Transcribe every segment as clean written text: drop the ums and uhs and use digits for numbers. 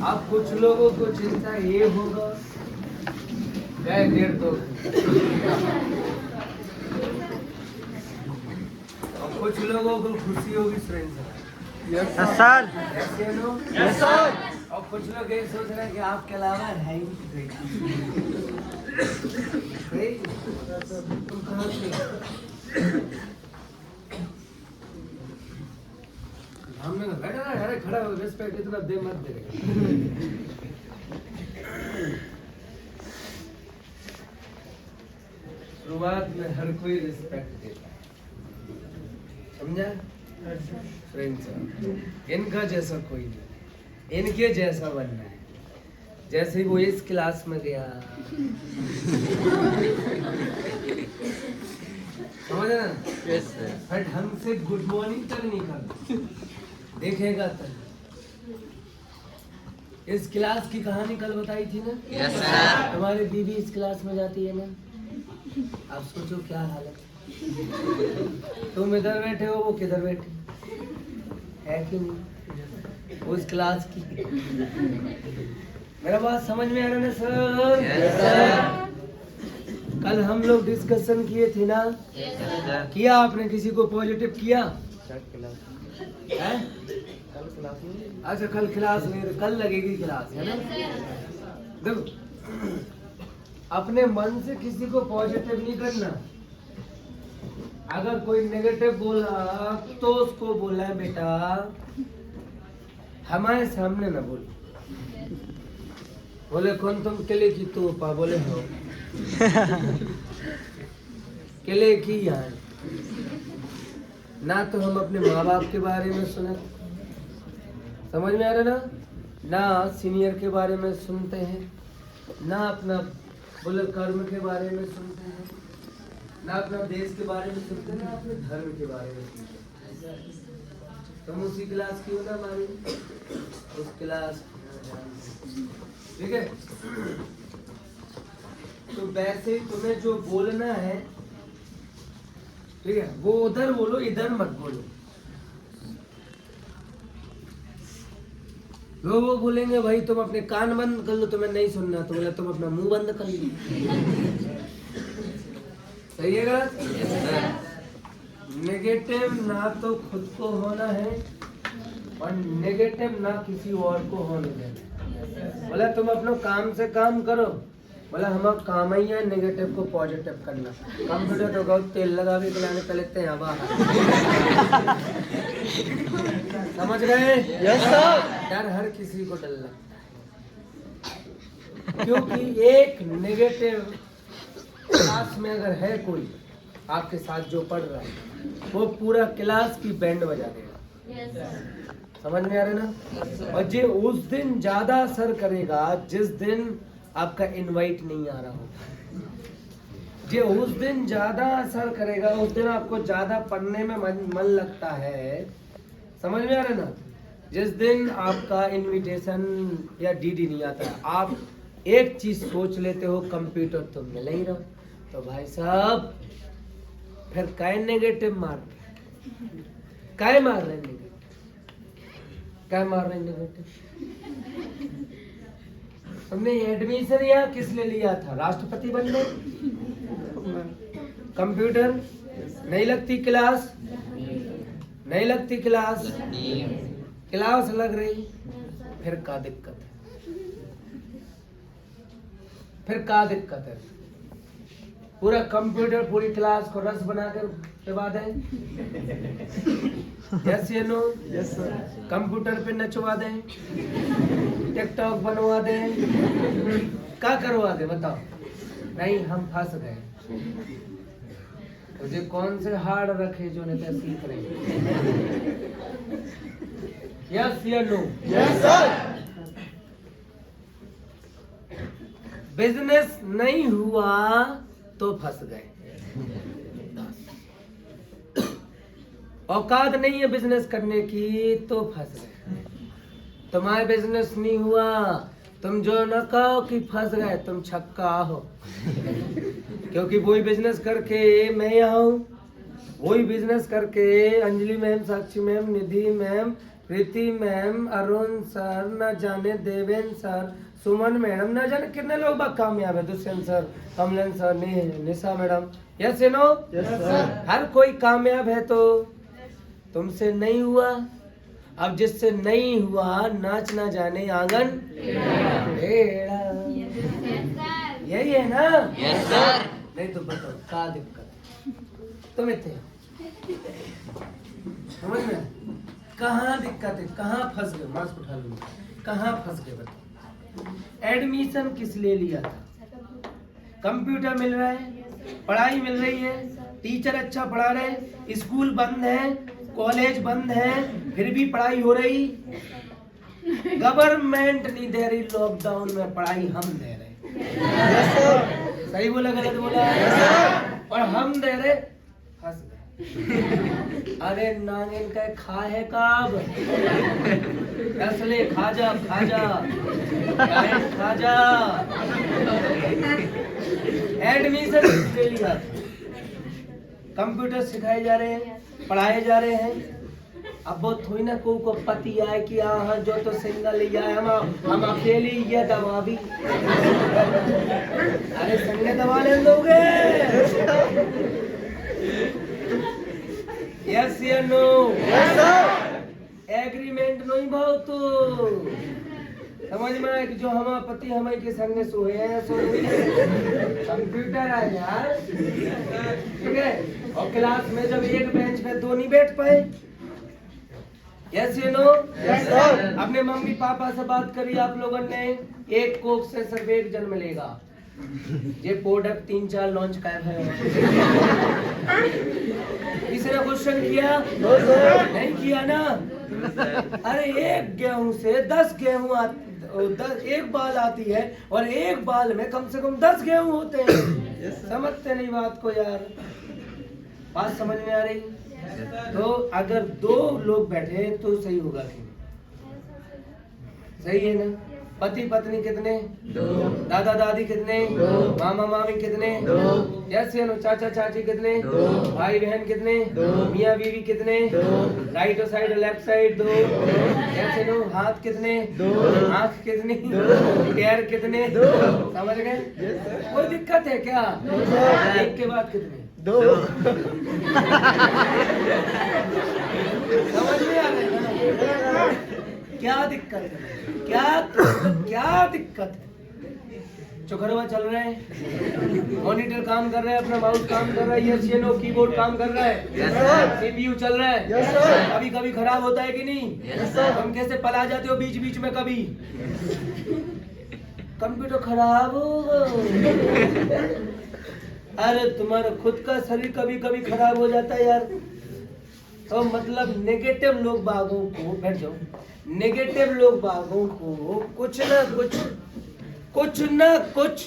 अब कुछ लोगों को चिंता ये होगा गए 1.5-2 और कुछ लोगों को खुशी होगी friends. Yes sir. Yes sir. और कुछ लोग ये सोच रहे हैं कि आपके अलावा है ही नहीं। तुम कहाँ से हमने बैठा ना यार खड़ा हो रिस्पेक्ट इतना दे मत दे। शुरुआत में हर कोई रिस्पेक्ट देता है, समझा फ्रेंड्स? इनका जैसा कोई नहीं, इनके जैसा बनना है। जैसे ही वो इस क्लास में गया समझ ना? Yes sir. फिर ढंग से गुड मॉर्निंग तक नहीं करता, देखेगा तक। इस क्लास की कहानी कल बताई थी ना? Yes sir. हमारी दीदी इस क्लास में जाती है ना, आप सोचो क्या हालत है। तुम इधर बैठे हो, वो किधर बैठे है कि नहीं? उस क्लास की मेरा बात समझ में आ रहा है सर? Yes sir. कल हम लोग डिस्कशन किए थे ना? किया आपने? किसी को पॉजिटिव किया है? अच्छा कल क्लास नहीं, कल लगेगी क्लास है ना? देखो अपने मन से किसी को पॉजिटिव नहीं करना। अगर कोई नेगेटिव बोला तो उसको बोला है बेटा हमारे सामने ना बोल। बोले कौन तुम किले की तोपा? बोले हो किले की यार ना। तो हम अपने माँ बाप के बारे में सुने, समझ में आ रहा ना? ना सीनियर के बारे में सुनते हैं, ना अपना बोले कर्म के बारे में सुनते हैं, ना अपना देश के बारे में सुनते हैं, ना अपने धर्म के बारे में सुनते हैं। तुम उसी क्लास की हो ना हमारी, उस क्लास ठीक है? तो वैसे तुम्हें जो बोलना है ठीक है, वो उधर बोलो, इधर मत बोलो। लोग वो बोलेंगे भाई तुम अपने कान बंद कर लो, तुम्हें नहीं सुनना, तो बोला तुम अपना मुंह बंद कर लो। सही है गलत? नेगेटिव ना तो खुद को होना है और नेगेटिव ना किसी और को होने देना। बोला तुम अपना काम से काम करो। बोला हमारा काम ही है नेगेटिव को पॉजिटिव करना। कंप्यूटर तो बहुत तेल लगा भी बनाने पे लेते हैं बाहर। समझ गए? Yes sir. डर हर किसी को डर लगता है, क्योंकि एक नेगेटिव क्लास में अगर है कोई आपके साथ जो पढ़ रहा है वो पूरा क्लास की बैंड बजा देगा। समझ में आ रहा है ना? और जो उस दिन ज्यादा असर करेगा जिस दिन आपका इनवाइट नहीं आ रहा होगा, जो उस दिन ज्यादा असर करेगा, उस दिन आपको ज्यादा पढ़ने में मन लगता है। समझ में आ रहा है ना? जिस दिन आपका इनविटेशन या डीडी नहीं आता है, आप एक चीज सोच लेते हो कंप्यूटर तो मिल ही रहा, तो भाई साहब फिर काय नेगेटिव मार काय मार रहे नेगेटिव, काय मार रहे नेगेटिव? तुमने एडमिशन या किस लिए लिया था? राष्ट्रपति बनने? कंप्यूटर नहीं लगती क्लास? नहीं लगती क्लास? क्लास लग रही, फिर क्या दिक्कत है? फिर क्या दिक्कत है? पूरा कंप्यूटर पूरी क्लास को रस बनाकर करवा दें? यस या नो? Yes sir. कंप्यूटर पे नचवा दें, टिकटॉक बनवा दें, क्या करवा दें बताओ? नहीं हम फंस गए। मुझे कौन से हार्ड रखे जो नहीं सीख रहे? यस या नो? Yes sir. बिजनेस नहीं हुआ तो फंस गए। औकात नहीं है बिजनेस करने की तो फंस गए। तुम्हारा बिजनेस नहीं हुआ, तुम जो न कहो कि फंस गए, तुम छक्का हो। क्योंकि वही बिजनेस करके मैं यहाँ हूँ, वही बिजनेस करके अंजलि मैम, साक्षी मैम, निधि मैम, प्रीति मैम, अरुण सर, न जाने देवेन सर, सुमन मैडम, न जाने कितने लोग बाग कामयाब है। Dushyant sir, Kamlan sir, Nisha madam, yes no, yes sir. हर कोई कामयाब है। तो तुमसे नहीं हुआ, अब जिससे नहीं हुआ नाच ना जाने आंगन टेढ़ा। यही है ना? Yes sir. नहीं तो बताओ क्या दिक्कत तुम इतने समझ में कहाँ दिक्कत है, कहाँ फंस गए? मास्क उठा लो, कहाँ फंस गए बताओ। एडमिशन किस लिए लिया था? कंप्यूटर मिल रहा है, पढ़ाई मिल रही है, टीचर अच्छा पढ़ा रहे, स्कूल बंद है, कॉलेज बंद है, फिर भी पढ़ाई हो रही। गवर्नमेंट नहीं दे रही, लॉकडाउन में पढ़ाई हम दे रहे। Yes sir. सही बोला गलत बोला? और हम दे रहे, फंस गए। अरे नांगन का खा है काब, असले खाजा खाजा खाजा। एडमिशन ले लिया, कंप्यूटर सिखाए जा रहे हैं, पढ़ाए जा रहे हैं। अब वो थोड़ी ना को पति आए कि हाँ जो तो सिंगल ही आए, हम अकेले ये दवा भी। अरे संगे दवा ले दोगे? यस या नो? Yes sir. एग्रीमेंट नहीं भाव तो समझ में आए कि जो हमारा पति हमारे के संगे सोए हैं कंप्यूटर है यार, ठीक है। और क्लास में जब एक बेंच पे दो नहीं बैठ पाए, yes you know? Yes sir. अपने मम्मी पापा से बात करी आप लोगों ने, एक कोक से सिर्फ एक जन्म लेगा। ये प्रोडक्ट 3-4 लॉन्च कर है। किसी ने क्वेश्चन किया? No sir. नहीं किया ना? अरे एक गेहूं से 10 गेहूं एक बाल आती है, और एक बाल में कम से कम 10 गेहूं होते हैं। समझते नहीं बात को यार, बात समझ में आ रही? तो अगर 2 लोग बैठे तो सही होगा कि सही है ना? पति पत्नी कितने? 2। दादा दादी कितने? 2। मामा मामी कितने? 2। यस या नो? चाचा चाची कितने? 2। भाई बहन कितने? 2। मियाँ बीवी कितने? 2। Right side left side 2। Yes या नो? हाथ कितने? 2। आँख कितनी? 2। पैर कितने? 2। समझ गए? Yes sir. कोई दिक्कत है क्या? सर। एक के बाद कितने? 2। समझ में आ रहा है ना? क्या दिक्कत है? क्या दिक्कत है? चौखरवा चल रहा है, मॉनिटर काम कर रहा है, अपना माउस काम कर रहा है, यस नो कीबोर्ड काम कर रहा है, यस सर। सीपीयू चल रहा है। Yes sir. कभी कभी खराब होता है कि नहीं? Yes sir. हम कैसे पला जाते हो बीच बीच में कभी? कंप्यूटर खराब होगा। अरे तुम्हारा खुद का शरीर कभी कभी खराब हो जाता है यार। तो मतलब नेगेटिव लोग बागों को, बैठ जाओ, नेगेटिव लोग बागों को कुछ ना कुछ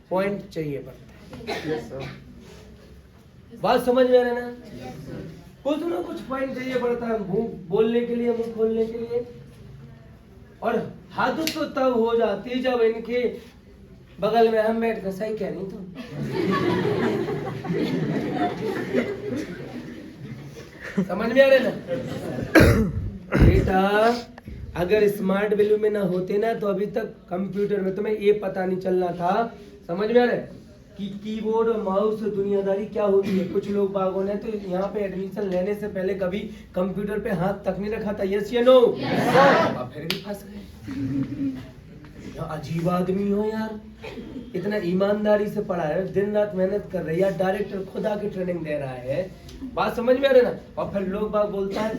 पॉइंट चाहिए पड़ता है। Yes sir. बात समझ में आ रहा है ना? कुछ ना कुछ पॉइंट चाहिए पड़ता है मुंह बोलने के लिए, मुंह खोलने के लिए। और हद तो तब हो जाती जब इनके बगल में हम बैठ कर सही कह नहीं तुम। समझ में आ रहे ना? बेटा अगर स्मार्ट वैल्यू में ना होते ना तो अभी तक कंप्यूटर में तुम्हें ये पता नहीं चलना था। समझ में आ रहा है कि कीबोर्ड और माउस दुनियादारी क्या होती है? कुछ लोग बागों ने तो यहाँ पे एडमिशन लेने से पहले कभी कंप्यूटर पे हाथ तक नहीं रखा था। यस या नो? अब फिर भी फंस गए। अजीब आदमी हो यार, इतना ईमानदारी से पढ़ा है, दिन रात मेहनत कर रही है, डायरेक्टर खुद आके ट्रेनिंग दे रहा है। बात समझ में आ रही है ना? और फिर लोग बाग बोलता है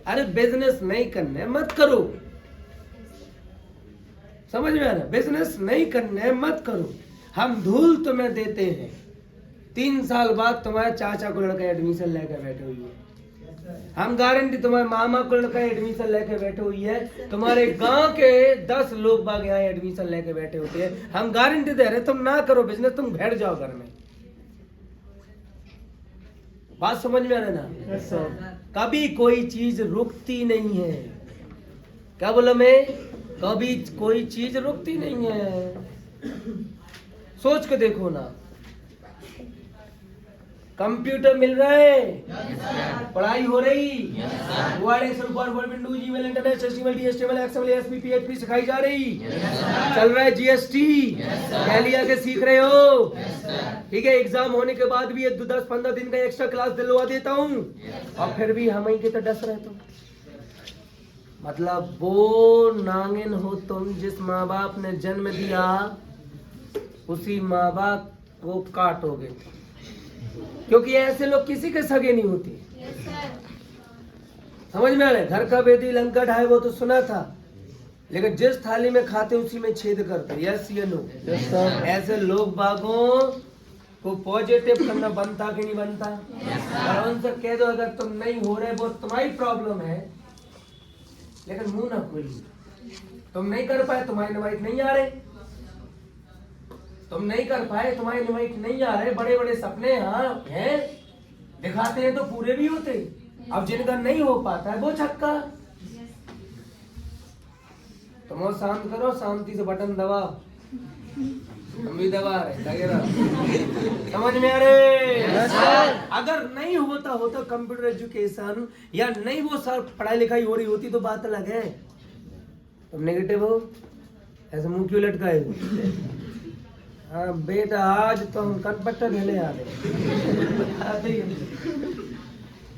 अरे बिजनेस नहीं करने मत करो। समझ में आ रहा? बिजनेस नहीं करने मत करो, हम धूल तुम्हें देते हैं। 3 साल बाद तुम्हारे चाचा को लड़का एडमिशन लेकर बैठे हुई है, हम गारंटी तुम्हारे मामा को लड़का एडमिशन लेके बैठे हुई है, तुम्हारे गांव के 10 लोग बाग यहाँ एडमिशन लेके बैठे होते हैं। हम गारंटी दे रहे तुम ना करो बिजनेस, तुम बैठ जाओ घर में। बात समझ में आ रहा है ना? Yes sir. कभी कोई चीज रुकती नहीं है। क्या बोला मैं? कभी कोई चीज रुकती नहीं है। सोच के देखो ना, कंप्यूटर मिल रहे, पढ़ाई हो रही, Word Excel forward Windows email internet HTML DHTML XML ASP PHP सिखाई जा रही, चल रहा है जीएसटी, टैली के सीख रहे हो, ठीक है। एग्जाम होने के बाद भी 10-15 दिन का एक्स्ट्रा क्लास दिलवा देता हूँ और फिर भी हम ही के तो डस रहे तुम। मतलब वो नांगिन हो तुम जिस माँ बाप ने जन्म दिया उसी माँ बाप को काटोगे, क्योंकि ऐसे लोग किसी के सगे नहीं होते। समझ में आ रहा है? घर का वेदी लंका ढाए वो तो सुना था, लेकिन जिस थाली में खाते उसी में छेद करते। यस या नो? ऐसे लोग बागों को पॉजिटिव करना बनता कि नहीं बनता? और उनसे कह दो अगर तुम नहीं हो रहे वो तुम्हारी प्रॉब्लम है, लेकिन मुंह ना खोलिए। तुम नहीं कर पाए, तुम्हारे इनवाइट नहीं आ रहे, तुम नहीं कर पाए, तुम्हारे इनवाइट नहीं आ रहे। बड़े बड़े सपने हाँ हैं, दिखाते हैं तो पूरे भी होते। अब जिनका नहीं हो पाता है वो छक्का। तुम वो शांत करो, शांति से बटन दबाओ, हम भी दबा रहे, लगे रहो। समझ में आ रहे? अगर नहीं होता कंप्यूटर एजुकेशन या नहीं वो सर पढ़ाई लिखाई हो रही होती तो बात अलग है। तुम नेगेटिव हो, ऐसे मुंह क्यों लटकाए हो? हाँ बेटा आज तो हम कंप्यूटर ढले आ रहे।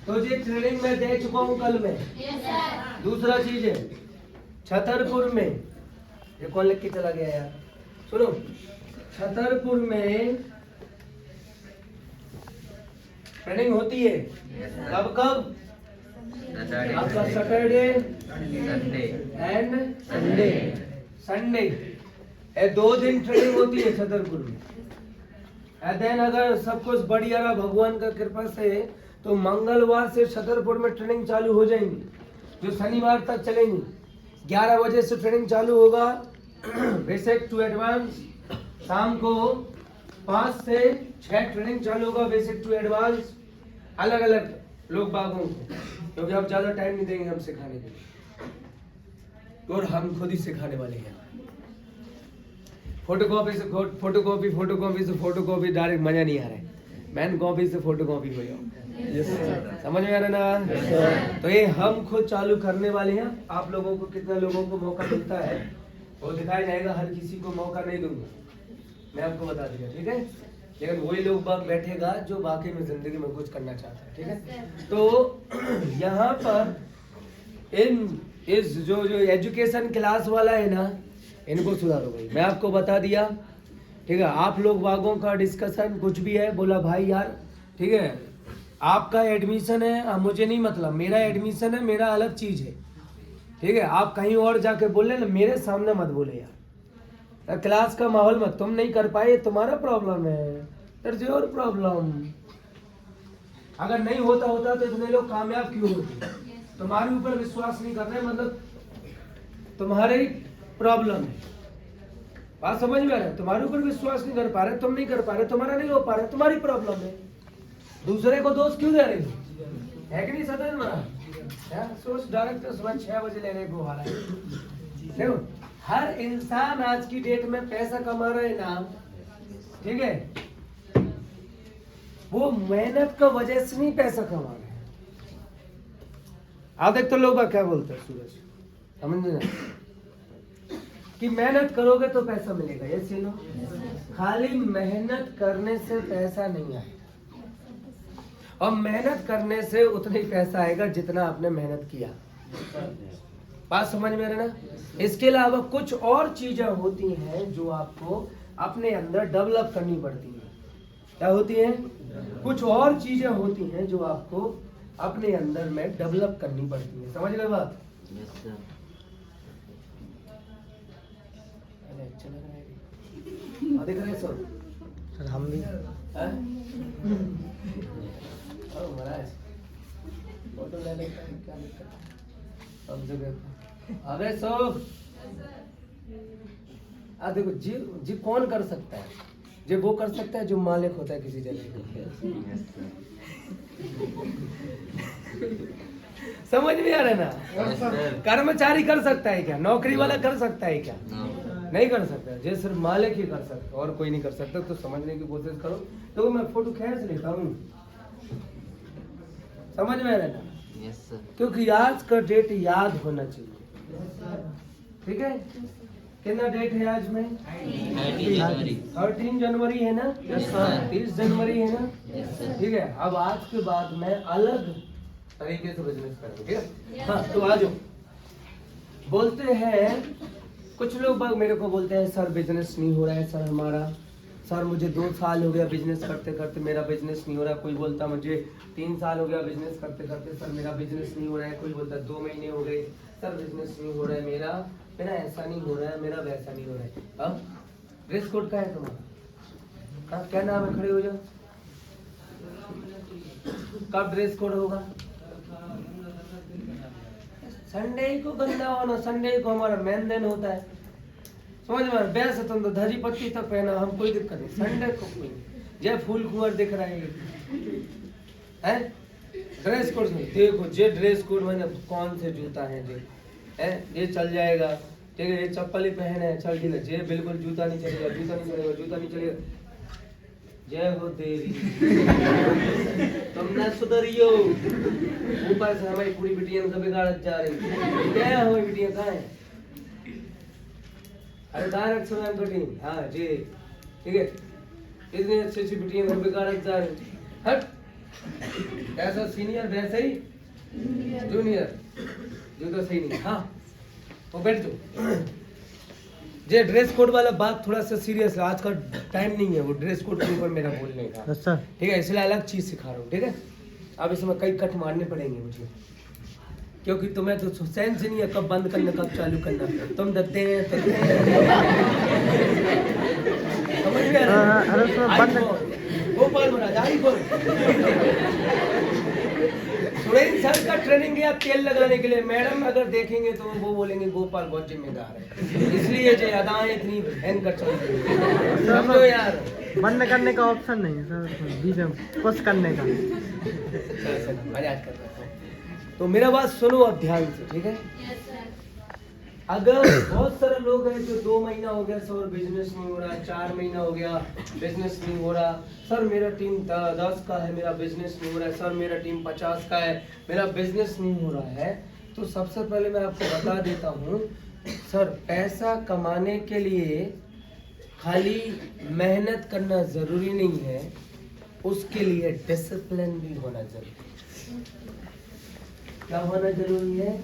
तो ये ट्रेनिंग में दे चुका हूँ कल में। दूसरा चीज है छतरपुर में, ये कौन लिख के चला गया यार? सुनो, छतरपुर में ट्रेनिंग होती है। कब कब? आपका सैटरडे एंड संडे 2 दिन ट्रेनिंग होती है छतरपुर में। देन अगर सब कुछ बढ़िया रहा भगवान का कृपा से तो मंगलवार से छतरपुर में ट्रेनिंग चालू हो जाएंगी, जो शनिवार तक चलेंगी। 11 बजे से ट्रेनिंग चालू होगा, बेसिक टू एडवांस। शाम को 5 से 6 ट्रेनिंग चालू होगा, बेसिक टू एडवांस। अलग अलग लोग बागों को, क्योंकि अब ज्यादा टाइम नहीं देंगे हम सिखाने के लिए, और हम खुद ही सिखाने वाले हैं। फोटोकॉपी से फोटोकॉपी डायरेक्ट मजा नहीं आ रहा है। मैन कॉपी से फोटोकॉपी हो जाओ। समझ में आ रहा ना? तो ये हम खुद चालू करने वाले हैं। आप लोगों को कितना लोगों को मौका मिलता है वो दिखाया जाएगा। हर किसी को मौका नहीं दूंगा, मैं आपको बता दिया, ठीक है। लेकिन वही लोग बाग बैठेगा जो वाकई में जिंदगी में कुछ करना चाहता है, ठीक है। तो यहाँ पर इस जो एजुकेशन क्लास वाला है ना, इनको सुधारो भाई। मैं आपको बता दिया, ठीक है। आप लोग बागों का डिस्कशन कुछ भी है, बोला भाई यार ठीक है आपका एडमिशन है, मुझे नहीं मतलब, मेरा एडमिशन है, मेरा अलग चीज है, ठीक है। आप कहीं और जाके बोले ना, मेरे सामने मत बोले यार। क्लास का माहौल मत, तुम नहीं कर पाए तुम्हारा प्रॉब्लम है, दैट्स योर प्रॉब्लम। अगर नहीं होता तो इतने लोग कामयाब क्यों होते? तुम्हारे ऊपर विश्वास नहीं कर रहे, मतलब तुम्हारी प्रॉब्लम है। बात समझ में आ रहा है? तुम्हारे ऊपर विश्वास नहीं कर पा रहे, तुम नहीं कर पा रहे, तुम्हारा नहीं हो पा रहा, तुम्हारी प्रॉब्लम है। दूसरे को दोष क्यों दे रहे हो? है कि नहीं? सदन में सोच डायरेक्टर सुबह 6 बजे लेने को आ रहा है। देखो हर इंसान आज की डेट में पैसा कमा रहे हैं ना, ठीक है, वो मेहनत का वजह से नहीं पैसा कमा रहे हैं। आप देख तो लोग क्या बोलते हैं सूरज, समझ ना कि मेहनत करोगे तो पैसा मिलेगा। ये सुनो, खाली मेहनत करने से पैसा नहीं आएगा, और मेहनत करने से उतना ही पैसा आएगा जितना आपने मेहनत किया। बात समझ में आ रहा ना? इसके अलावा कुछ और चीजें होती हैं जो आपको अपने अंदर डेवलप करनी पड़ती हैं। क्या होती हैं? कुछ और चीजें होती हैं जो आपको अपने अंदर में डेवलप करनी पड़ती हैं। समझ गए बात? अच्छा लग रहा है, देख रहे सर हम भी महाराज फोटो ले लेते हैं, क्या दिक्कत है सब जगह। अबे सो देखो जी कौन कर सकता है? जो वो कर सकता है जो मालिक होता है किसी जगह का। समझ में आ रहा है ना? कर्मचारी कर सकता है क्या? नौकरी वाला कर सकता है क्या? नहीं कर सकता। जो सिर्फ मालिक ही कर सकता, और कोई नहीं कर सकता। तो समझने की कोशिश करो। तो मैं फोटो खींच लेता हूँ, समझ में रहना, यस सर। क्योंकि आज का डेट याद होना चाहिए, ठीक है। कितना डेट है आज में? 13 जनवरी है ना? 30 जनवरी है ना? ठीक है। अब आज के बाद मैं अलग तरीके से बिजनेस करूँगा, ठीक है। हाँ, तो आ जाओ। बोलते हैं कुछ लोग बाग मेरे को बोलते हैं सर बिजनेस नहीं हो रहा है सर हमारा, सर मुझे 2 साल हो गया बिजनेस करते करते मेरा बिजनेस नहीं हो रहा। कोई बोलता मुझे 3 साल हो गया बिजनेस करते करते सर मेरा बिजनेस नहीं हो रहा है। कोई बोलता 2 महीने हो गए सर बिजनेस नहीं हो रहा है मेरा ऐसा नहीं हो रहा है, मेरा वैसा नहीं हो रहा है। अब ड्रेस कोड का है तुम्हारा? क्या नाम है? खड़े हो जाओ। कब ड्रेस कोड होगा? संडे को गंदा होना, संडे को हमारा मेन दिन होता है, समझ में? वैसे तुम तो धरी पट्टी तक पहना, हम कोई दिक्कत नहीं। संडे को कोई जय फूल कुंवर दिख रहा है ड्रेस कोड नहीं। देखो जे ड्रेस कोड मैंने कौन से जूता है ये चल जाएगा, ठीक है। ये चप्पल ही पहने है, चल ठीक है। जे बिल्कुल जूता नहीं चलेगा, जूता नहीं चलेगा, जूता नहीं चलेगा। जय हो देवी तुम ना सुधरियो, ऊपर से हमारी पूरी बिटियां का बिगाड़त जा रही। क्या हमारी बिटियां कहाँ है? अरे डायरेक्ट समय कटिंग, हाँ जी, ठीक है। इतनी अच्छी अच्छी बिटियां का बिगाड़त जा रही। हट, ऐसा सीनियर वैसे ही जूनियर, जूता सही नहीं। हाँ तो बैठ जाओ। जे ड्रेस कोड वाला बात थोड़ा सा सीरियस है, आज का टाइम नहीं है वो ड्रेस कोड के ऊपर मेरा बोलने का, ठीक है। इसलिए अलग चीज सिखा रहा हूँ, ठीक है। अब इसमें कई कट मारने पड़ेंगे मुझे, क्योंकि तुम्हें तो सेंस नहीं है कब बंद करना कब चालू करना। तुम दत्ते हैं तो समझ में आ रहा है? गोपाल महाराज आई बोल सुरेंद्र सर का ट्रेनिंग गया तेल लगाने के लिए। मैडम अगर देखेंगे तो वो बोलेंगे गोपाल बहुत जिम्मेदार है, इसलिए जो अदाएं इतनी भयंकर चल रही है, समझो यार। बंद करने का ऑप्शन नहीं है सर, बीच में पुश करने का। मजाक कर रहा हूं। तो मेरा बात सुनो अब ध्यान से, ठीक है। अगर बहुत सारे लोग हैं जो 2 महीना हो गया सर बिजनेस नहीं हो रहा, 4 महीना हो गया बिजनेस नहीं हो रहा, सर मेरा टीम 10 का है मेरा बिजनेस नहीं हो रहा है, सर मेरा टीम 50 का है मेरा बिजनेस नहीं हो रहा है। तो सबसे पहले मैं आपको बता देता हूँ सर, पैसा कमाने के लिए खाली मेहनत करना जरूरी नहीं है, उसके लिए डिसिप्लिन भी होना जरूरी है। क्या होना जरूरी है?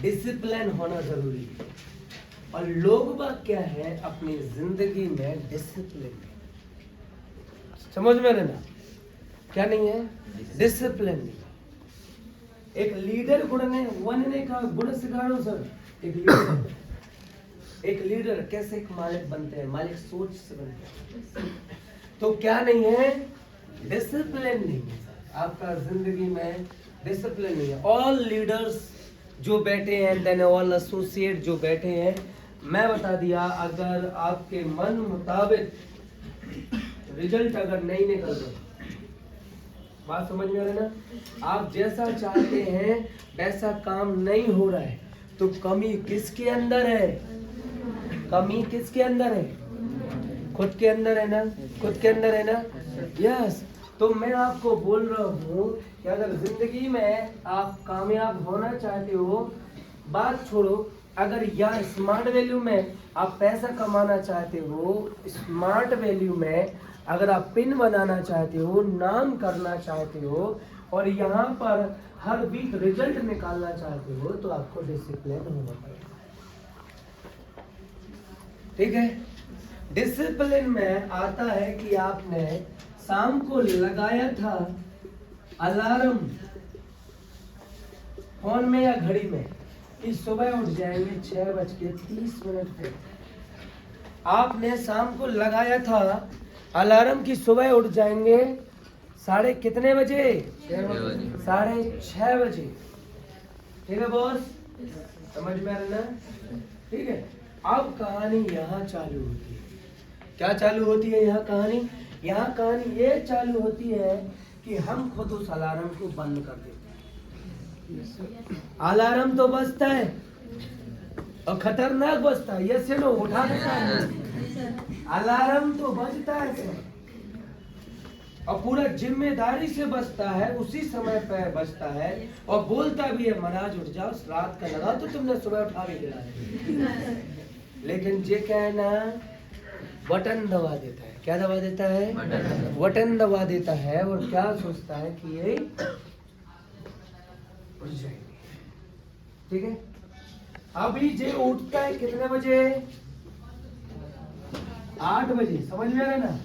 डिसिप्लिन होना जरूरी है। और लोग बात क्या है अपनी जिंदगी में डिसिप्लिन, समझ में रहना, क्या नहीं है? डिसिप्लिन नहीं। एक लीडर बनने का गुण सिखा रहा हूं सर। एक लीडर कैसे एक मालिक बनते हैं, मालिक सोच से बनते हैं। तो क्या नहीं है? डिसिप्लिन नहीं है आपका जिंदगी में, डिसिप्लिन नहीं है। ऑल लीडर्स जो बैठे हैं, देन ऑल एसोसिएट जो बैठे हैं, मैं बता दिया अगर आपके मन मुताबिक रिजल्ट अगर नहीं निकल रहा, बात समझ में आ रहा है ना? आप जैसा चाहते हैं वैसा काम नहीं हो रहा है, तो कमी किसके अंदर है? कमी किसके अंदर है? खुद के अंदर है ना? खुद के अंदर है ना? यस। तो मैं आपको बोल रहा हूँ कि अगर जिंदगी में आप कामयाब होना चाहते हो, बात छोड़ो, अगर यहाँ स्मार्ट वैल्यू में आप पैसा कमाना चाहते हो, स्मार्ट वैल्यू में अगर आप पिन बनाना चाहते हो, नाम करना चाहते हो, और यहाँ पर हर वीक रिजल्ट निकालना चाहते हो, तो आपको डिसिप्लिन होना पड़ेगा, ठीक है। डिसिप्लिन में आता है कि आपने शाम को लगाया था अलार्म फोन में या घड़ी में कि सुबह उठ जाएंगे 6:30 पे। आपने शाम को लगाया था अलार्म की सुबह उठ जाएंगे साढ़े कितने बजे? 6:30 बजे, ठीक है बॉस, समझ में आ रहा है? ठीक है। अब कहानी यहाँ चालू होती है। क्या चालू होती है यहाँ कहानी? यहाँ कहानी ये चालू होती है कि हम खुद उस अलार्म को बंद कर देते हैं। अलार्म तो बजता है और खतरनाक बजता है, ये से नो उठा देता है। अलार्म तो बजता है सर, और पूरा जिम्मेदारी से बचता है, उसी समय पे बचता है और बोलता भी है महाराज उठ जाओ, रात का लगा तो तुमने सुबह उठा भी दिलाया। लेकिन जे क्या है ना, बटन दबा देता है। क्या दबा देता है? बटन दबा देता है और क्या सोचता है कि ये उठ जाएंगे। ठीक है, अभी जे उठता है कितने बजे? 8 बजे। समझ में आ रहा है ना?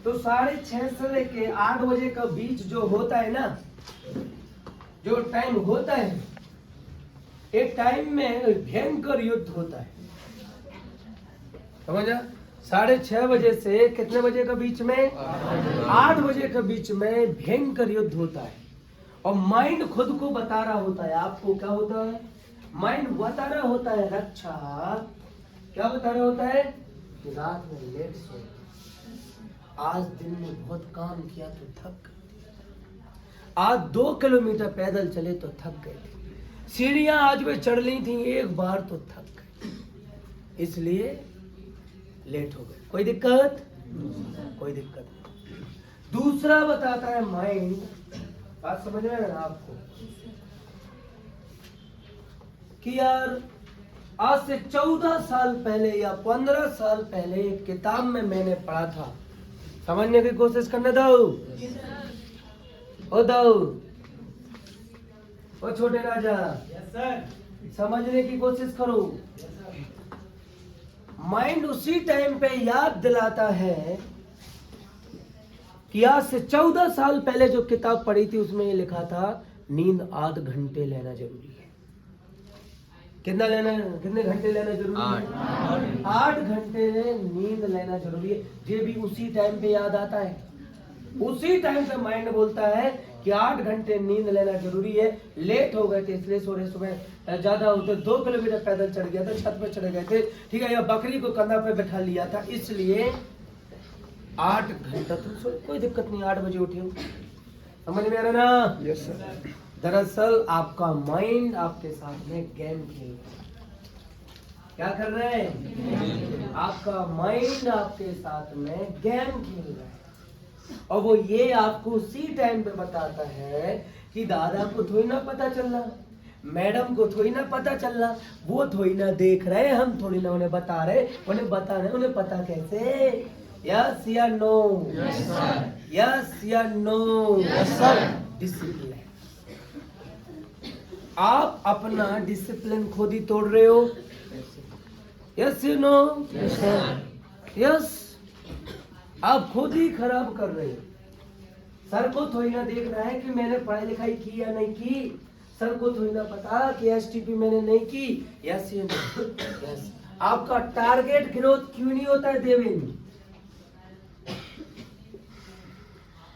तो 6:30 से लेके 8 बजे का बीच जो होता है ना, जो टाइम होता है, एक टाइम में भयंकर युद्ध होता है। समझा? 6:30 बजे से कितने बजे का बीच में? 8 बजे का बीच में भयंकर युद्ध होता है और माइंड खुद को बता रहा होता है। आपको क्या होता है? माइंड बता रहा होता है रक्षा। क्या बता रहा होता है? कि रात में लेट सोए, आज दिन में बहुत काम किया तो थक गए, आज 2 किलोमीटर पैदल चले तो थक गए थे, सीढ़ियां आज वे चढ़ ली थी एक बार तो थक गए, इसलिए लेट हो गए। कोई दिक्कत? कोई दिक्कत नहीं। दूसरा बताता है माइंड, बात समझ में आ रहा है आपको, कि यार आज से 14 साल पहले या 15 साल पहले एक किताब में मैंने पढ़ा था। समझने की कोशिश करने दो। ओ दो, ओ छोटे राजा, समझने की कोशिश करो। माइंड उसी टाइम पे याद दिलाता है कि आज से 14 साल पहले जो किताब पढ़ी थी उसमें ये लिखा था, नींद 8 घंटे लेना जरूरी है। कितना लेना? कितने घंटे लेना जरूरी है? 8 घंटे नींद लेना जरूरी है। ये भी उसी टाइम पे याद आता है, उसी टाइम पे माइंड बोलता है कि 8 घंटे नींद लेना जरूरी है। लेट हो गए थे इसलिए सो रहे, सुबह ज्यादा होते 2 किलोमीटर पैदल चढ़ गया था, छत पे चढ़ गए थे, ठीक है, या बकरी को कंधा पे बैठा लिया था, इसलिए 8 घंटा तुम सो। कोई दिक्कत नहीं, 8 बजे उठे हो। समझ में आ रहा ना? Yes sir. दरअसल आपका माइंड आपके साथ में गेम खेल रहा है। क्या कर रहे हैं? आपका माइंड आपके साथ में गेम खेल रहा है और वो ये आपको उसी टाइम पे बताता है कि दादा को थोड़ी ना पता चल रहा, मैडम को थोड़ी ना पता चल रहा, वो थोड़ी ना देख रहे, हम थोड़ी ना उन्हें बता रहे, उन्हें बता रहे, उन्हें पता कैसे? यस या नो? Yes sir. यस या नो? Yes sir. डिसिप्लिन। आप अपना डिसिप्लिन खुद ही तोड़ रहे हो। Yes you know? यस, आप खुद ही खराब कर रहे हो। सर को थोड़ी ना देख रहा है कि मैंने पढ़ाई लिखाई की या नहीं की, सर को थोड़ी ना पता कि एसटीपी मैंने नहीं की। Yes you know? यस। आपका टारगेट ग्रोथ क्यों नहीं होता है देवेंद्र?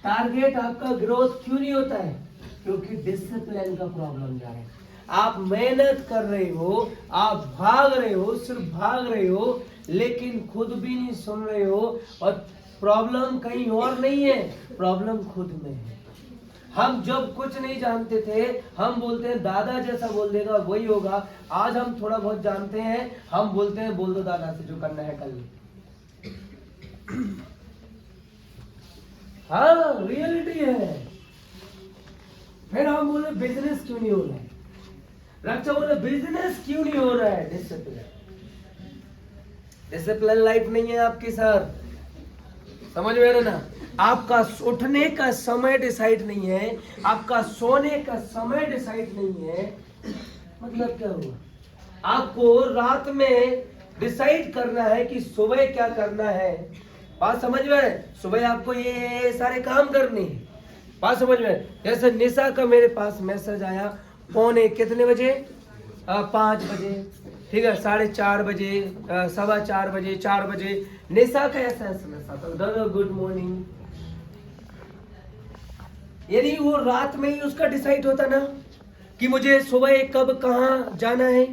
टारगेट आपका ग्रोथ क्यों नहीं होता है? क्योंकि डिसिप्लिन का प्रॉब्लम जा रहा है। आप मेहनत कर रहे हो, आप भाग रहे हो, सिर्फ भाग रहे हो, लेकिन खुद भी नहीं सुन रहे हो और प्रॉब्लम कहीं और नहीं है, प्रॉब्लम खुद में है। हम जब कुछ नहीं जानते थे हम बोलते हैं दादा जैसा बोल देगा वही होगा। आज हम थोड़ा बहुत जानते हैं, हम बोलते हैं बोल दो दादा से जो करना है कर ले। हाँ, रियलिटी है। फिर हम बोले बिजनेस क्यों नहीं हो रहा है? रक्षा बोले बिजनेस क्यों नहीं हो रहा है? डिसिप्लिन। डिसिप्लिन लाइफ नहीं है आपकी सर। समझ में आ रहा ना? आपका उठने का समय डिसाइड नहीं है, आपका सोने का समय डिसाइड नहीं है। मतलब क्या हुआ? आपको रात में डिसाइड करना है कि सुबह क्या करना है। बात समझ में? सुबह आपको ये सारे काम करने हैं। बात समझ में? जैसे निशा का मेरे पास मैसेज आया पौने कितने बजे? 5 बजे, ठीक है, 4:30 बजे, 4:15 बजे, 4 बजे निशा का ऐसा एसएमएस आता, दादा गुड मॉर्निंग। यानी वो रात में ही उसका डिसाइड होता ना कि मुझे सुबह कब कहाँ जाना है,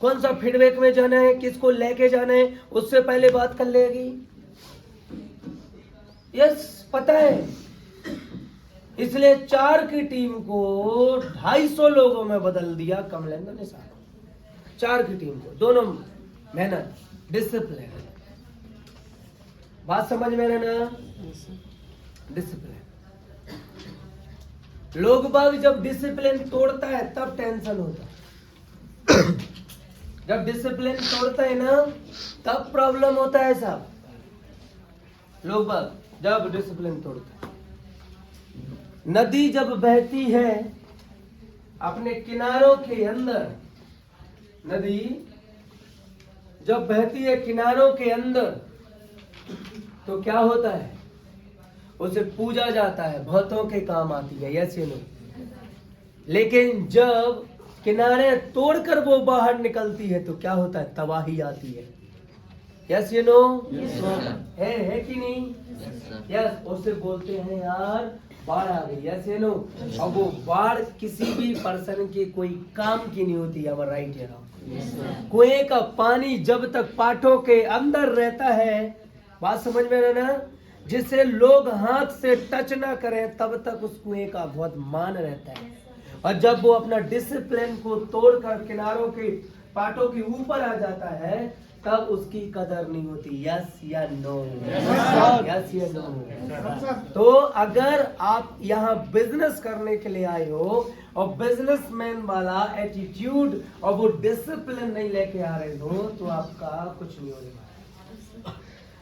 कौन सा फीडबैक में जाना है, किसको लेके जाना है, उससे पहले बात कर लेगी। यस, पता है। इसलिए 4 की टीम को 250 लोगों में बदल दिया कमलेंद्र ने साहब। 4 की टीम को, दोनों मेहनत, डिसिप्लिन। बात समझ में ना? डिसिप्लिन। लोग बाग जब डिसिप्लिन तोड़ता है तब टेंशन होता है। जब डिसिप्लिन तोड़ता है ना तब प्रॉब्लम होता है साहब। लोग बाग जब डिसिप्लिन तोड़ता है, नदी जब बहती है अपने किनारों के अंदर, नदी जब बहती है किनारों के अंदर तो क्या होता है, उसे पूजा जाता है, बहुतों के काम आती है, यस या नो। लेकिन जब किनारे तोड़कर वो बाहर निकलती है तो क्या होता है, तबाही आती है, यस या नो। है कि नहीं? यस। उसे बोलते हैं यार बाढ़ आ गई, यस या नो। अब वो बाढ़ किसी भी पर्सन के कोई काम की नहीं होती है, राइट या रॉन्ग। कुएं का पानी जब तक पाटों के अंदर रहता है, बात समझ में आ रहा ना, जिसे लोग हाथ से टच ना करें तब तक उस कुएं का बहुत मान रहता है। और जब वो अपना डिसिप्लिन को तोड़कर किनारों के पाटों के ऊपर आ जाता है तब उसकी कदर नहीं होती, यस या नो। यस या नो। तो अगर आप यहाँ बिजनेस करने के लिए आए हो और बिजनेसमैन वाला एटीट्यूड और वो डिसिप्लिन नहीं लेके आ रहे हो तो आपका कुछ नहीं होने वाला।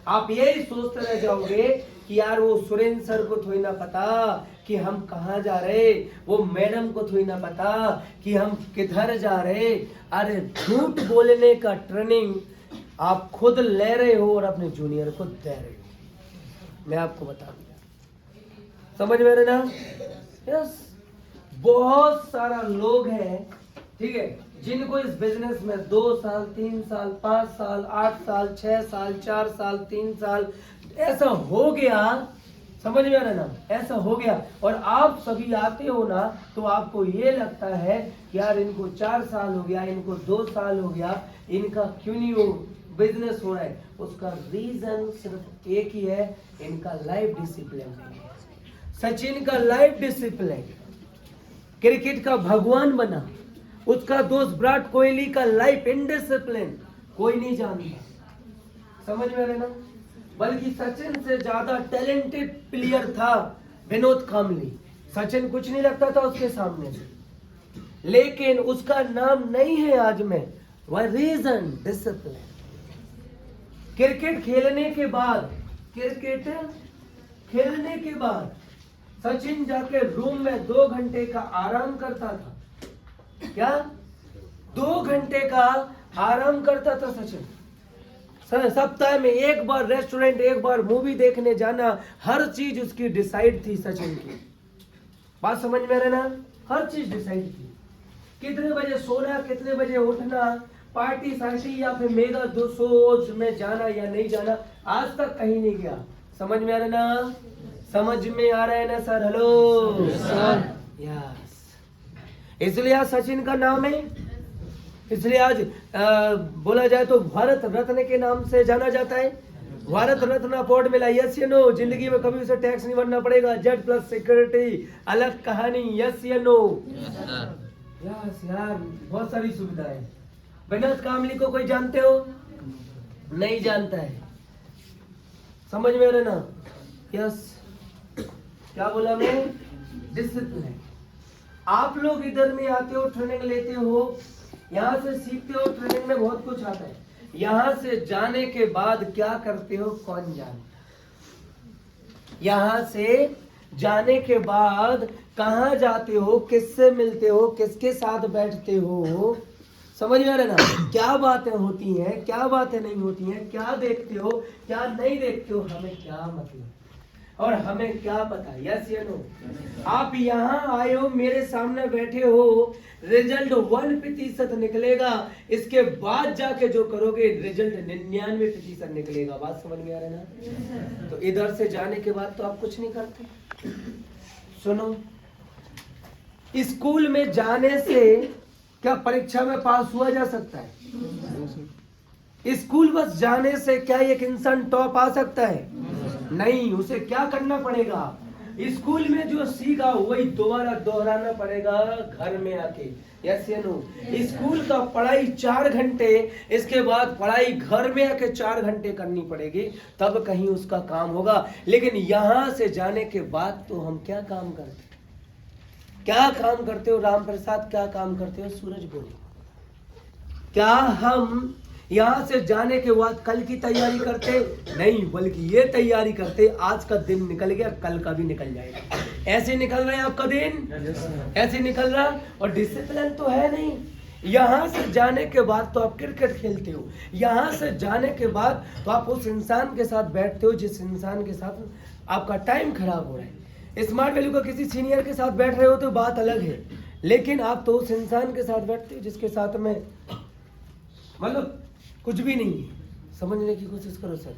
आप यही सोचते रह जाओगे कि यार वो सुरेंद्र सर को थोड़ी ना पता कि हम कहाँ जा रहे, वो मैडम को थोड़ी ना पता कि हम किधर जा रहे। अरे झूठ बोलने का ट्रेनिंग आप खुद ले रहे हो और अपने जूनियर को दे रहे हो। मैं आपको बता दिया, समझ में रहे ना। यस, बहुत सारा लोग हैं, ठीक है, जिनको इस बिजनेस में 2 साल 3 साल 5 साल 8 साल 6 साल 4 साल 3 साल ऐसा हो गया, समझ में आ रहा ना, ऐसा हो गया। और आप सभी आते हो ना तो आपको ये लगता है कि यार इनको 4 साल हो गया, इनको 2 साल हो गया, इनका क्यों नहीं हो बिजनेस हो रहा है। उसका रीजन सिर्फ एक ही है, इनका लाइफ डिसिप्लिन। सचिन का लाइफ डिसिप्लिन, क्रिकेट का भगवान बना, उसका दोस्त विराट कोहली का लाइफ इनडिसिप्लिन कोई नहीं जानता, समझ में आ रहा ना। बल्कि सचिन से ज्यादा टैलेंटेड प्लेयर था विनोद कांबली, सचिन कुछ नहीं लगता था उसके सामने से, लेकिन उसका नाम नहीं है आज में, वह रीजन डिसिप्लिन। क्रिकेट खेलने के बाद सचिन जाके रूम में 2 घंटे का आराम करता था। क्या 2 घंटे का आराम करता था सचिन। सप्ताह में 1 बार रेस्टोरेंट, 1 बार मूवी देखने जाना, हर चीज उसकी डिसाइड थी सचिन की। बात समझ में आ रहा ना, हर चीज डिसाइड थी। कितने बजे सोना, कितने बजे उठना, पार्टी सार्टी या फिर मेगा 200 में जाना या नहीं जाना, आज तक कहीं नहीं गया। समझ में आ रहा ना, समझ में आ रहा है ना सर? Hello yes. इसलिए आज सचिन का नाम है, इसलिए आज बोला जाए तो भारत रत्न के नाम से जाना जाता है। भारत रत्न अवार्ड मिला, यस या नो। जिंदगी में कभी उसे टैक्स नहीं भरना पड़ेगा, जेड प्लस सिक्योरिटी, अलग कहानी, यस या नो। यस यार, बहुत सारी सुविधाएं। विनोद कांबली को कोई जानते हो? नहीं जानता है, समझ में आ रहा ना। यस, क्या बोला मैं? डिसिप्लिन। आप लोग इधर में आते हो, ट्रेनिंग लेते हो, यहाँ से सीखते हो, ट्रेनिंग में बहुत कुछ आता है। यहाँ से जाने के बाद क्या करते हो कौन जानता। यहाँ से जाने के बाद कहाँ जाते हो, किससे मिलते हो, किसके साथ बैठते हो, समझ में आ रहा ना। क्या बातें होती हैं, क्या बातें नहीं होती हैं, क्या देखते हो, क्या नहीं देखते हो, हमें क्या मतलब और हमें क्या पता, यस या नो। आप यहाँ आए हो, मेरे सामने बैठे हो, रिजल्ट 1% निकलेगा, इसके बाद जाके जो करोगे रिजल्ट 99% निकलेगा। बात समझ में आ रहा है ना। तो इधर से जाने के बाद तो आप कुछ नहीं करते। सुनो, स्कूल में जाने से क्या परीक्षा में पास हुआ जा सकता है? स्कूल बस जाने से क्या एक इंसान टॉप आ सकता है? नहीं। उसे क्या करना पड़ेगा? स्कूल में जो सीखा वही दोबारा दोहराना पड़ेगा घर में आके। यस या नो? स्कूल का पढ़ाई 4 घंटे, इसके बाद पढ़ाई घर में आके 4 घंटे करनी पड़ेगी, तब कहीं उसका काम होगा। लेकिन यहां से जाने के बाद तो हम क्या काम करते, क्या काम करते हो राम प्रसाद, क्या काम करते हो सूरज बोले? क्या हम यहां से जाने के बाद कल की तैयारी करते? नहीं, बल्कि ये तैयारी करते आज का दिन निकल गया, कल का भी निकल जाएगा। ऐसे निकल रहा है आपका दिन, ऐसे निकल रहा, और डिसिप्लिन तो है नहीं। यहाँ से जाने के बाद तो आप क्रिकेट खेलते हो, यहाँ से जाने के बाद तो आप उस इंसान के साथ बैठते हो जिस इंसान के साथ आपका टाइम खराब हो रहा है। स्मार्ट वैल्यू का किसी सीनियर के साथ बैठ रहे हो तो बात अलग है, लेकिन आप तो उस इंसान के साथ बैठते हो जिसके साथ में मतलब कुछ भी नहीं है। समझने की कोशिश करो सर,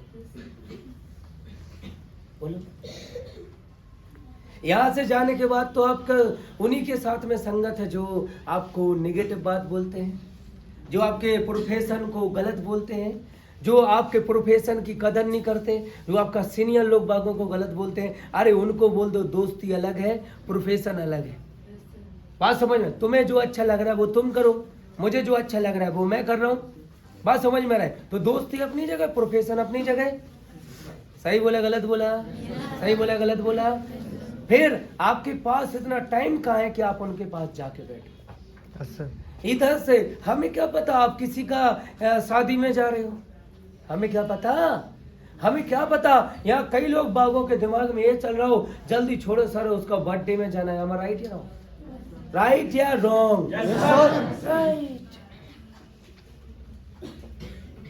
बोलो। यहाँ से जाने के बाद तो आपका उन्हीं के साथ में संगत है जो आपको नेगेटिव बात बोलते हैं, जो आपके प्रोफेशन को गलत बोलते हैं, जो आपके प्रोफेशन की कदर नहीं करते, जो आपका सीनियर लोग बागों को गलत बोलते हैं। अरे उनको बोल दो दोस्ती अलग है, प्रोफेशन अलग है। बात समझ में? तुम्हें जो अच्छा लग रहा है वो तुम करो, मुझे जो अच्छा लग रहा है वो मैं कर रहा हूँ। बात समझ में रहा है? तो दोस्ती अपनी जगह, प्रोफेशन अपनी जगह। सही बोला गलत बोला? सही बोला गलत बोला? फिर आपके पास इतना टाइम कहाँ है कि आप उनके पास जाके बैठे? इधर से हमें क्या पता आप किसी का शादी में जा रहे हो, हमें क्या पता, हमें क्या पता। यहाँ कई लोग बागों के दिमाग में ये चल रहा हो जल्दी छोड़ो सर उसका बर्थडे में जाना है। हमारा राइट या रॉन्ग? राइट या रॉन्ग? राइट।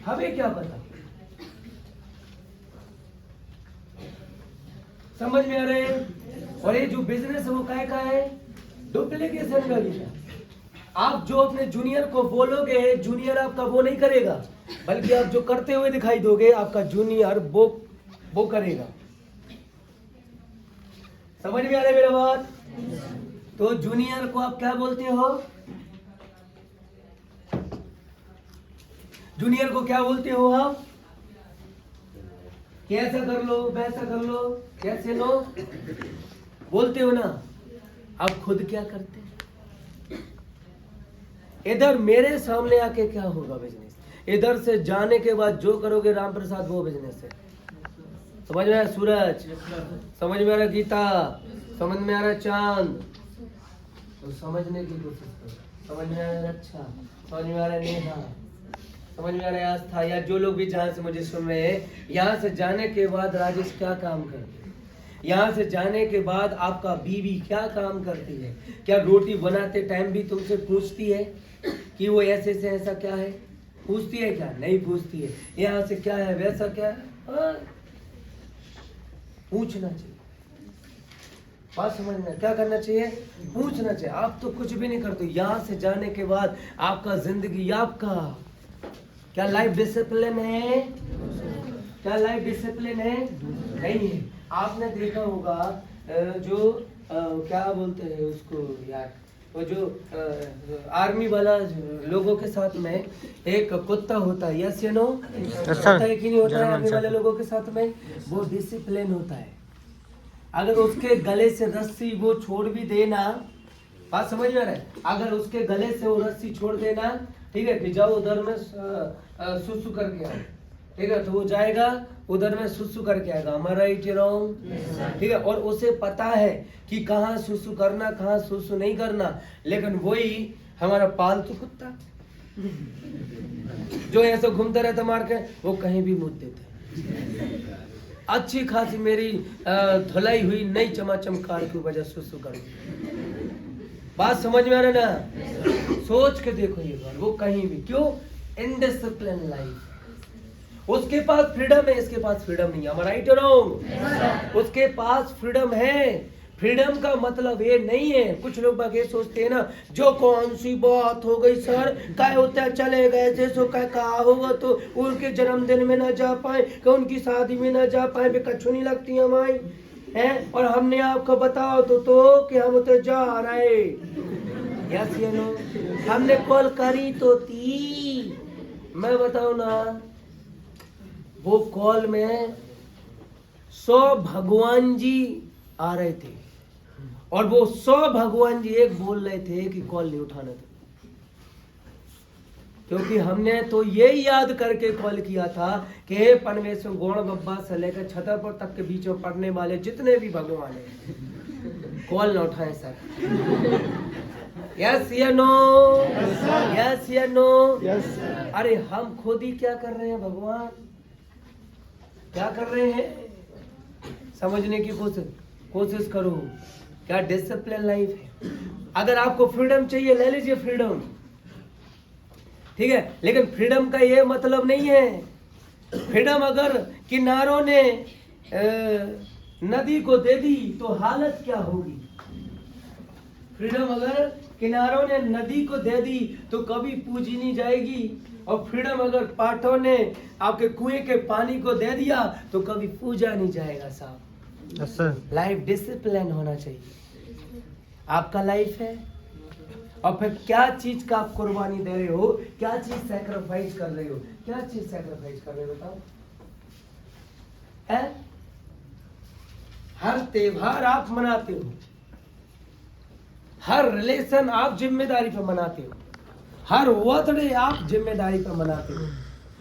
हमें क्या पता? समझ में आ रहे हैं? और ये जो बिजनेस है वो काय का है? डुप्लीकेशन का भी है। आप जो अपने जूनियर को बोलोगे, जूनियर आपका वो नहीं करेगा, बल्कि आप जो करते हुए दिखाई दोगे आपका जूनियर वो करेगा। समझ में आ रहा है मेरा बात? तो जूनियर को आप क्या बोलते हो? जूनियर को क्या बोलते हो आप? कैसा कर लो, वैसा कर लो, कैसे लो बोलते हो ना। आप खुद क्या करते हैं? इधर मेरे सामने आके क्या होगा बिजनेस, इधर से जाने के बाद जो करोगे राम प्रसाद वो बिजनेस है। समझ में आ रहा सूरज? समझ में आ रहा गीता? समझ में आ रहा चांद? तो समझने की कोशिश करो। समझ में आ रहा अच्छा? समझ में आ रहा नेहा? समझ में आ रहा है आस्था? या जो लोग भी जहाँ से मुझे सुन रहे हैं, यहाँ से जाने के बाद राजेश क्या काम करते हैं? यहाँ से जाने के बाद आपका बीवी क्या काम करती है? क्या रोटी बनाते टाइम भी तुमसे पूछती है कि वो ऐसे से ऐसा क्या है? पूछती है क्या? नहीं पूछती है। यहाँ से क्या है, वैसा क्या है? पूछना चाहिए। बात समझना, क्या करना चाहिए? पूछना चाहिए। आप तो कुछ भी नहीं करते। यहाँ से जाने के बाद आपका जिंदगी, आपका क्या लाइफ डिसिप्लिन है? क्या लाइफ डिसिप्लिन है? नहीं है। आपने देखा होगा जो क्या बोलते हैं उसको यार, वो जो आर्मी वाला लोगों के साथ में एक कुत्ता होता है। यस या नो? होता है कि नहीं होता है? आर्मी वाले लोगों के साथ में वो डिसिप्लिन होता है। अगर उसके गले से रस्सी वो छोड़ भी देना, बात समझ में आ रहा है? अगर उसके गले से वो रस्सी छोड़ देना, ठीक है, कि जाओ उधर में सुसु करके आओ, ठीक है, तो वो जाएगा उधर में सुसु करके आएगा। हमारा राइट रॉन्ग? ठीक है। और उसे पता है कि कहाँ सुसु करना, कहाँ सुसु नहीं करना। लेकिन वही हमारा पालतू कुत्ता जो ऐसे घूमता रहता मार के, वो कहीं भी मुड़ देता। अच्छी खासी मेरी धुलाई हुई नई चमाचम कार की वजह सुसु कर। बात समझ में आ रहा है ना? सोच के देखो ये बार, वो कहीं भी क्यों? Indiscipline life. उसके पास फ्रीडम है, इसके पास फ्रीडम नहीं है। हमारा राइट रॉन्ग? उसके पास फ्रीडम है। फ्रीडम का मतलब ये नहीं है, कुछ लोग बाकी सोचते हैं ना, जो कौन सी बात हो गई सर, क्या होता है चले गए जैसो कहा होगा तो उनके जन्मदिन में ना जा पाए, कि उनकी शादी में ना जा पाए, कछु नहीं लगती हमारी हैं। और हमने आपको बताओ तो कि हम तो जा रहे। यस या नो? हमने कॉल करी तो थी, मैं बताऊं ना, वो कॉल में 100 भगवान जी आ रहे थे और वो 100 भगवान जी एक बोल रहे थे कि कॉल नहीं उठाना था, क्योंकि हमने तो ये याद करके कॉल किया था कि हे परमेश्वर, गौड़ बब्बा से लेकर छतरपुर तक के बीच में पढ़ने वाले जितने भी भगवान हैं कॉल न उठाएं सर। यस या नो? यस या नो? यस। अरे हम खुद ही क्या कर रहे हैं भगवान, क्या कर रहे हैं समझने की कोशिश करो। क्या डिसिप्लिन लाइफ है। अगर आपको फ्रीडम चाहिए ले लीजिए फ्रीडम, ठीक है, लेकिन फ्रीडम का ये मतलब नहीं है, फ्रीडम अगर किनारों ने नदी को दे दी तो हालत क्या होगी। फ्रीडम अगर किनारों ने नदी को दे दी तो कभी पूजी नहीं जाएगी, और फ्रीडम अगर पाठों ने आपके कुएं के पानी को दे दिया तो कभी पूजा नहीं जाएगा साहब। Yes sir. लाइफ डिसिप्लिन होना चाहिए। आपका लाइफ है और फिर क्या चीज का आप कुर्बानी दे रहे हो, क्या चीज सैक्रिफाइस कर रहे हो, क्या चीज सैक्रिफाइस कर रहे हो बताओ। है हर त्योहार आप मनाते हो, हर रिलेशन आप जिम्मेदारी पर मनाते हो, हर बर्थडे आप जिम्मेदारी पर मनाते हो,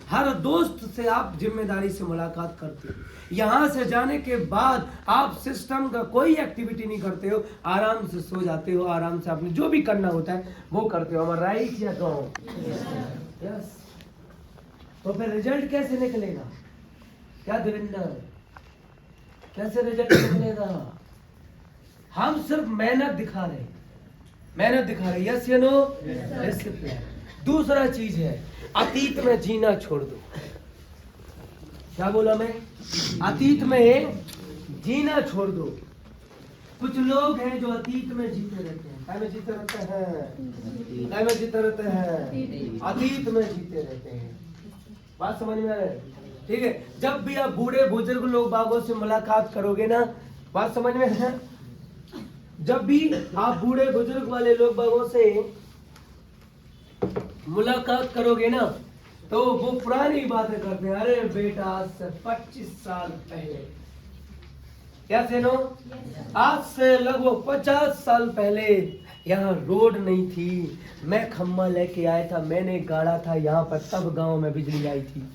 हर दोस्त से आप जिम्मेदारी से मुलाकात करते हो। यहाँ से जाने के बाद आप सिस्टम का कोई एक्टिविटी नहीं करते हो, आराम से सो जाते हो, आराम से आपने जो भी करना होता है वो करते हो। हमारा राइट या कहो? यस। तो फिर रिजल्ट कैसे निकलेगा? क्या देवेंद्र, कैसे रिजल्ट निकलेगा? हम सिर्फ मेहनत दिखा रहे, यस या नो? डिसिप्लिन। दूसरा चीज है अतीत में जीना छोड़ दो। क्या बोला मैं? अतीत में जीना छोड़ दो। कुछ लोग हैं जो अतीत में जीते रहते हैं, काय में जीते रहते हैं, काय में जीते रहते हैं, अतीत में जीते रहते हैं। बात समझ में आ रहा है? ठीक है, जब भी आप बूढ़े बुजुर्ग लोग बागों से मुलाकात करोगे ना, बात समझ में है, जब भी आप बूढ़े बुजुर्ग वाले लोग बागों से मुलाकात करोगे ना तो वो पुरानी बातें करते हैं। अरे बेटा आज से 25 साल पहले, कैसे नो? आज से लगभग 50 साल पहले यहाँ रोड नहीं थी, मैं खम्मा लेके आया था, मैंने गाड़ा था यहाँ पर, तब गांव में बिजली आई थी।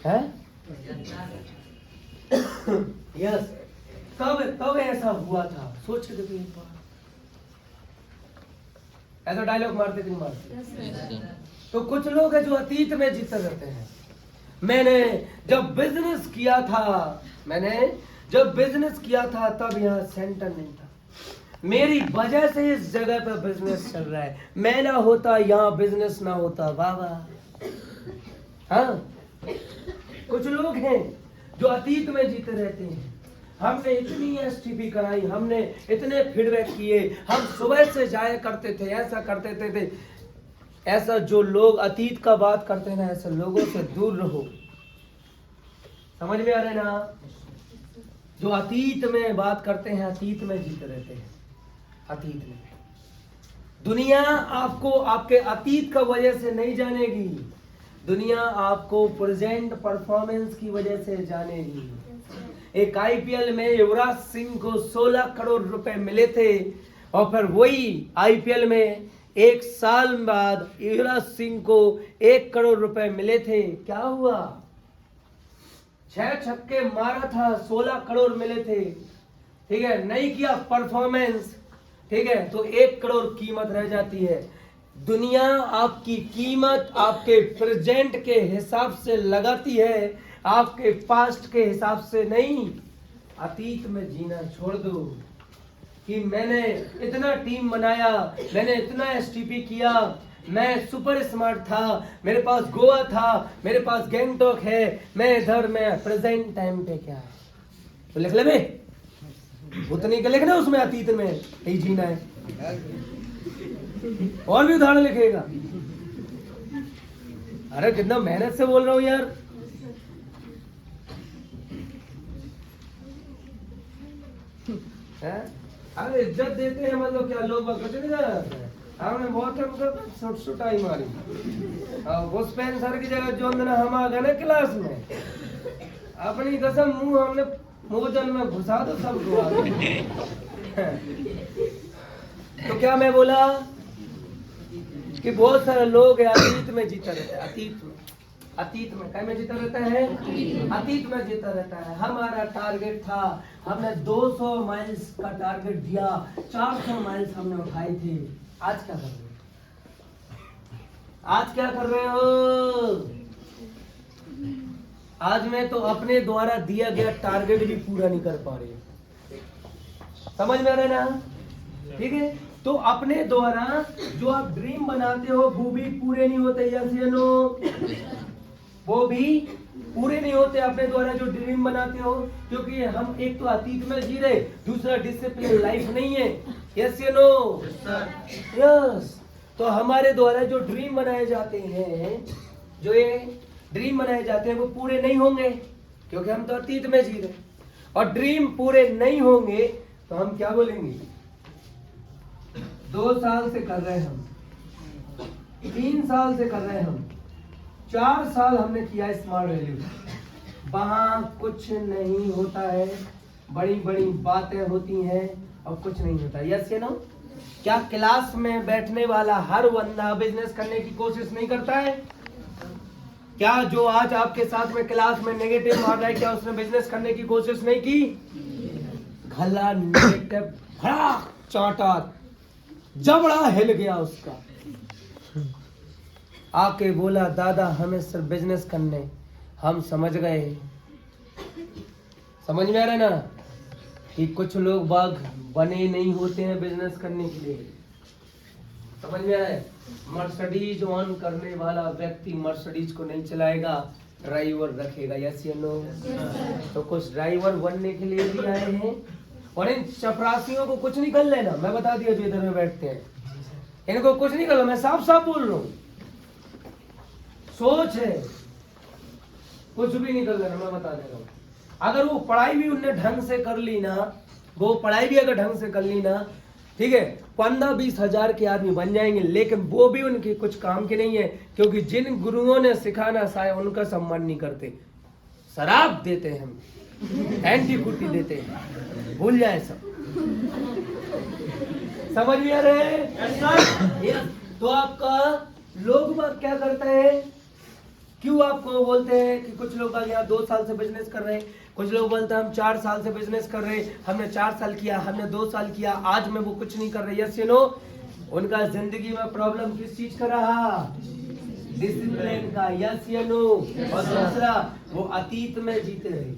है यस, तब ऐसा हुआ था। सोच के देखो एक बार, ऐसा डायलॉग मारते कि नहीं मारते? तो कुछ लोग हैं जो अतीत में जीते रहते हैं। मैंने जब बिजनेस किया था तब यहाँ सेंटर नहीं था, मेरी वजह से इस जगह पर बिजनेस चल रहा है, मैं ना होता यहाँ बिजनेस ना होता। बाबा हाँ, कुछ लोग हैं जो अतीत में जीते रहते हैं। हमने इतनी एसटीपी कराई, हमने इतने फीडबैक किए, हम सुबह से जाया करते थे, ऐसा करते थे। ऐसा जो लोग अतीत का बात करते हैं ना, ऐसे लोगों से दूर रहो। समझ में आ रहा है ना? जो अतीत में बात करते हैं, अतीत में जीते रहते हैं। अतीत में दुनिया आपको आपके अतीत का वजह से नहीं जानेगी, दुनिया आपको प्रेजेंट परफॉर्मेंस की वजह से जानेगी। एक आईपीएल में युवराज सिंह को 16 करोड़ रुपए मिले थे और फिर वही आईपीएल में एक साल बाद युवराज सिंह को 1 करोड़ रुपए मिले थे। क्या हुआ? 6 छक्के मारा था, 16 करोड़ मिले थे। ठीक है, नहीं किया परफॉर्मेंस, ठीक है, तो 1 करोड़ कीमत रह जाती है। दुनिया आपकी कीमत आपके प्रेजेंट के हिसाब से लगाती है, आपके पास्ट के हिसाब से नहीं। अतीत में जीना छोड़ दो कि मैंने इतना टीम बनाया, मैंने इतना एसटीपी किया, मैं सुपर स्मार्ट था, मेरे पास गोवा था, मेरे पास गैंगटॉक है, मैं इधर, मैं प्रेजेंट टाइम पे क्या है तो लिख ले बे, उतनी का लिखना उसमें, अतीत में यही जीना है। और भी उदाहरण लिखेगा। अरे कितना मेहनत से बोल रहा हूं यार। अरे इज्जत देते हैं, मतलब क्या लोग कहते नहीं ना, हमने बहुत सुटाई मारी। उस पेन सर की जगह जो हम आ गए ना क्लास में, अपनी कसम मुंह हमने मोजन में घुसा दो सबको आगे। तो क्या मैं बोला कि बहुत सारे लोग अतीत में जीता रहता है, अतीत में क्या में जीता रहता है, अतीत में जीता रहता है। हमारा टारगेट था, हमने 200 माइल्स का टारगेट दिया, 400 माइल्स हमने उठाए थे। आज क्या कर रहे हो, आज क्या कर रहे हो? आज मैं तो अपने द्वारा दिया गया टारगेट भी पूरा नहीं कर पा रही। समझ में आ रहा है ना? ठीक है, तो अपने द्वारा जो आप ड्रीम बनाते हो वो भी पूरे नहीं होते। यस या नो? वो भी पूरे नहीं होते अपने द्वारा जो ड्रीम बनाते हो, क्योंकि हम एक तो अतीत में जी रहे, दूसरा डिसिप्लिन लाइफ नहीं है। यस या नो? यस। तो हमारे द्वारा जो ड्रीम बनाए जाते हैं, जो ये ड्रीम बनाए जाते हैं वो पूरे नहीं होंगे, क्योंकि हम तो अतीत में जी रहे। और ड्रीम पूरे नहीं होंगे तो हम क्या बोलेंगे? 2 साल से कर रहे हैं हम, 3 साल से कर रहे हैं हम, 4 साल हमने किया स्मार्ट वैल्यू, वहां कुछ नहीं होता है, बड़ी बड़ी बातें होती हैं और कुछ नहीं होता। यस या नो? क्या क्लास में बैठने वाला हर बंदा बिजनेस करने की कोशिश नहीं करता है? क्या जो आज आपके साथ में क्लास में नेगेटिव मार रहा है, क्या उसने बिजनेस करने की कोशिश नहीं की? घला नेगेटिव भड़ाक चाटा, जबड़ा हिल गया उसका, आके बोला दादा हमें सिर्फ बिजनेस करने। हम समझ गए, समझ में आ रहा है ना, कि कुछ लोग बाग बने नहीं होते हैं बिजनेस करने के लिए। समझ में आया? मर्सिडीज ऑन करने वाला व्यक्ति मर्सिडीज को नहीं चलाएगा, ड्राइवर रखेगा। यस या नो? तो कुछ ड्राइवर बनने के लिए भी आए हैं, और इन चपरासियों को कुछ नहीं कर लेना। मैं बता दिया जो इधर में बैठते हैं, इनको कुछ नहीं कर लो, मैं साफ साफ बोल रहा हूँ। सोच है, कुछ भी नहीं कर लेना, मैं बता दे रहा हूँ। अगर वो पढ़ाई भी उनने ढंग से कर ली ना, वो पढ़ाई भी अगर ढंग से कर ली ना, ठीक है, 15-20 हजार के आदमी बन जाएंगे, लेकिन वो भी उनके कुछ काम के नहीं है, क्योंकि जिन गुरुओं ने सिखाना शायद उनका सम्मान नहीं करते, शराब देते हैं, हम एंटी कुट्टी देते हैं, भूल जाए सब। समझ में आ रहे हैं? तो आपका लोग बात क्या करते हैं, क्यों आपको बोलते हैं कि कुछ लोग यहाँ 2 साल से बिजनेस कर रहे हैं, कुछ लोग बोलते हैं हम 4 साल से बिजनेस कर रहे हैं, हमने 4 साल किया, हमने 2 साल किया, आज में वो कुछ नहीं कर रहे। यस या नो? उनका जिंदगी में प्रॉब्लम किस चीज का रहा? डिसिप्लिन का। यस या नो? और दूसरा, वो अतीत में जीते रहे।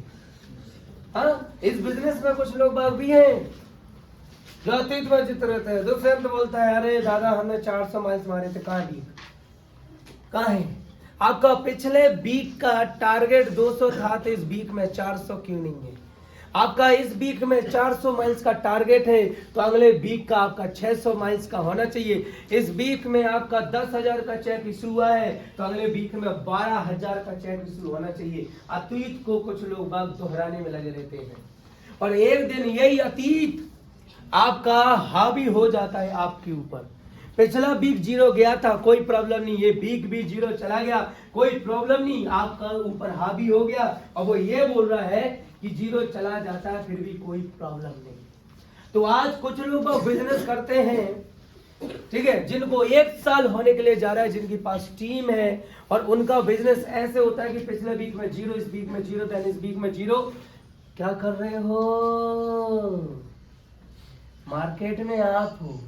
हाँ, इस बिजनेस में कुछ लोग बाग भी हैं जो अतीत में जीते रहते हैं। दूसरे तो बोलता है अरे दादा हमने 400 माइल्स मारे थे, कहाँ दी, कहाँ है? आपका पिछले वीक का टारगेट 200 था, तो इस वीक में 400 क्यों नहीं है? आपका इस वीक में 400 माइल्स का टारगेट है, तो अगले वीक का आपका 600 माइल्स का होना चाहिए। इस वीक में आपका 10,000 का चेक इशू हुआ है, तो अगले वीक में 12,000 का चेक इशू होना चाहिए। अतीत को कुछ लोग बाग दोहराने में लगे रहते हैं, और एक दिन यही अतीत आपका हावी हो जाता है आपके ऊपर। पिछला वीक 0 गया था, कोई प्रॉब्लम नहीं, ये वीक भी 0 चला गया, कोई प्रॉब्लम नहीं, आपका ऊपर हावी हो गया, और वो ये बोल रहा है कि 0 चला जाता है फिर भी कोई प्रॉब्लम नहीं। तो आज कुछ लोग बिजनेस करते हैं, ठीक है, जिनको 1 साल होने के लिए जा रहा है, जिनके पास टीम है, और उनका बिजनेस ऐसे होता है कि पिछले वीक में 0, इस वीक में 0, देन इस वीक में 0। क्या कर रहे हो? मार्केट में आप हो,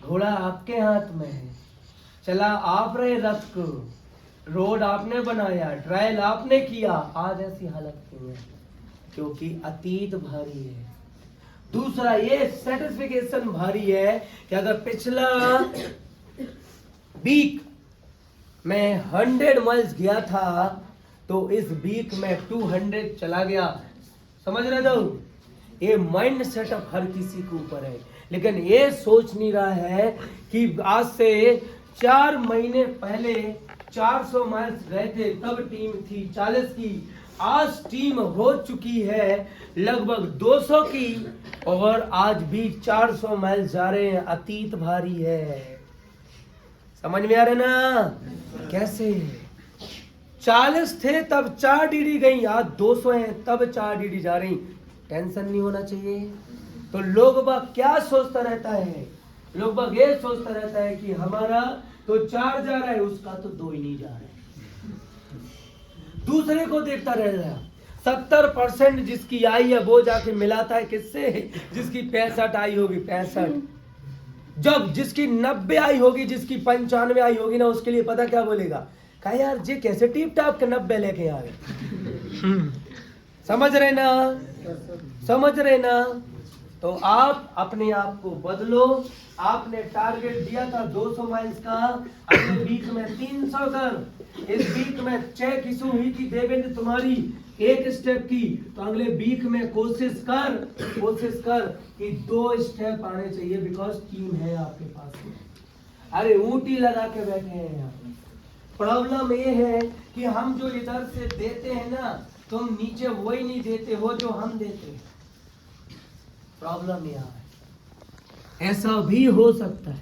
घोड़ा आपके हाथ में है, चला आप रहे रथ को, रोड आपने बनाया, ट्रायल आपने किया, आज ऐसी हालत क्यों है? क्योंकि अतीत भारी है। दूसरा, ये सेटिस्फिकेशन भारी है कि अगर पिछला वीक में 100 माइल्स गया था, तो इस वीक में 200 चला गया। समझ रहे हो? ये माइंड सेटअप हर किसी के ऊपर है, लेकिन ये सोच नहीं रहा है कि आज से 4 महीने पहले 400 माइल्स गए थे, तब टीम थी 40 की, आज टीम हो चुकी है लगभग 200 की, और आज भी 400 माइल्स जा रहे हैं। अतीत भारी है। समझ में आ रहा है ना? कैसे 40 थे तब 4 डीडी गई, आज 200 हैं तब 4 डीडी जा रही। टेंशन नहीं होना चाहिए। तो लोग बाग क्या सोचता रहता है, लोग बाग ये सोचता रहता है कि हमारा तो 4 जा रहा है, उसका तो 2 ही नहीं जा रहा है, दूसरे को देखता रहता है। 70% जिसकी आई है वो जाके मिलाता है किससे, जिसकी 65 आई होगी 65। जब जिसकी 90 आई होगी, जिसकी 95 आई होगी ना, उसके लिए पता क्या बोलेगा, कहा यार जी कैसे टीप टाप के 90 लेके आ गए। समझ रहे ना, समझ रहे ना। तो आप अपने आप को बदलो। आपने टारगेट दिया था 200 माइल्स का, अगले वीक में 300 कर। इस वीक में चेक इशू हुई थी देवेंद्र तुम्हारी 1 स्टेप की, तो अगले वीक में कोशिश कर कि 2 स्टेप आने चाहिए, बिकॉज टीम है आपके पास में। अरे ऊँटी लगा के बैठे हैं यहाँ। प्रॉब्लम ये है कि हम जो इधर से देते हैं ना, तुम नीचे वही नहीं देते हो जो हम देते हैं। प्रॉब्लम यहाँ है। ऐसा भी हो सकता है,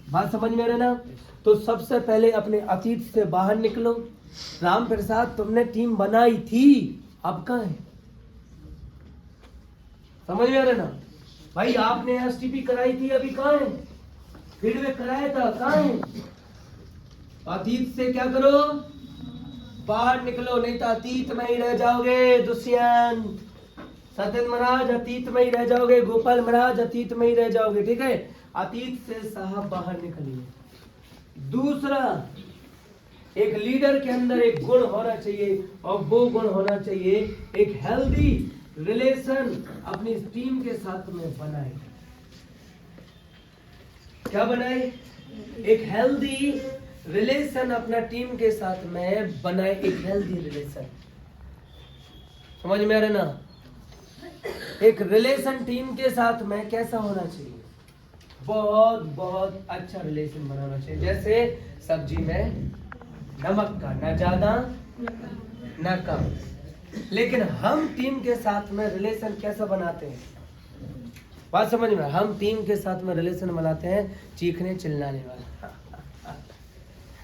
बात समझ में आ रहा है ना। तो सबसे पहले अपने अतीत से बाहर निकलो। राम प्रसाद तुमने टीम बनाई थी, अब कहाँ है, समझ में आ रहा है ना भाई। आपने एसटीपी कराई थी, अभी कहाँ है, फीडबैक कराया था, कहाँ है। अतीत से क्या करो, बाहर निकलो, नहीं तो अतीत में ही रह जाओगे। दुष्यंत सत्येंद्र महाराज अतीत में ही रह जाओगे, गोपाल महाराज अतीत में ही रह जाओगे, ठीक है। अतीत से साहब बाहर निकलिए। दूसरा, एक लीडर के अंदर एक गुण होना चाहिए, और वो गुण होना चाहिए एक हेल्दी रिलेशन अपनी टीम के साथ में बनाए। क्या बनाए, एक हेल्दी रिलेशन अपना टीम के साथ में बनाए, एक हेल्दी रिलेशन। समझ में आ रहा है ना। एक रिलेशन टीम के साथ में कैसा होना चाहिए, बहुत बहुत अच्छा रिलेशन बनाना चाहिए। जैसे सब्जी में नमक का ना ज्यादा ना कम। लेकिन हम टीम के साथ में रिलेशन कैसा बनाते हैं, बात समझ में। हम टीम के साथ में रिलेशन बनाते हैं चीखने चिल्लाने वाला।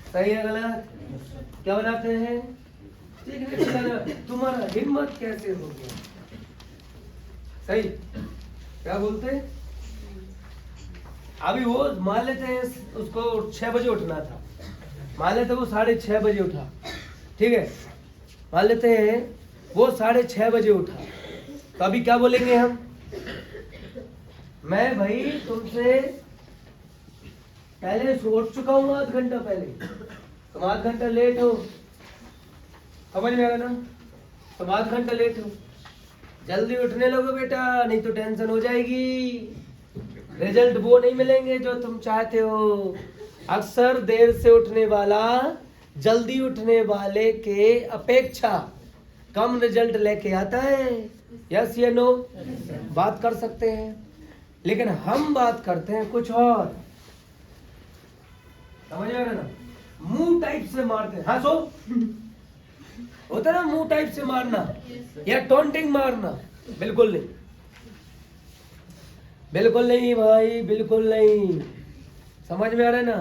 सही है गलत, क्या बनाते हैं, चीखने चिल्लाने वाला। तुम्हारा हिम्मत कैसे हो गया, सही, क्या बोलते हैं। अभी वो मान लेते हैं उसको 6 बजे उठना था, मान लेते वो 6:30 बजे उठा, ठीक है। मान लेते हैं वो 6:30 बजे उठा, तो अभी क्या बोलेंगे हम, मैं भाई तुमसे पहले उठ चुका हूँ, आध घंटा पहले, तुम आध घंटा लेट हो। समझ में आ रहा ना, तुम आध घंटा लेट हो, जल्दी उठने लगो बेटा, नहीं तो टेंशन हो जाएगी, रिजल्ट वो नहीं मिलेंगे जो तुम चाहते हो। अक्सर देर से उठने वाला जल्दी उठने वाले के अपेक्षा कम रिजल्ट लेके आता है। यस या नो, बात कर सकते हैं। लेकिन हम बात करते हैं कुछ और, समझ आ रहा ना, मुंह टाइप से मारते हैं। हाँ, सो होता ना मुंह टाइप से मारना या टॉन्टिंग मारना, बिल्कुल नहीं, बिल्कुल नहीं भाई, बिल्कुल नहीं। समझ में आ रहा है ना,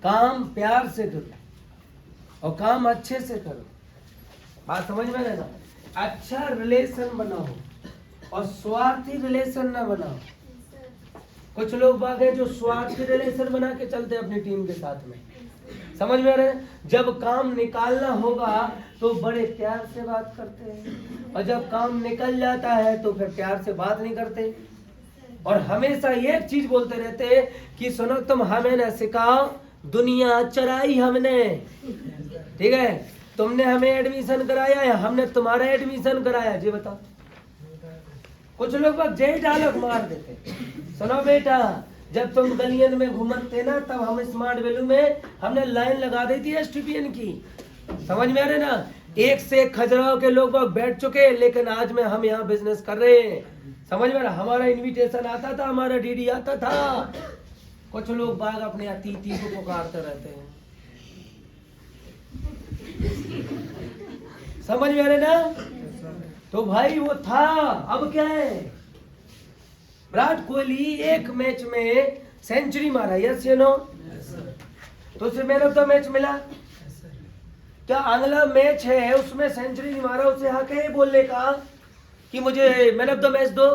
काम प्यार से करो और काम अच्छे से करो, बात समझ में आ रहा है ना। अच्छा रिलेशन बनाओ और स्वार्थी रिलेशन ना बनाओ। कुछ लोग बाग हैं जो स्वार्थी रिलेशन बना के चलते हैं अपनी टीम के साथ में, समझ में आ रहा है। जब काम निकालना होगा तो बड़े प्यार से बात करते हैं, और जब काम निकल जाता है तो फिर प्यार से बात नहीं करते, और हमेशा एक चीज बोलते रहते हैं कि सुनो तुम हमें न सिखाओ, दुनिया चराई हमने, ठीक है। तुमने हमें एडमिशन कराया या हमने तुम्हारा एडमिशन कराया, जी बताओ। कुछ लोग बस जय डायलॉग मार देते, सुनो बेटा जब तुम गलियन में घूमते ना, तब हम स्मार्ट वैल्यू में हमने लाइन लगा दी थी एसटीपीएन की। समझ में आ रहे ना, एक से एक खजुराहो के लोग बैठ चुके, लेकिन आज में हम यहाँ बिजनेस कर रहे हैं। समझ में आ रहा, हमारा इनविटेशन आता था, हमारा डीडी आता था। कुछ लोग बाग अपने अतिथि को पुकारते रहते हैं, समझ में आ रहे ना। तो भाई वो था, अब क्या है, विराट कोहली एक मैच में सेंचुरी मारा, यस या नो, तो उसे मैन ऑफ द मैच मिला। क्या अगला मैच है उसमें सेंचुरी नहीं मारा, उसे हक है बोलने का कि मुझे मैन ऑफ द मैच दो?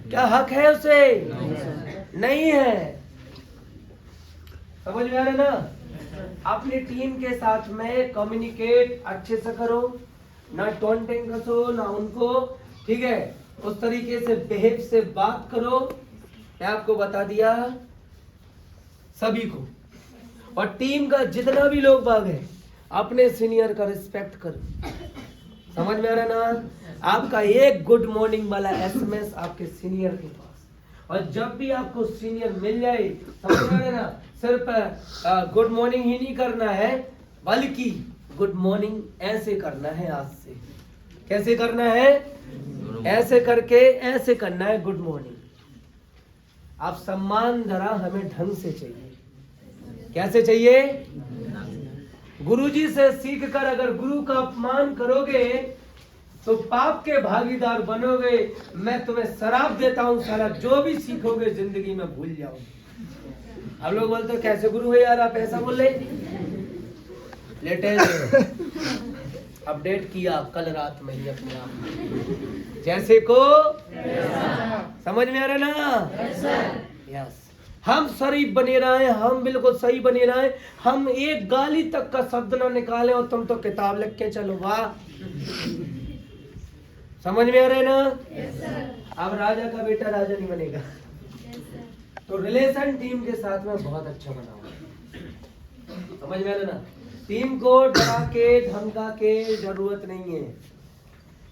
क्या हक है उसे? नहीं है। समझ में आ रहा है ना? अपनी टीम के साथ में कम्युनिकेट अच्छे से करो, ना टॉन्टिंग करो ना उनको, ठीक है? उस तरीके से बिहेव से बात करो। मैं आपको बता दिया सभी को। और टीम का जितना भी लोग बाग है अपने सीनियर का रिस्पेक्ट करो। समझ में आ रहा है ना? आपका एक गुड मॉर्निंग वाला एसएमएस आपके सीनियर के पास, और जब भी आपको सीनियर मिल जाए, समझ में आ रहा है ना, सिर्फ गुड मॉर्निंग ही नहीं करना है, बल्कि गुड मॉर्निंग ऐसे करना है। आज से कैसे करना है? ऐसे करके ऐसे करना है गुड मॉर्निंग। आप सम्मान जरा हमें ढंग से चाहिए। कैसे चाहिए? गुरुजी से सीखकर अगर गुरु का अपमान करोगे तो पाप के भागीदार बनोगे। मैं तुम्हें शराप देता हूं, सारा जो भी सीखोगे जिंदगी में भूल जाओगे। अब लोग बोलते हो कैसे गुरु है यार, आप ऐसा बोल रहे? लेटेस्ट अपडेट किया कल रात में ही अपने आप, जैसे को समझ में आ रहा है ना? यस, हम शरीफ बने रहे, हम बिल्कुल सही बने रहे, हम एक गाली तक का शब्द ना निकाले और तुम तो किताब लिख के चलो। वाह, समझ में आ रहा है ना? अब राजा का बेटा राजा नहीं बनेगा। तो रिलेशन टीम के साथ में बहुत अच्छा बनाओ। समझ में आ रहा है ना? टीम को डरा के धमका के जरूरत नहीं है।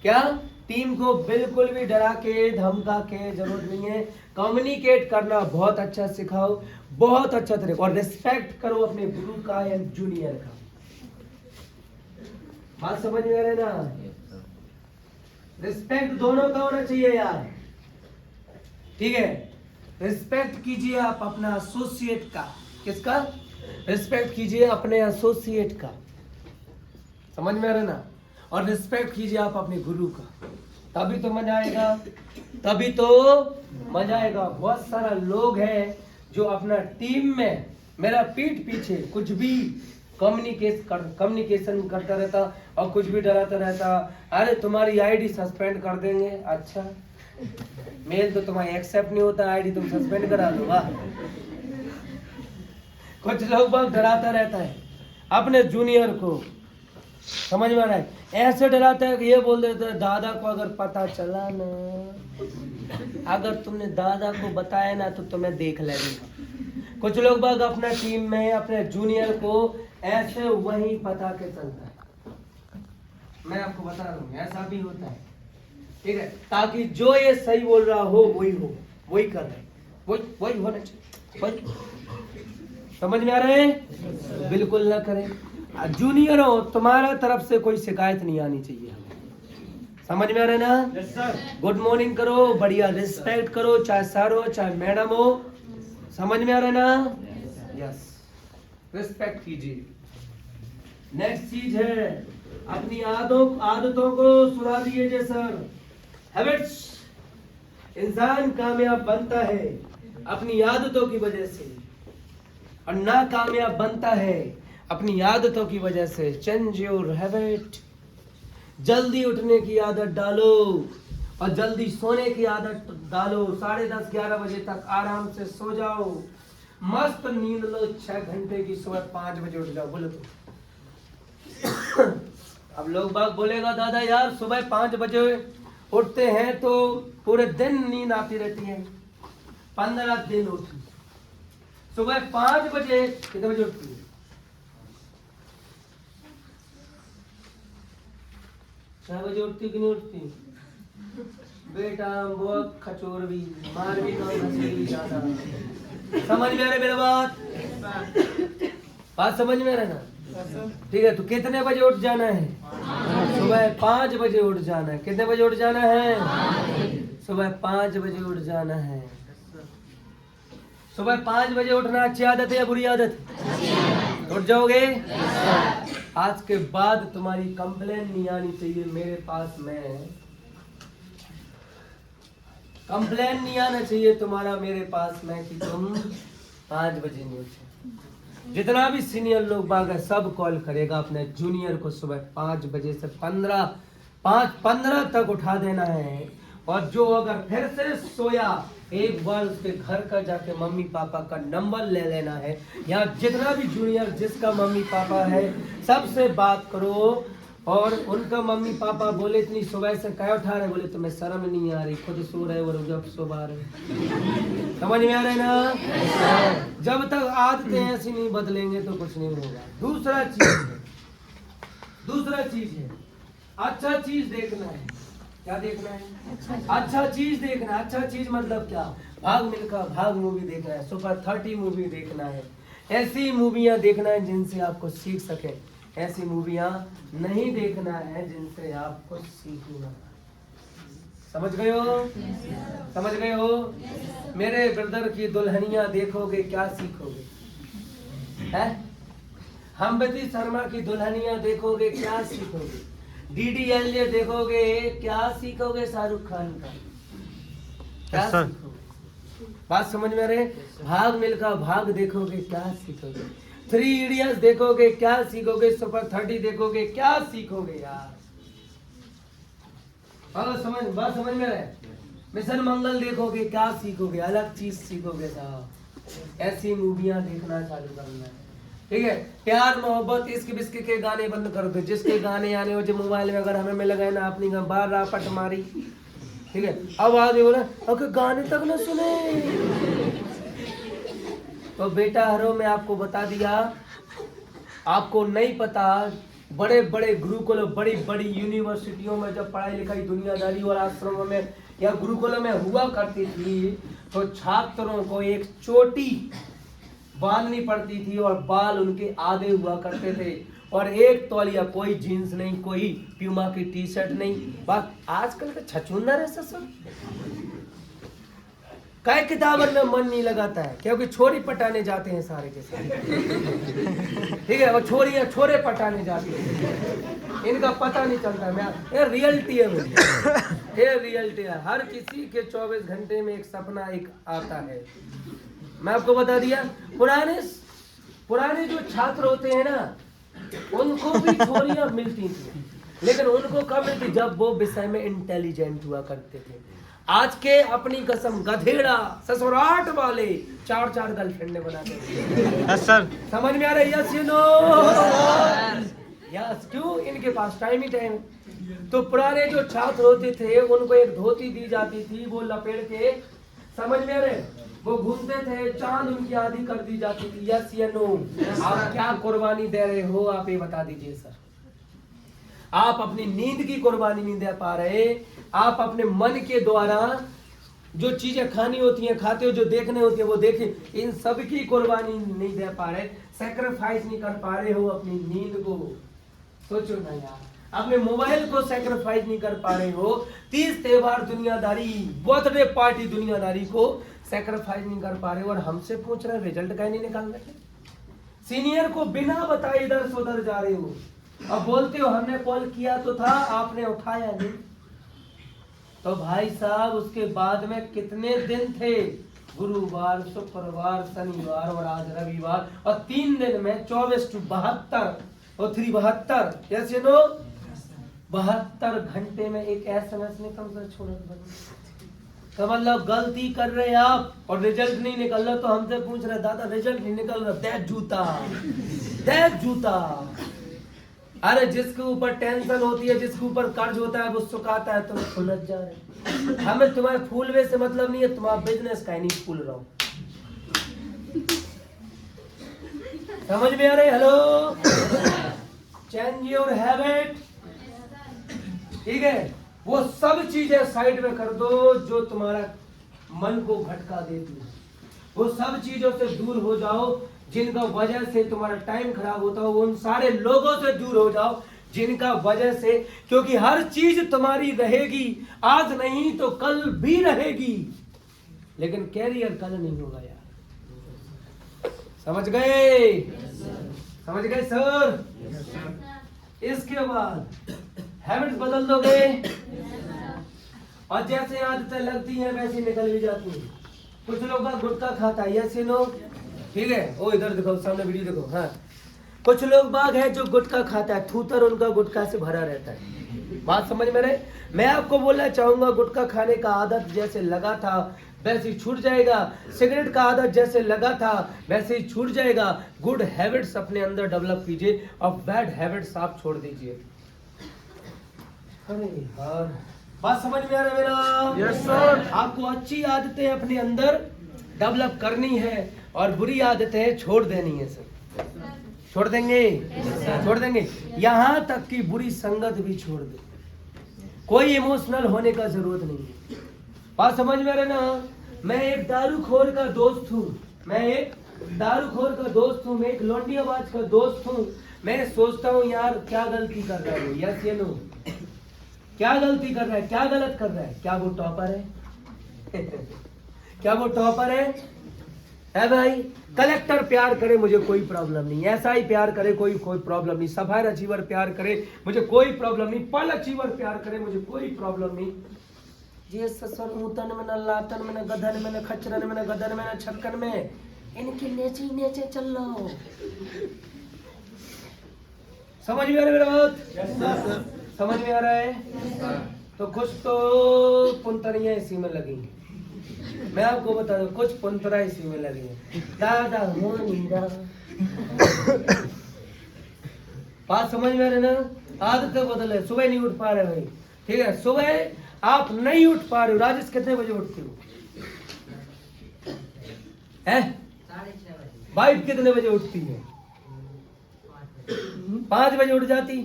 क्या? टीम को बिल्कुल भी डरा के धमका के जरूरत नहीं है। कम्युनिकेट करना बहुत अच्छा सिखाओ, बहुत अच्छा तरीका, और रिस्पेक्ट करो अपने गुरु का या जूनियर का। बात समझ में आ रहा है ना? रिस्पेक्ट दोनों का होना चाहिए यार, ठीक है? रिस्पेक्ट कीजिए आप अपना एसोसिएट का। किसका? रिस्पेक्ट कीजिए अपने एसोसिएट का। समझ में आ रहा है ना? और रिस्पेक्ट कीजिए आप अपने गुरु का, तभी तो मजा आएगा, तभी तो मजा आएगा। बहुत सारा लोग हैं जो अपना टीम में मेरा पीठ पीछे कुछ भी कम्युनिकेशन करता रहता और कुछ भी डराता रहता। अरे तुम्हारी आईडी सस्पेंड कर देंगे। अच्छा, मेल तो तुम्हारी एक्सेप्ट नहीं होता, आईडी तुम सस्पेंड करा दो। वाह, कुछ लोग बहुत डराता रहता है अपने जूनियर को। समझ में आ रहा है? ऐसे डराता है कि ये बोल देता है दादा को अगर पता चला ना, अगर तुमने दादा को बताया ना तो तुम्हें देख लेगा। कुछ लोग बाग अपना टीम में अपने जूनियर को ऐसे वही पता के चलता है। मैं आपको बता रहा हूँ ऐसा भी होता है, ठीक है? ताकि जो ये सही बोल रहा हो, वही कर रहे, वही होना चाहिए, वही। समझ में आ रहा है? बिल्कुल ना करें। जूनियर हो, तुम्हारा तरफ से कोई शिकायत नहीं आनी चाहिए। समझ में आ रहा है ना? Yes sir. गुड मॉर्निंग करो, बढ़िया रिस्पेक्ट करो, चाहे सर हो चाहे मैडम हो। समझ में आ रहा है ना? यस, रिस्पेक्ट कीजिए। नेक्स्ट चीज है अपनी आदतों को सुधार दीजिए सर। हैबिट्स। इंसान कामयाब बनता है अपनी आदतों की वजह से, और नाकामयाब बनता है अपनी आदतों की वजह से। Change your habit. जल्दी उठने की आदत डालो और जल्दी सोने की आदत डालो। 10:30 11 बजे तक आराम से सो जाओ, मस्त नींद लो 6 घंटे की, सुबह 5 बजे उठ जाओ। बोलो तो अब लोग बाग बोलेगा दादा यार सुबह 5 बजे उठते हैं तो पूरे दिन नींद आती रहती है। 15 दिन उठी, सुबह 5 बजे कितने बजे उठती है? 6 बजे उठती कि नहीं उठती? बेटा वो खचोर भी मार भी भी ज्यादा। समझ में आ रहा है मेरा बात समझ में आ रहा है ना? ठीक है, तो कितने बजे उठ जाना है? सुबह 5 बजे उठ जाना है। कितने बजे उठ जाना है? सुबह 5 बजे उठ जाना है। सुबह 5 बजे उठना अच्छी आदत है या बुरी आदत? उठ जाओगे? आज के बाद तुम्हारी कंप्लेन नहीं आनी चाहिए मेरे पास में। कंप्लेन नहीं आना चाहिए तुम्हारा मेरे पास में कि तुम 5 बजे नहीं उठे। जितना भी सीनियर लोग बाग है सब कॉल करेगा अपने जूनियर को सुबह 5 बजे से 5:15 तक उठा देना है। और जो अगर फिर से सोया एक बार उसके घर का जाके मम्मी पापा का नंबर ले लेना है। यहाँ जितना भी जूनियर जिसका मम्मी पापा है सबसे बात करो। और उनका मम्मी पापा बोले इतनी सुबह से क्या उठा रहे, बोले तुम्हें शर्म नहीं आ रही, खुद सो रहे और जब सो रहे। समझ में आ रहा है ना? जब तक आदतें ऐसी नहीं बदलेंगे तो कुछ नहीं होगा। दूसरा चीज है अच्छा चीज देखना है। क्या देखना है? अच्छा चीज देखना है। अच्छा चीज मतलब क्या? भाग मिल्खा भाग मूवी देखना है, सुपर 30 मूवी देखना है। ऐसी मूवियां देखना है जिनसे आपको सीख सके। ऐसी मूवियां नहीं देखना है जिनसे आपको सीखना। समझ गए हो? समझ गए हो? मेरे ब्रदर की दुल्हनियां देखोगे क्या सीखोगे? है? हमबती शर्मा की दुल्हनियां देखोगे क्या सीखोगे? DDLJ देखोगे क्या सीखोगे? शाहरुख खान का क्या सीखोगे? बात समझ में आ रही? भाग मिल्खा भाग देखोगे क्या सीखोगे? 3 इडियट्स देखोगे क्या सीखोगे? सुपर 30 देखोगे क्या सीखोगे यार? बात समझ में आ रहा है? मिशन मंगल देखोगे क्या सीखोगे? अलग चीज सीखोगे साहब। ऐसी मूवियां देखना चालू करना है। ठीक है? प्यार मोहब्बत इश्क बिस्क के गाने बंद कर दो। जिसके गाने आने हो जो मोबाइल में अगर हमें मिल गए ना अपनी बार रापट मारी। ठीक है? अब आगे बोला अगर गाने तक न सुने तो बेटा हरो मैं आपको बता दिया, आपको नहीं पता बड़े बड़े गुरुकुलों बड़ी बड़ी यूनिवर्सिटियों में जब पढ़ाई लिखाई दुनियादारी और आश्रमों में या गुरुकुलों में हुआ करती थी तो छात्रों को एक चोटी बांधनी पड़ती थी और बाल उनके आधे हुआ करते थे और एक तौलिया, कोई जीन्स नहीं, कोई प्यूमा की टी शर्ट नहीं। बात आजकल का छछूंदर है सब। कई किताबन में मन नहीं लगाता है क्योंकि छोरी पटाने जाते हैं सारे के सारे। ठीक है? और छोरे पटाने जाते हैं, इनका पता नहीं चलता। मैं ये रियलिटी है मुझे, ये रियलिटी है। हर किसी के 24 घंटे में एक सपना एक आता है। मैं आपको बता दिया पुराने जो छात्र होते हैं ना उनको भी छोरियां मिलती थी, लेकिन उनको कब मिलती? जब वो विषय में इंटेलिजेंट हुआ करते थे। आज के अपनी कसम गधेड़ा ससुराट वाले 4 गर्लफ्रेंड बनाते हैं। सर समझ में आ रहा है? Yes you know? यस। क्यों? इनके पास टाइम ही टाइम। तो पुराने जो छात्र होते थे उनको एक धोती दी जाती थी, वो लपेट के, समझ में आ रहे, वो घूमते थे, चांद उनकी आधी कर दी जाती थी। यस या नो? आप क्या कुर्बानी दे रहे हो आप ये बता दीजिए सर। आप अपनी नींद की कुर्बानी नहीं दे पा रहे, आप अपने मन के द्वारा जो चीजें खानी होती हैं खाते हो, जो देखने होती है वो देखे, इन सब की कुर्बानी नहीं दे पा रहे, सैक्रिफाइस नहीं कर पा रहे हो अपनी नींद को। सोचो ना यार, अपने मोबाइल को सैक्रिफाइस नहीं कर पा रहे हो, 30 त्योहार दुनियादारी, बर्थडे पार्टी दुनियादारी को सैक्रिफाइस नहीं कर पा रहे हो और हमसे पूछ रहे रिजल्ट क्या नहीं निकाल रहे। सीनियर को बिना बताए इधर से उधर जा रहे हो। अब बोलते हो हमने कॉल किया तो था आपने उठाया नहीं। तो भाई साहब उसके बाद में कितने दिन थे? गुरुवार, शुक्रवार, शनिवार और आज रविवार, और 3 दिन में 24 to 72 और 372, यस यू नो? 72 घंटे में एक SMS निकल कर छोड़ तो मतलब गलती कर रहे आप और रिजल्ट नहीं निकल रहा तो हमसे पूछ रहे दादा रिजल्ट नहीं निकल रहा, देख जूता। अरे जिसके ऊपर टेंशन होती है, जिसके ऊपर कर्ज होता है वो सुखाता है, तुम खुलझ जा रहे। हमें तुम्हारे फूल वे से मतलब नहीं है, तुम्हारा बिजनेस का ही नहीं फूल रहा हूं। समझ में आ रहे? Hello, change your habit. ठीक है? वो सब चीजें साइड में कर दो जो तुम्हारा मन को भटका देती है। वो सब चीजों से दूर हो जाओ जिनका वजह से तुम्हारा टाइम खराब होता हो। उन सारे लोगों से दूर हो जाओ जिनका वजह से, क्योंकि हर चीज तुम्हारी रहेगी, आज नहीं तो कल भी रहेगी, लेकिन कैरियर कल नहीं होगा यार। समझ गए? समझ गए सर? इसके बाद हैबिट्स बदल दोगे और जैसे आदतें लगती हैं वैसी निकल भी जाती हैं। कुछ लोग गुटखा खाता है, यस नो? ठीक है, वो इधर देखो, सामने वीडियो देखो। हाँ, कुछ लोग बाग है जो गुटखा खाता है, थूतर उनका गुटखा से भरा रहता है। बात समझ में रहे? मैं आपको बोलना चाहूंगा, गुटखा खाने का आदत जैसे लगा था वैसे ही छूट जाएगा। सिगरेट का आदत जैसे लगा था वैसे ही छूट जाएगा। गुड हैबिट्स अपने अंदर डेवलप कीजिए और बैड हैबिट्स आप छोड़ दीजिए। अरे यार, बात समझ में आ रहा है मेरा? Yes sir. आपको अच्छी आदतें अपने अंदर डेवलप करनी है और बुरी आदतें छोड़ देनी है सर। छोड़ देंगे? छोड़ देंगे। यहाँ तक कि बुरी संगत भी छोड़ दे। कोई इमोशनल होने का जरूरत नहीं है। बात समझ में आ रहा है ना? मैं एक दारूखोर का दोस्त हूँ, मैं एक दारूखोर का दोस्त हूँ, मैं एक लौंडियाबाज का दोस्त हूँ। मैं सोचता हूँ यार क्या गलती कर रहा है वो, यस या नो? क्या गलती कर रहा है, क्या गलत कर रहा है? क्या वो टॉपर है? क्या वो टॉपर है भाई? कलेक्टर प्यार करे मुझे कोई प्रॉब्लम नहीं, एसआई प्यार करे कोई प्रॉब्लम नहीं, सफायर अचीवर प्यार करे मुझे कोई प्रॉब्लम नहीं, पल अचीवर प्यार करे मुझे कोई प्रॉब्लम नहीं। ये ससुर ऊतन में न लातन में न गधन में न खच्चरन में न गदन में न छक्कन में, इनके नेचे ही नेचे चल लो। समझ में आ रहा है मेरा बात? समझ में आ रहा है? तो कुछ तो पुंतरियां इसी में लगी। मैं आपको बता दूं, कुछ पुंतरा इसी में लगे हैं। दादा हो नीरा। बात समझ में आ रही ना? आदतें बदले, सुबह नहीं उठ पा रहे भाई, ठीक है? सुबह आप नहीं उठ पा रहे हो। राजेश कितने बजे उठते हो? हैं? 6:30 वाइफ कितने बजे उठती है? 5 बजे उठ जाती।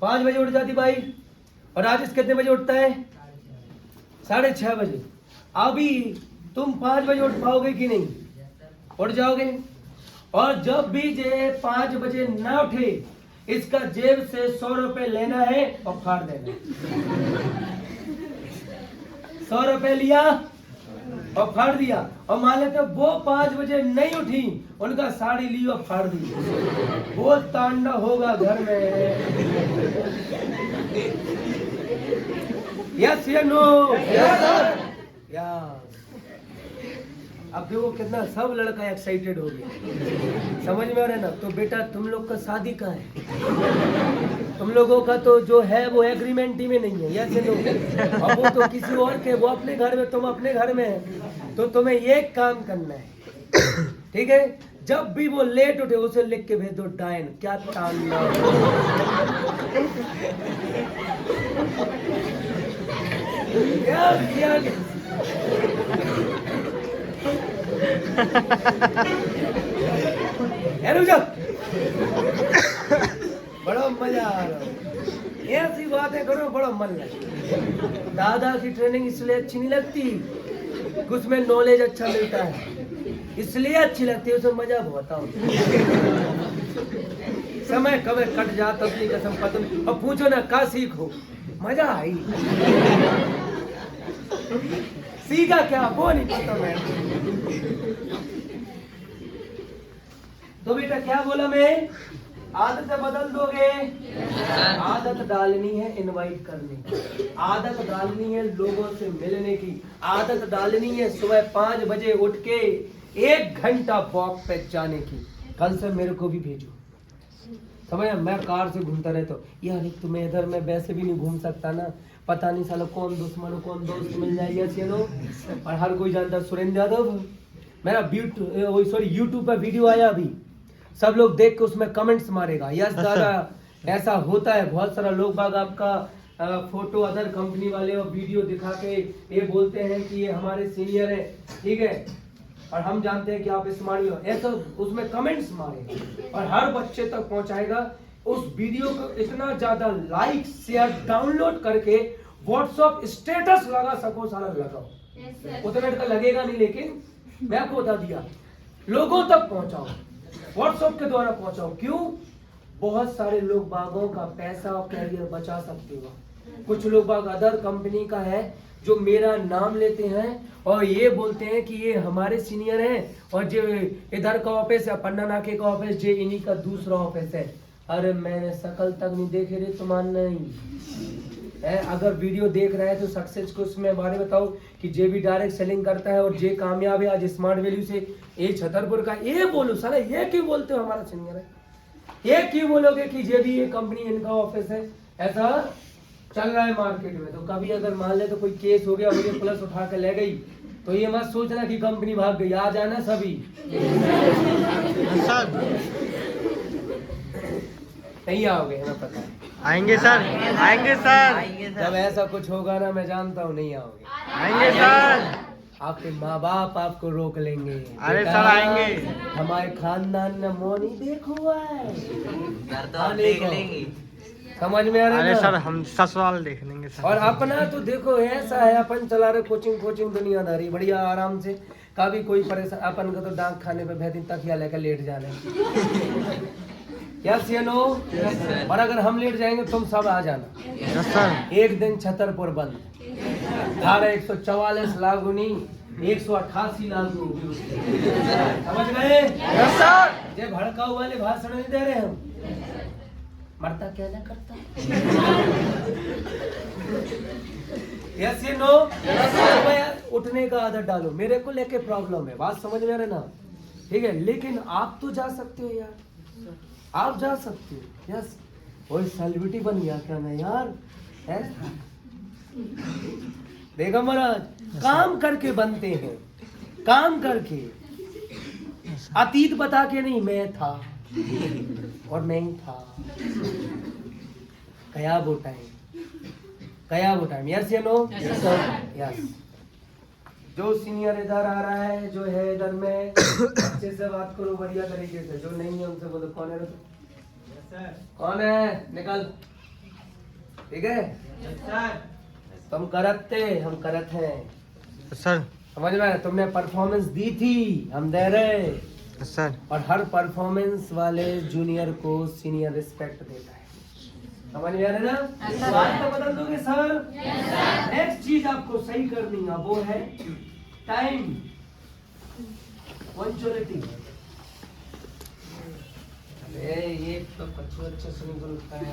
5 बजे उठ जाती वाइफ। और राजेश कितने बजे उठता है? 6:30 बजे। अभी तुम 5 बजे उठ पाओगे कि नहीं? उठ जाओगे। और जब भी जे 5 बजे ना उठे, इसका जेब से 100 रुपए लेना है और फाड़ देना। 100 रुपए लिया और फाड़ दिया। और मान लेते वो 5 बजे नहीं उठी, उनका साड़ी ली और फाड़ दी। वो तांडव होगा घर में। यस या नो? यार अब देखो कितना सब लड़का एक्साइटेड हो गया। समझ में आ रहा है ना? तो बेटा तुम लोग का शादी कहाँ है? तुम लोगों का तो जो है वो एग्रीमेंट ही में नहीं है, या चलो अब वो तो किसी और के, वो अपने घर में, तुम अपने घर में है। तो तुम्हें ये काम करना है, ठीक है? जब भी वो लेट उठे उसे लिख के भेज दो डायन। क्या तांडव। बड़ा मजा आ रहा है। ऐसी बातें करो बड़ा मन लगे। दादा की ट्रेनिंग इसलिए अच्छी नहीं लगती, उसमें नॉलेज अच्छा मिलता है, इसलिए अच्छी लगती है, उसमें मजा बहुत आता है। समय कब कट जाता अपनी कसम पतन। और पूछो ना का सीखो, मजा आई। सीखा क्या वो नहीं पता मैं। तो बेटा क्या बोला मैं? आदत बदल दोगे? आदत डालनी है इनवाइट करने की, आदत डालनी है लोगों से मिलने की, आदत डालनी है सुबह 5 बजे उठ के 1 घंटा वॉक पे जाने की। कल से मेरे को भी भेजो। समझ, मैं कार से घूमता रहता हूँ यार। एक तो मैं इधर में वैसे भी नहीं घूम सकता ना, पता नहीं साला कौन दुश्मन कौन दोस्त मिल जाएगा चलो। और हर कोई जानता सुरेंद्र यादव। मेरा यूट्यूब पर वीडियो आया अभी, सब लोग देख के उसमें कमेंट्स मारेगा, यस दादा ऐसा होता है। बहुत सारा लोग बाग आपका फोटो अदर कंपनी वाले और वीडियो दिखा के ये बोलते हैं कि ये हमारे सीनियर है, ठीक है, और हम जानते हैं कि आप स्मार्ट हो, ऐसा उसमें कमेंट्स मारेगा और हर बच्चे तक पहुंचाएगा उस वीडियो को। इतना ज्यादा लाइक शेयर डाउनलोड करके व्हाट्सएप स्टेटस लगा सको, सारा लगाओ। उतना का लगेगा नहीं, लेकिन मैं आपको बता दिया, लोगों तक पहुंचाओ, व्हाट्सएप के द्वारा पहुंचाओ। क्यों? बहुत सारे लोग बागों का पैसा और कैरियर बचा सकते हो। कुछ लोग बाग अदर कंपनी का है जो मेरा नाम लेते हैं और ये बोलते हैं कि ये हमारे सीनियर हैं, और जो इधर का ऑफिस है पन्ना नाके का ऑफिस, जो इन्हीं का दूसरा ऑफिस है। अरे मैंने शकल तक नहीं देखे रे तुम्हारे नहीं। अगर वीडियो देख रहे हैं तो सक्सेस को उसमें बारे में बताओ कि जे भी डायरेक्ट सेलिंग करता है और जे कामयाब है आज स्मार्ट वैल्यू से। ये छतरपुर का ये बोलो साला, ये क्यों बोलते हो हमारा सीनियर है, ये क्यों बोलोगे कि जे भी ये कंपनी इनका ऑफिस है, ऐसा चल रहा है मार्केट में। तो कभी अगर मान ले तो कोई केस हो गया, मुझे पुलिस उठा के ले गई, तो ये मत सोचना कि कंपनी भाग गई, आ जाना सभी। नहीं आओगे, हमें पता है। आएंगे सर, आएंगे सर। जब ऐसा कुछ होगा ना, मैं जानता हूँ नहीं आओगे। आएंगे सर। आपके माँ बाप आपको रोक लेंगे। अरे सर आएंगे। हमारे खानदान में मोनी देख हुआ है, देख लेंगे। समझ में आ रहा है? अरे सर हम ससुराल देख लेंगे सर। और अपना तो देखो ऐसा है, अपन चला रहे कोचिंग दुनियादारी बढ़िया आराम से, कभी कोई परेशान। अपन का तो डांग खाने पे बेहतरीन तकिया लेकर लेट जाने। यस या नो? और अगर हम लेट जाएंगे तुम सब आ जाना। Yes sir. एक दिन छतरपुर बंद, धारा 144 लागू नहीं, 188 लागू। समझ गए? Yes sir. ये भड़काऊ वाले भाषण नहीं दे रहे हम, मरता क्या ना करता। यस या नो? उठने का आदत डालो। मेरे को लेके प्रॉब्लम है, बात समझ में आ रहा ना? ठीक है, लेकिन आप तो जा सकते हो यार, आप जा सकते हो। यस, कोई सेलिब्रिटी बन गया क्या मैं यार? ऐसा देखो महाराज, काम करके बनते हैं, काम करके, अतीत बता के नहीं। मैं था और नहीं था, गया वो टाइम, गया वो टाइम। यस या नो? यस। जो सीनियर इधर आ रहा है, जो है इधर में, अच्छे से बात करो बढ़िया तरीके से। जो नहीं है उनसे बोलो कौन है? कौन है? निकल। ठीक है? तुम करत थे, हम करत हैं सर। समझ में? तुमने परफॉर्मेंस दी थी, हम दे रहे सर। और हर परफॉर्मेंस वाले जूनियर को सीनियर रिस्पेक्ट देता है। समझ में आ रहा है ना? बात तो बदल दोगे सर? नेक्स्ट चीज आपको सही करनी है, वो है टाइम, पंक्चुअलिटी। अरे ये तो कछुआ अच्छा सुनी को लगता है।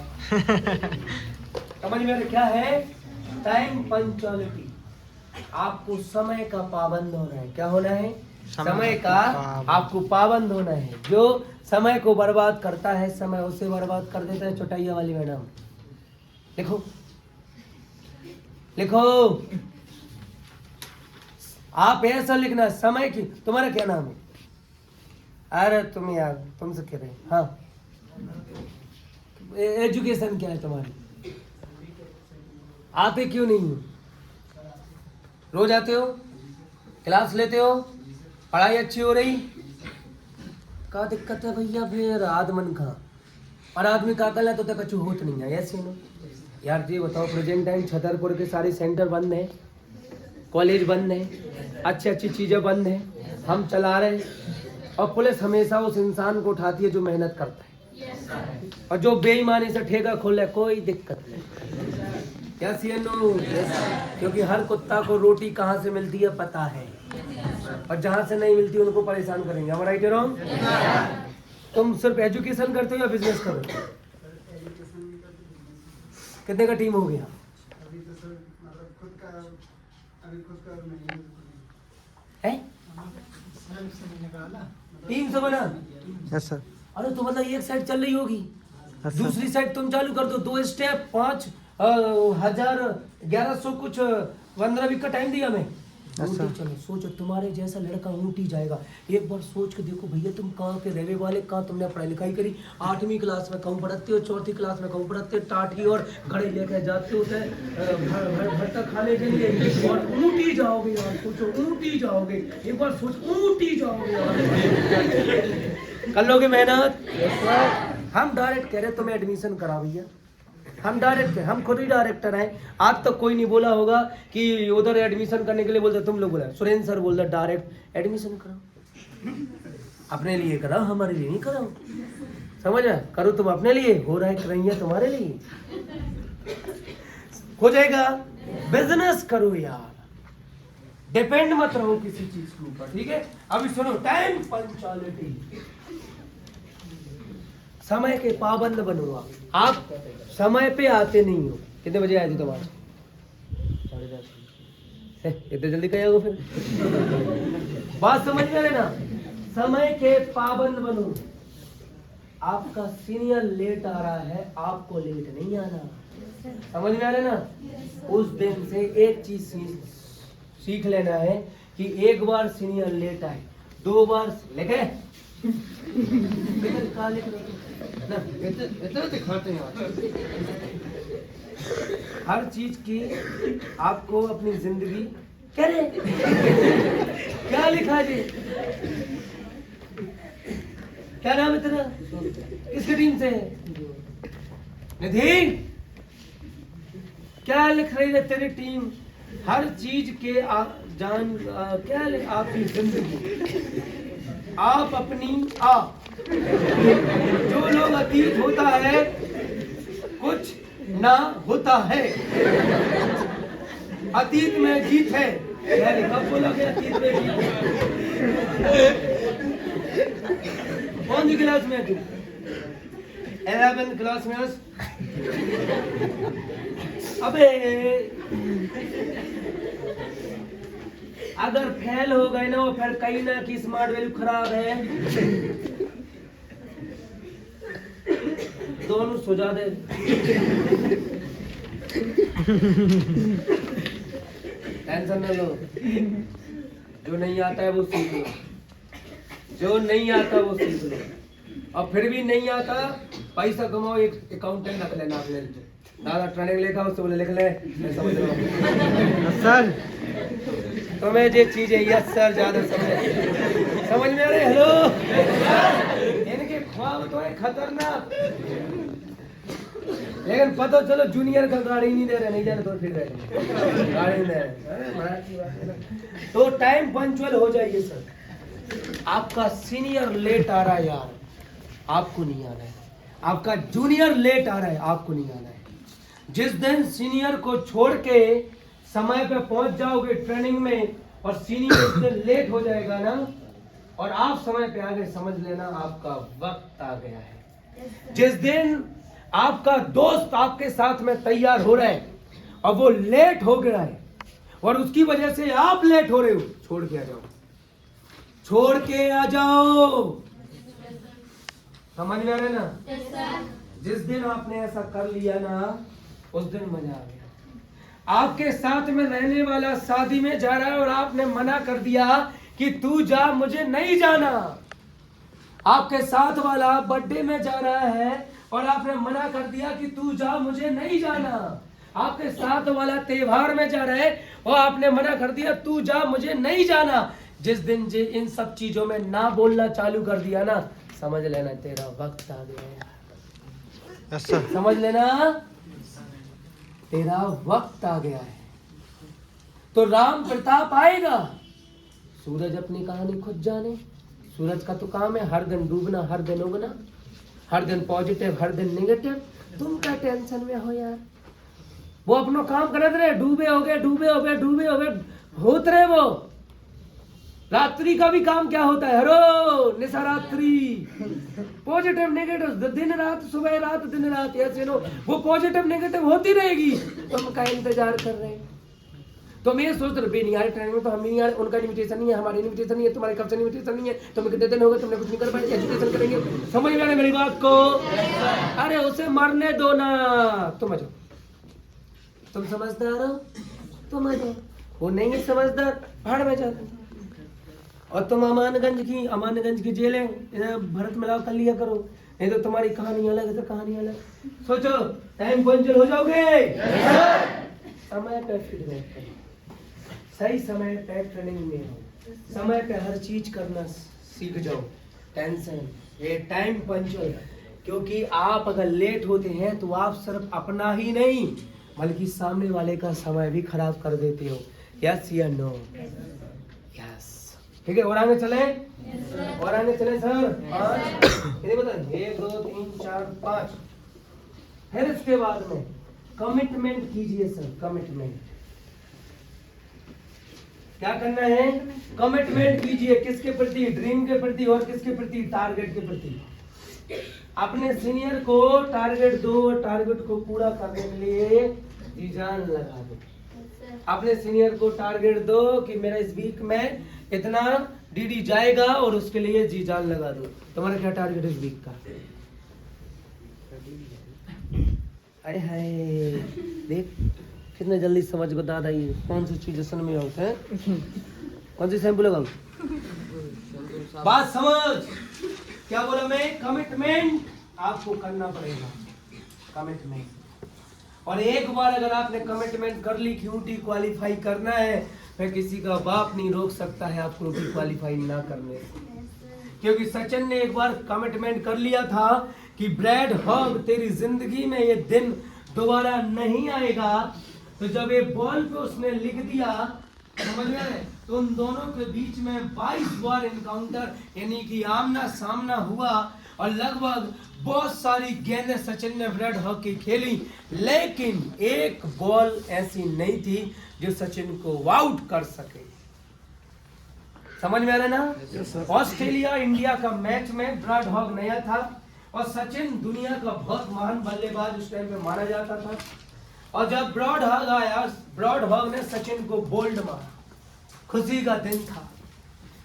समझ में आ रहा क्या है? Time punctuality. आपको समय का पाबंद होना है। क्या होना है? समय का आपको पाबंद होना है। जो समय को बर्बाद करता है, समय उसे बर्बाद कर देता है। चौटाइया वाली मैडम लिखो, लिखो। आप ऐसा लिखना, समय की। तुम्हारा क्या नाम है? अरे तुम यार, तुमसे कह रहे। हाँ, एजुकेशन क्या है तुम्हारी? आते क्यों नहीं हो? रोज आते हो, क्लास लेते हो, पढ़ाई अच्छी हो रही? क्या दिक्कत है भैया? फिर आदमन का और आदमी का कल है तो कछु होत नहीं है। ऐसे नो यार, ये बताओ, प्रेजेंट टाइम छतरपुर के सारे सेंटर बंद हैं, कॉलेज बंद हैं, अच्छी अच्छी चीज़ें बंद हैं, हम चला रहे हैं, और पुलिस हमेशा उस इंसान को उठाती है जो मेहनत करता है, और जो बेईमानी से ठेका खोले कोई दिक्कत नहीं। यस या नो? क्योंकि हर कुत्ता को रोटी कहाँ से मिलती है पता है, और जहाँ से नहीं मिलती उनको परेशान करेंगे। हम राइट रॉन्ग? तुम सिर्फ एजुकेशन करते हो या बिजनेस करो? कितने का टीम हो गया? है 300 बना? Yes sir. अरे तो मतलब एक साइड चल रही होगी, दूसरी साइड तुम चालू कर दो। 2 स्टेप 5,000 1100 कुछ 15 वीक का टाइम दिया मैं। चलो सोचो, तुम्हारे जैसा लड़का ऊँटी जाएगा। एक बार सोच के देखो भैया, तुम कहाँ के रहने वाले, कहाँ तुमने पढ़ाई लिखाई करी? 8वीं क्लास में कहूँ पढ़ते हो, 4थी क्लास में कहूँ पढ़ते हो, टाटी और घड़े लेकर जाते होते भट्टा खाने के लिए, और ऊँटी जाओगे यार। सोचो ऊँटी जाओगे, एक बार सोच, ऊँटी जाओगे यार। कर लोगे मेहनत? हम डायरेक्ट कह रहे तुम्हें एडमिशन करा भैया, हम डायरेक्ट हैं, हम खुद ही डायरेक्टर हैं। आज तक कोई नहीं बोला होगा कि उधर एडमिशन करने के लिए बोलते, तुम लोग बोला। सुरेंद्र सर बोलते डायरेक्ट एडमिशन कराओ, अपने लिए कराओ, हमारे लिए नहीं कराओ। समझ आ? करो तुम अपने लिए, हो रहा है करैया तुम्हारे लिए, हो जाएगा। बिजनेस करो यार, डिपेंड मत रहो किसी चीज के ऊपर। ठीक है, अभी सुनो, टाइम पंक्चुअलिटी, समय के पाबंद बनो। आप समय पे आते नहीं हो, कितने बजे आए थे तुम आज? 10:30। इतने जल्दी कहीं आओगे फिर? बात समझ में आ रही ना? समय के पाबंद बनो। आपका सीनियर लेट आ रहा है, आपको लेट नहीं आना। समझ में आ रहा है ना? उस दिन से एक चीज सीख लेना है कि एक बार सीनियर लेट आए, 2 बार लेके हर चीज की आपको अपनी जिंदगी करे। क्या लिखा जी? क्या नाम है तेरा? किसकी टीम से है? निधिन, क्या लिख रही है तेरी टीम? हर चीज के क्या आपकी जिंदगी, आप अपनी जो लोग अतीत होता है कुछ ना होता है, अतीत में जीत है। कब बोला कि अतीत में जीत है? कौन सी क्लास में तू? 11th क्लास में? अबे अगर फेल हो गए ना, वो फिर कहीं ना कि स्मार्ट वैल्यू खराब है। दोनों सुझा दे। टेंशन न लो, जो नहीं आता है वो सीख लो, जो नहीं आता वो सीख लो। और फिर भी नहीं आता, पैसा कमाओ, एक अकाउंटेंट रख लेना अपने लिए। दादा ट्रेनिंग लेखा उससे बोले लिख ले, मैं समझ रहा हूँ सर। तुम्हें ये चीज है यस सर, ज्यादा समझ में आ रही? हेलो, इनके ख्वाब तो है खतरनाक, लेकिन पता चलो जूनियर का गाड़ी नहीं दे रहे, नहीं जाने तो फिर गाड़ी नहीं दे रहे। तो टाइम पंचुअल हो जाइए सर। आपका सीनियर लेट आ रहा है यार, आपको नहीं आना है। आपका जूनियर लेट आ रहा है, आपको नहीं आना है। जिस दिन सीनियर को छोड़ के समय पे पहुंच जाओगे ट्रेनिंग में, और सीनियर उस दिन लेट हो जाएगा ना, और आप समय पे आ गए, समझ लेना आपका वक्त आ गया है। जिस दिन आपका दोस्त आपके साथ में तैयार हो रहा है और वो लेट हो गया है, और उसकी वजह से आप लेट हो रहे हो, छोड़ के आ जाओ, छोड़ के आ जाओ। समझ में आ रहा है ना? जिस दिन आपने ऐसा कर लिया ना, उस दिन मजा आ गया। आपके साथ में रहने वाला शादी में जा रहा है और आपने मना कर दिया कि तू जा, मुझे नहीं जाना। आपके साथ वाला बर्थडे में जा रहा है और आपने मना कर दिया कि तू जा, मुझे नहीं जाना। आपके साथ वाला त्योहार में जा रहा है और आपने मना कर दिया, तू जा, मुझे नहीं जाना। जिस दिन जे इन सब चीजों में ना बोलना चालू कर दिया ना, समझ लेना तेरा वक्त आ गया है। समझ लेना तेरा वक्त आ गया है। तो राम प्रताप आएगा, सूरज अपनी कहानी खुद जाने। सूरज का तो काम है हर दिन डूबना, हर दिन उगना, हर दिन पॉजिटिव, हर दिन नेगेटिव। तुम क्या टेंशन में हो यार? वो अपना काम करते रहे, डूबे हो गए, डूबे हो गए, डूबे हो गए, होत रहे वो। रात्रि का भी काम क्या होता है? हरो निशा रात्रि, पॉजिटिव नेगेटिव, दिन रात, सुबह रात, दिन रात, ऐसे नो वो पॉजिटिव नेगेटिव होती रहेगी। तुम का इंतजार कर रहे हैं? तो मैं सोच रहे नहीं आ रहे ट्रेनिंग में, तो हम नहीं आ रहे, उनका इन्विटेशन नहीं है, हमारी इन्विटेशन नहीं है, तुम्हारे कब से इन्विटेशन नहीं है, तुम्हें कितने दिन हो गए, तुमने कुछ नहीं कर पाए, एजुकेशन करेंगे। समझ में आ रहा है मेरी बात को? अरे उसे मरने दो ना, तुम आ जाओ। तुम समझदार हो, तुम आ जाओ। वो नहीं है समझदार, भाड़ में जाते। और तुम अमानगंज की जेलें भरत मिलाप कर लिया करो, नहीं तो तुम्हारी कहानी अलग है तो कहानी अलग। सोचो टाइम पंचुअल हो जाओगे। समय पे फीडबैक करो, सही समय पे ट्रेनिंग में हो, समय पे हर चीज करना सीख जाओ। टेंशन ये टाइम पंचुअल, क्योंकि आप अगर लेट होते हैं तो आप सिर्फ अपना ही नहीं बल्कि सामने वाले का समय भी खराब कर देते हो। यस या नो? यस। ठीक है, और आगे चले, और आगे चले सर। 1 2 3 4 5। फिर इसके बाद में कमिटमेंट कीजिए सर। कमिटमेंट क्या करना है? कमिटमेंट कीजिए। किसके प्रति? ड्रीम के प्रति। और किसके प्रति? टारगेट के प्रति। अपने सीनियर को टारगेट दो, टारगेट को पूरा करने के लिए जी जान लगा दो। अपने सीनियर को टारगेट दो कि मेरा इस वीक में इतना डीडी जाएगा और उसके लिए जी जान लगा दो। तुम्हारा क्या टारगेट है इस वीक का? अरे हाय देख कितने जल्दी समझ बता रही है कौन सी चीज सन में होता है, कौन सी शैम्पू लगाऊं? बात समझ क्या बोला मैं? कमिटमेंट आपको करना पड़ेगा, कमिटमेंट। और एक बार अगर आपने कमिटमेंट कर ली कि ऊटी क्वालिफाई करना है, फिर किसी का बाप नहीं रोक सकता है आपको ऊटी क्वालिफाई ना करने से। क्योंकि सचिन ने एक बार कमिटमेंट कर लिया था कि ब्रैड हॉग तेरी जिंदगी में ये दिन दोबारा नहीं आएगा। तो जब ये बॉल पे उसने लिख दिया, समझ में आए, तो उन दोनों के बीच में 22 बार इनकाउंटर यानी कि आमना सामना हुआ और लगभग बहुत सारी गेंदें सचिन ने ब्रैड हॉग की खेली, लेकिन एक बॉल ऐसी नहीं थी जो सचिन को आउट कर सके। समझ में आ रहा है ना? ऑस्ट्रेलिया इंडिया का मैच में ब्रैड हॉग नया था और सचिन दुनिया का बहुत महान बल्लेबाज उस टाइम पे माना जाता था। और जब ब्रैड हॉग आया, ब्रैड हॉग ने सचिन को बोल्ड मारा, खुशी का दिन था।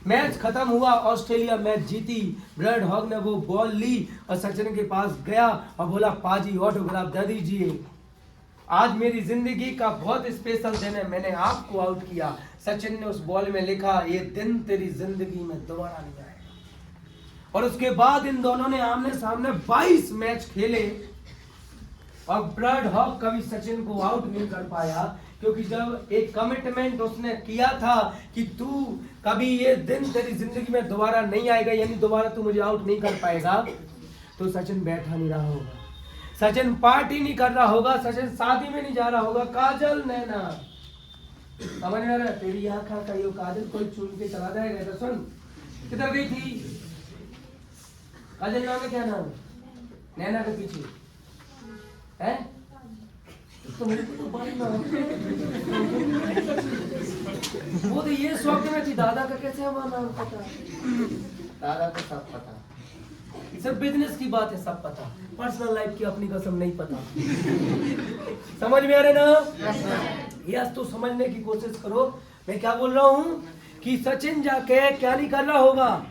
मैच खत्म हुआ, ऑस्ट्रेलिया मैच जीती। ब्रैड हॉग ने वो बॉल ली और सचिन के पास गया और बोला पाजी ऑटोग्राफ दे दीजिए, आज मेरी जिंदगी का बहुत स्पेशल दिन है, मैंने आपको आउट किया। सचिन ने उस बॉल में लिखा ये दिन तेरी जिंदगी में दोबारा नहीं आएगा। और उसके बाद इन दोनों ने आमने सामने 22 मैच खेले और ब्रैड हॉग कभी सचिन को आउट नहीं कर पाया, क्योंकि जब एक कमिटमेंट उसने किया था कि तू कभी ये दिन तेरी जिंदगी में दोबारा नहीं आएगा, यानी दोबारा तू मुझे आउट नहीं कर पाएगा, तो सचिन बैठा नहीं रहा होगा, सचिन पार्टी नहीं कर रहा होगा, सचिन शादी में नहीं जा रहा होगा। काजल नैना, समझ में आ रहा है? तेरी आँखा का यो काजल कोई चुन के चला जाएगा। तो सुन, किधर गई थी काजल? नाम है क्या नाम? नैना के पीछे है तो मुझे तो बड़ी नाम वो तो ये शौक में थी। दादा का कैसे हमारा नाम पता? दादा को सब पता, सिर्फ बिजनेस की बात है सब पता, पर्सनल लाइफ की अपनी कसम नहीं पता। समझ में आ रहे ना? यस, तो समझने की कोशिश करो मैं क्या बोल रहा हूँ कि सचिन जाके क्या नहीं कर रहा होगा,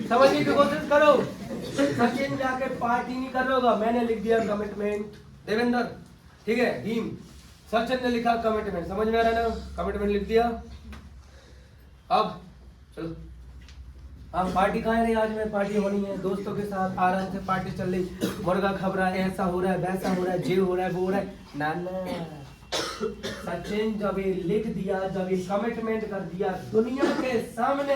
समझने की कोशिश करो। सचिन जाके पार्टी नहीं कर रहा होगा। मैंने लिख दिया कमिटमेंट, देवेंद्र ठीक है, भीम, सचिन ने लिखा कमिटमेंट, समझ में आ रहा है ना? कमिटमेंट लिख दिया। अब चलो, हाँ पार्टी कहाँ है रही? आज में पार्टी होनी है दोस्तों के साथ, आराम से पार्टी चल रही, मुर्गा खबरा है, ऐसा हो रहा है, वैसा हो रहा है, जे हो रहा है, वो हो रहा है। ना ना, सचिन जब ये लिख दिया, जब ये कमिटमेंट कर दिया दुनिया के सामने,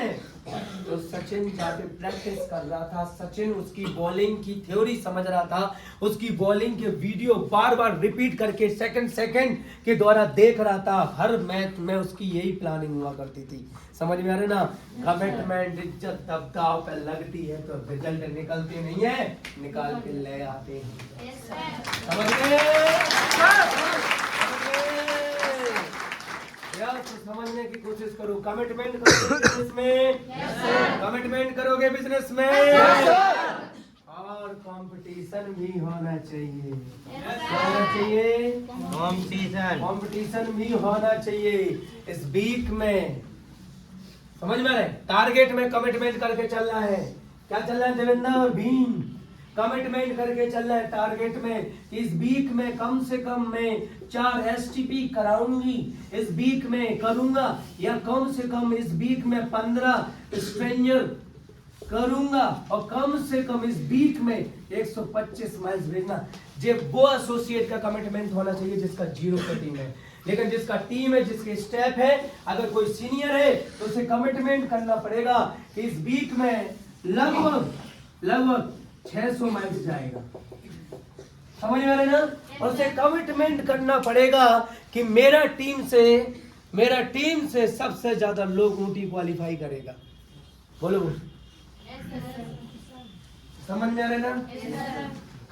तो सचिन जाके प्रैक्टिस कर रहा था। सचिन उसकी बॉलिंग की थ्योरी समझ रहा था, उसकी बॉलिंग के वीडियो बार बार रिपीट करके सेकंड सेकंड के द्वारा देख रहा था। हर मैच में उसकी यही प्लानिंग हुआ करती थी। समझ में आ रहा है ना? कमिटमेंट इज्जत तब दांव पे लगती है तो रिजल्ट निकलते नहीं है, निकाल के ले आते हैं। समझ गए? तो समझने की कोशिश करो। कमिटमेंट करोगे बिजनेस में? कमिटमेंट करोगे बिजनेस में? और कंपटीशन भी होना चाहिए। होना चाहिए कंपटीशन भी होना चाहिए इस वीक में। समझ में आए? टारगेट में कमिटमेंट करके चलना है। क्या चलना है देवेंद्र और भीम? कमिटमेंट करके चलना है टारगेट में। इस वीक में कम से कम मैं 4 STP कराऊंगी, इस वीक में करूंगा, या कम से कम इस वीक में 15 स्ट्रेंजर करूंगा, और कम से कम इस वीक में 125 माइल्स भेजना। जे वो एसोसिएट का कमिटमेंट होना चाहिए जिसका 0 का टीम है। लेकिन जिसका टीम है, जिसके स्टेप है, अगर कोई सीनियर है तो उसे कमिटमेंट करना पड़ेगा कि इस वीक में लगभग 600 माइल्स जाएगा। समझ में आ रहा है ना? और उसे कमिटमेंट करना पड़ेगा कि मेरा टीम से सबसे ज्यादा लोग ऊटी क्वालिफाई करेगा। बोलो समझ में आ रहा है ना?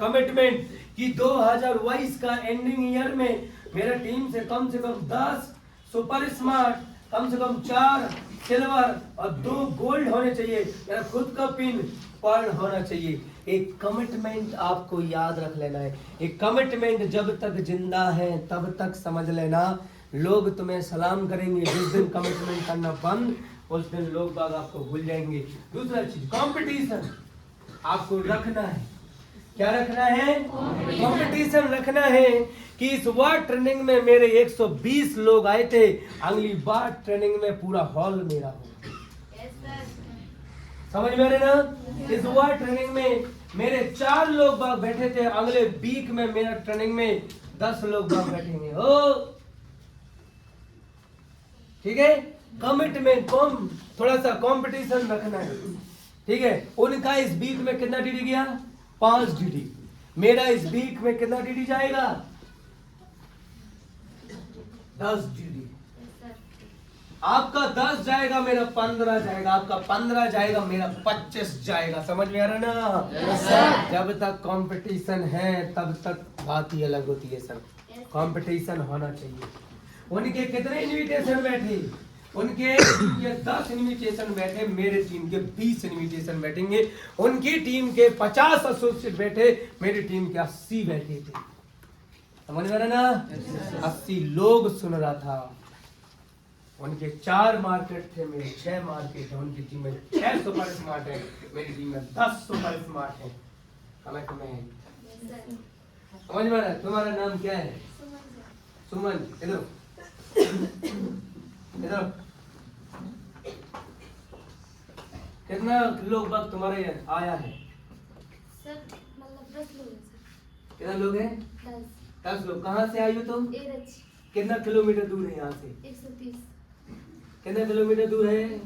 कमिटमेंट कि 2022 का एंडिंग ईयर में मेरा टीम से कम 10 सुपर स्मार्ट, कम से कम 4 सिल्वर और 2 गोल्ड होने चाहिए। मेरा खुद का पिन पर्ल होना चाहिए। एक कमिटमेंट आपको याद रख लेना है। एक कमिटमेंट जब तक जिंदा है तब तक समझ लेना लोग तुम्हें सलाम करेंगे। जिस दिन कमिटमेंट करना बंद उस दिन लोग बाग आपको भूल जाएंगे। दूसरा चीज कंपटीशन आपको रखना है। क्या रखना है? कंपटीशन रखना है कि इस बार ट्रेनिंग में मेरे 120 लोग आए थे, अगली बार ट्रेनिंग में पूरा हॉल मेरा हो। समझ में आ रहे ना? इस बार ट्रेनिंग में मेरे 4 लोग बाग बैठे थे, अगले वीक में मेरा ट्रेनिंग में 10 लोग बाग बैठेंगे। हो ठीक है? कमिटमेंट कम, थोड़ा सा कंपटीशन रखना है। ठीक है? उनका इस वीक में कितना डीडी गया? 5 डीडी। मेरा इस वीक में कितना डीडी जाएगा? 10 डीडी। आपका 10 जाएगा, मेरा 15 जाएगा, आपका 15 जाएगा, मेरा 25 जाएगा। समझ में आ रहा ना? जब तक कंपटीशन है तब तक बात ही अलग होती है सर। कंपटीशन होना चाहिए। उनके कितने इनविटेशन बैठे? उनके ये 10 इनविटेशन बैठे, मेरे टीम के 20 इनविटेशन बैठेंगे। उनकी टीम के 50 एसोसिएट बैठे, मेरी टीम के 80 बैठे थे। समझ में आ रहा ना? 80 लोग सुन रहा था। उनके 4 मार्केट थे, मेरे 6 मार्केट है। उनकी टीम में 6 सुपर स्मार्ट है, मेरी टीम में 10 सुपर स्मार्ट है। कमिटमेंट समझ में आ रहा है? तुम्हारा नाम क्या है? सुमन। इधर इधर। कितना लोग बाग तुम्हारे आया है? सर मतलब 10 लोग हैं सर। कितना लोग हैं? 10 लोग। कहाँ से आई हो तुम? एरच। कितना किलोमीटर दूर है यहाँ से? 130। कितना किलोमीटर दूर है?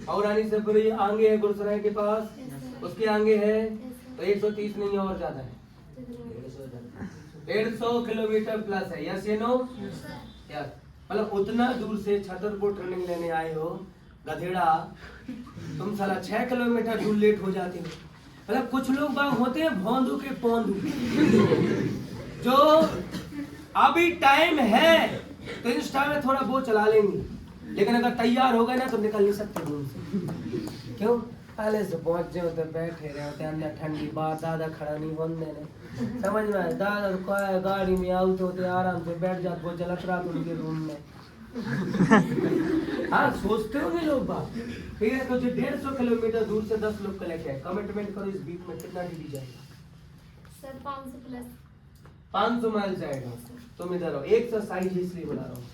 और आनी से पूरी आगे है गुरुसराय के पास, उसके आगे है तो 130 नहीं और ज्यादा है। 150 किलोमीटर प्लस है। यस या नो? यस। मतलब उतना दूर से छतरपुर ट्रेनिंग लेने आए हो गधेड़ा, तुम साला 6 किलोमीटर दूर लेट हो जाते हो। मतलब कुछ लोग बाग होते हैं भौंदू के पौंदू, जो अभी टाइम है तो इंस्टा में थोड़ा वो चला लेंगे, लेकिन अगर तैयार हो गए ना तो निकल नहीं सकते रूम से। क्यों? पहले से पहुंच जाओ तो बैठे रहे होते अंदर, ठंडी बात दादा खड़ा नहीं होने देने। समझ में आया? दादा तो गाड़ी में आउट होते आराम से बैठ जाते, वो जलत रहा उनके रूम में। हाँ सोचते होंगे लोग बात। ठीक है? तो जो 150 किलोमीटर दूर से 10 लोग कलेक्ट है, कमिटमेंट करो इस बीच में कितना डीडी जाएगा? सर 500 प्लस 500 माइल जाएगा। तुम इधर हो, 160 इसलिए बुला रहा हूँ।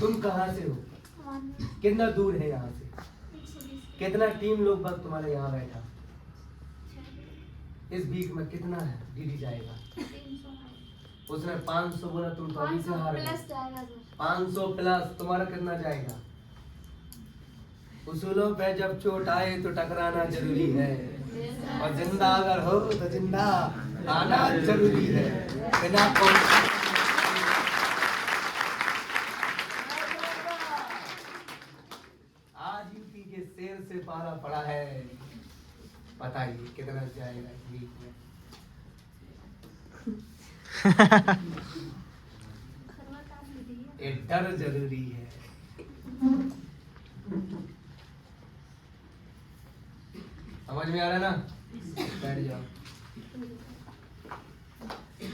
तुम कहाँ से हो? कितना दूर है यहाँ से? 120। कितना टीम लोग बाग तुम्हारे यहाँ बैठा? इस वीक में कितना है डीडी जाएगा? 300। उसने 500 बोला, तुम तो अभी से 500 हार गए। प्लस जाएगा सर। 500 प्लस तुम्हारा कितना जाएगा? उसूलों पे जब चोट आए तो टकराना जरूरी है, और जिंदा अगर हो तो जिंदा आना जरूरी है। बिना आज यूपी के शेर से पारा पड़ा है, बताइए कितना जाएगा इस वीक में? ये डर जरूरी है। समझ में आ रहा है ना? बैठ जाओ।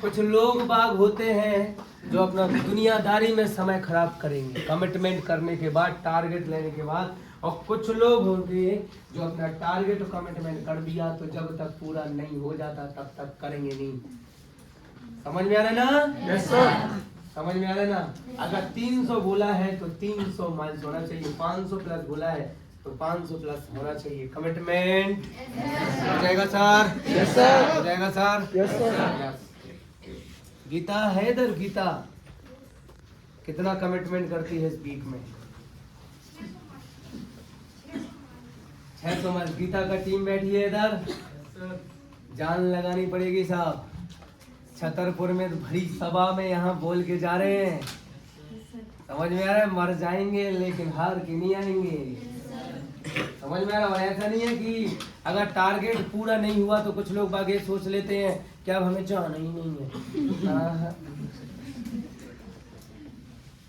कुछ लोग बाग होते हैं जो अपना दुनियादारी में समय खराब करेंगे कमिटमेंट करने के बाद, टारगेट लेने के बाद, और कुछ लोग होंगे जो अपना टारगेट कमिटमेंट कर दिया तो जब तक पूरा नहीं हो जाता तब तक करेंगे नहीं। समझ में आ रहा है ना? Yes sir. समझ में आ रहा है ना? अगर 300 बोला है तो 300 माइल्स होना चाहिए, 500 प्लस बोला है तो 500 प्लस होना चाहिए। कमिटमेंट हो जाएगा सर? Yes sir. हो जाएगा sir? Yes sir. Yes. Gita है इधर? गीता कितना कमिटमेंट करती है इस वीक में? 600 माइल। गीता का टीम बैठी है इधर, जान लगानी पड़ेगी साहब। छतरपुर में भरी सभा में यहाँ बोल के जा रहे हैं, समझ में आ रहा है? मर जाएंगे लेकिन हार के नहीं आएंगे। समझ में आ रहा है? और ऐसा नहीं है कि अगर टारगेट पूरा नहीं हुआ तो कुछ लोग बाग ये सोच लेते हैं कि अब हमें जाना ही नहीं है।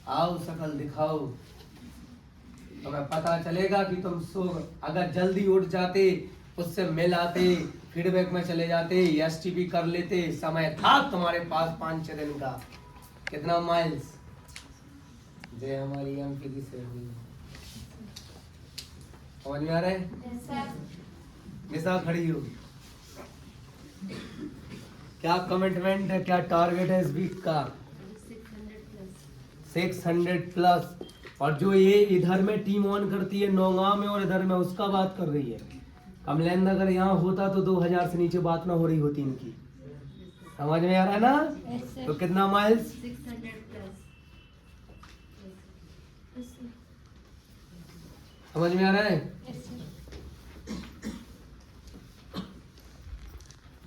आओ शकल दिखाओ। हमें पता चलेगा कि तुम सो अगर जल्दी उठ जाते, उससे मिल आते, फीडबैक में चले जाते, एसटीपी कर लेते, समय था तुम्हारे पास 5-6 दिन का। कितना माइल्स? जय हमारी एमपी की सेवी। समझ में आ रहा है? Yes, sir. निशा खड़ी हो, क्या कमिटमेंट है, क्या टारगेट है इस वीक का? 600 प्लस। और जो ये इधर में टीम ऑन करती है नौगांव में और इधर में, उसका बात कर रही है। कमलेंद्र अगर यहाँ होता तो 2000 से नीचे बात ना हो रही होती इनकी। समझ में आ रहा है ना? Yes, sir. तो कितना माइल्स? 600 plus. Yes, sir. समझ में आ रहा है? Yes, sir.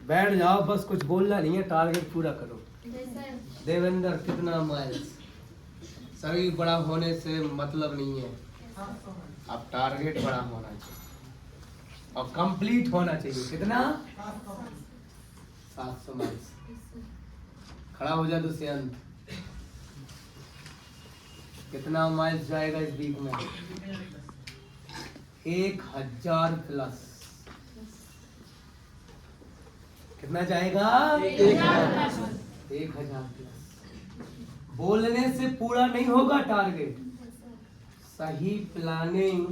बैठ जाओ, बस कुछ बोलना नहीं है, टारगेट पूरा करो। Yes, sir. देवेंद्र कितना माइल्स? शरीर बड़ा होने से मतलब नहीं है, अब टारगेट बड़ा होना चाहिए और कंप्लीट होना चाहिए। कितना? 700 माइल्स। Yes, sir. खड़ा हो जा दुष्यंत। कितना माइल्स जाएगा इस वीक में? 1000 प्लस। कितना जाएगा? 1000 प्लस। बोलने से पूरा नहीं होगा टारगेट, Yes, sir. सही प्लानिंग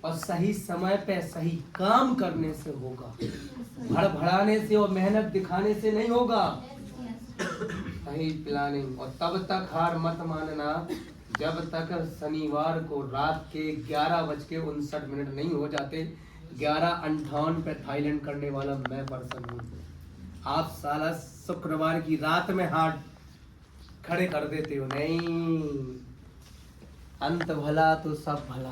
और सही समय पे सही काम करने से होगा। Yes, sir. भड़भड़ाने से और मेहनत दिखाने से नहीं होगा। Yes, yes. सही प्लानिंग। और तब तक हार मत मानना जब तक शनिवार को रात के 11:59 नहीं हो जाते। 11:58 पे थाईलैंड करने वाला मैं पर्सन हूँ। आप साला शुक्रवार की रात में हाथ खड़े कर देते हो। नहीं, अंत भला तो सब भला।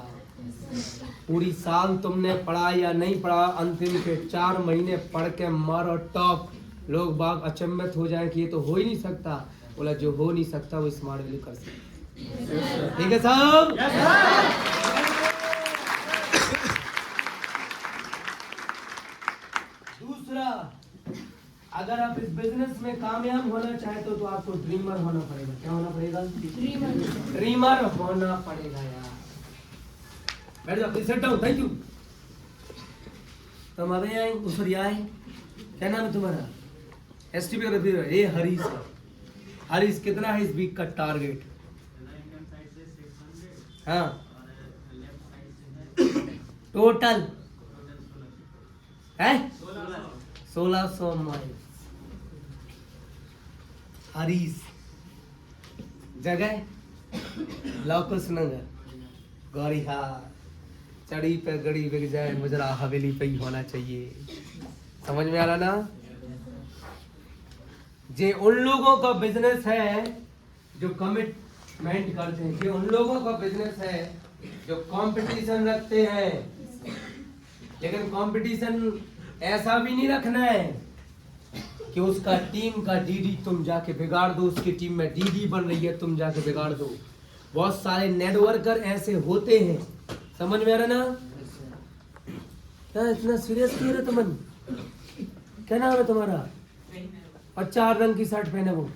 पूरी साल तुमने पढ़ा या नहीं पढ़ा, अंतिम के 4 महीने पढ़ के मारो टॉप। लोग बाग अचंभित हो जाए कि ये तो हो ही नहीं सकता। बोला जो हो नहीं सकता वो स्मार्ट वैल्यू कर सकता। ठीक है साहब? दूसरा, अगर आप इस बिजनेस में कामयाब होना चाहते हो तो आपको ड्रीमर होना पड़ेगा। क्या होना पड़ेगा? ड्रीमर होना पड़ेगा यार। बैठ जाओ, सेट डाउन। Thank you. तुम अभी आए, उसरी आए। क्या नाम है तुम्हारा? एसटीपी का रिव्यू है। ये हरीश है। हरीश कितना है इस वीक का टारगेट? हाँ, टोटल है 1600 माइल। हरीश जगह लौकुश नगर, गौरीहार। चढ़ी पे गड़ी बिक जाए, मुजरा हवेली पे ही होना चाहिए। समझ में आ रहा ना? जे उन लोगों का बिजनेस है जो कमिटमेंट करते हैं, ये उन लोगों का बिजनेस है जो कंपटीशन रखते हैं। लेकिन कंपटीशन ऐसा भी नहीं रखना है कि उसका टीम का डीडी तुम जाके बिगाड़ दो, उसकी टीम में डीडी बन रही है तुम जाके बिगाड़ दो। बहुत सारे नेटवर्कर ऐसे होते हैं। समझ में आ रहा ना? क्या इतना सीरियस क्यों है तुमन? क्या नाम है तुम्हारा? और 4 रंग की शर्ट पहने वो।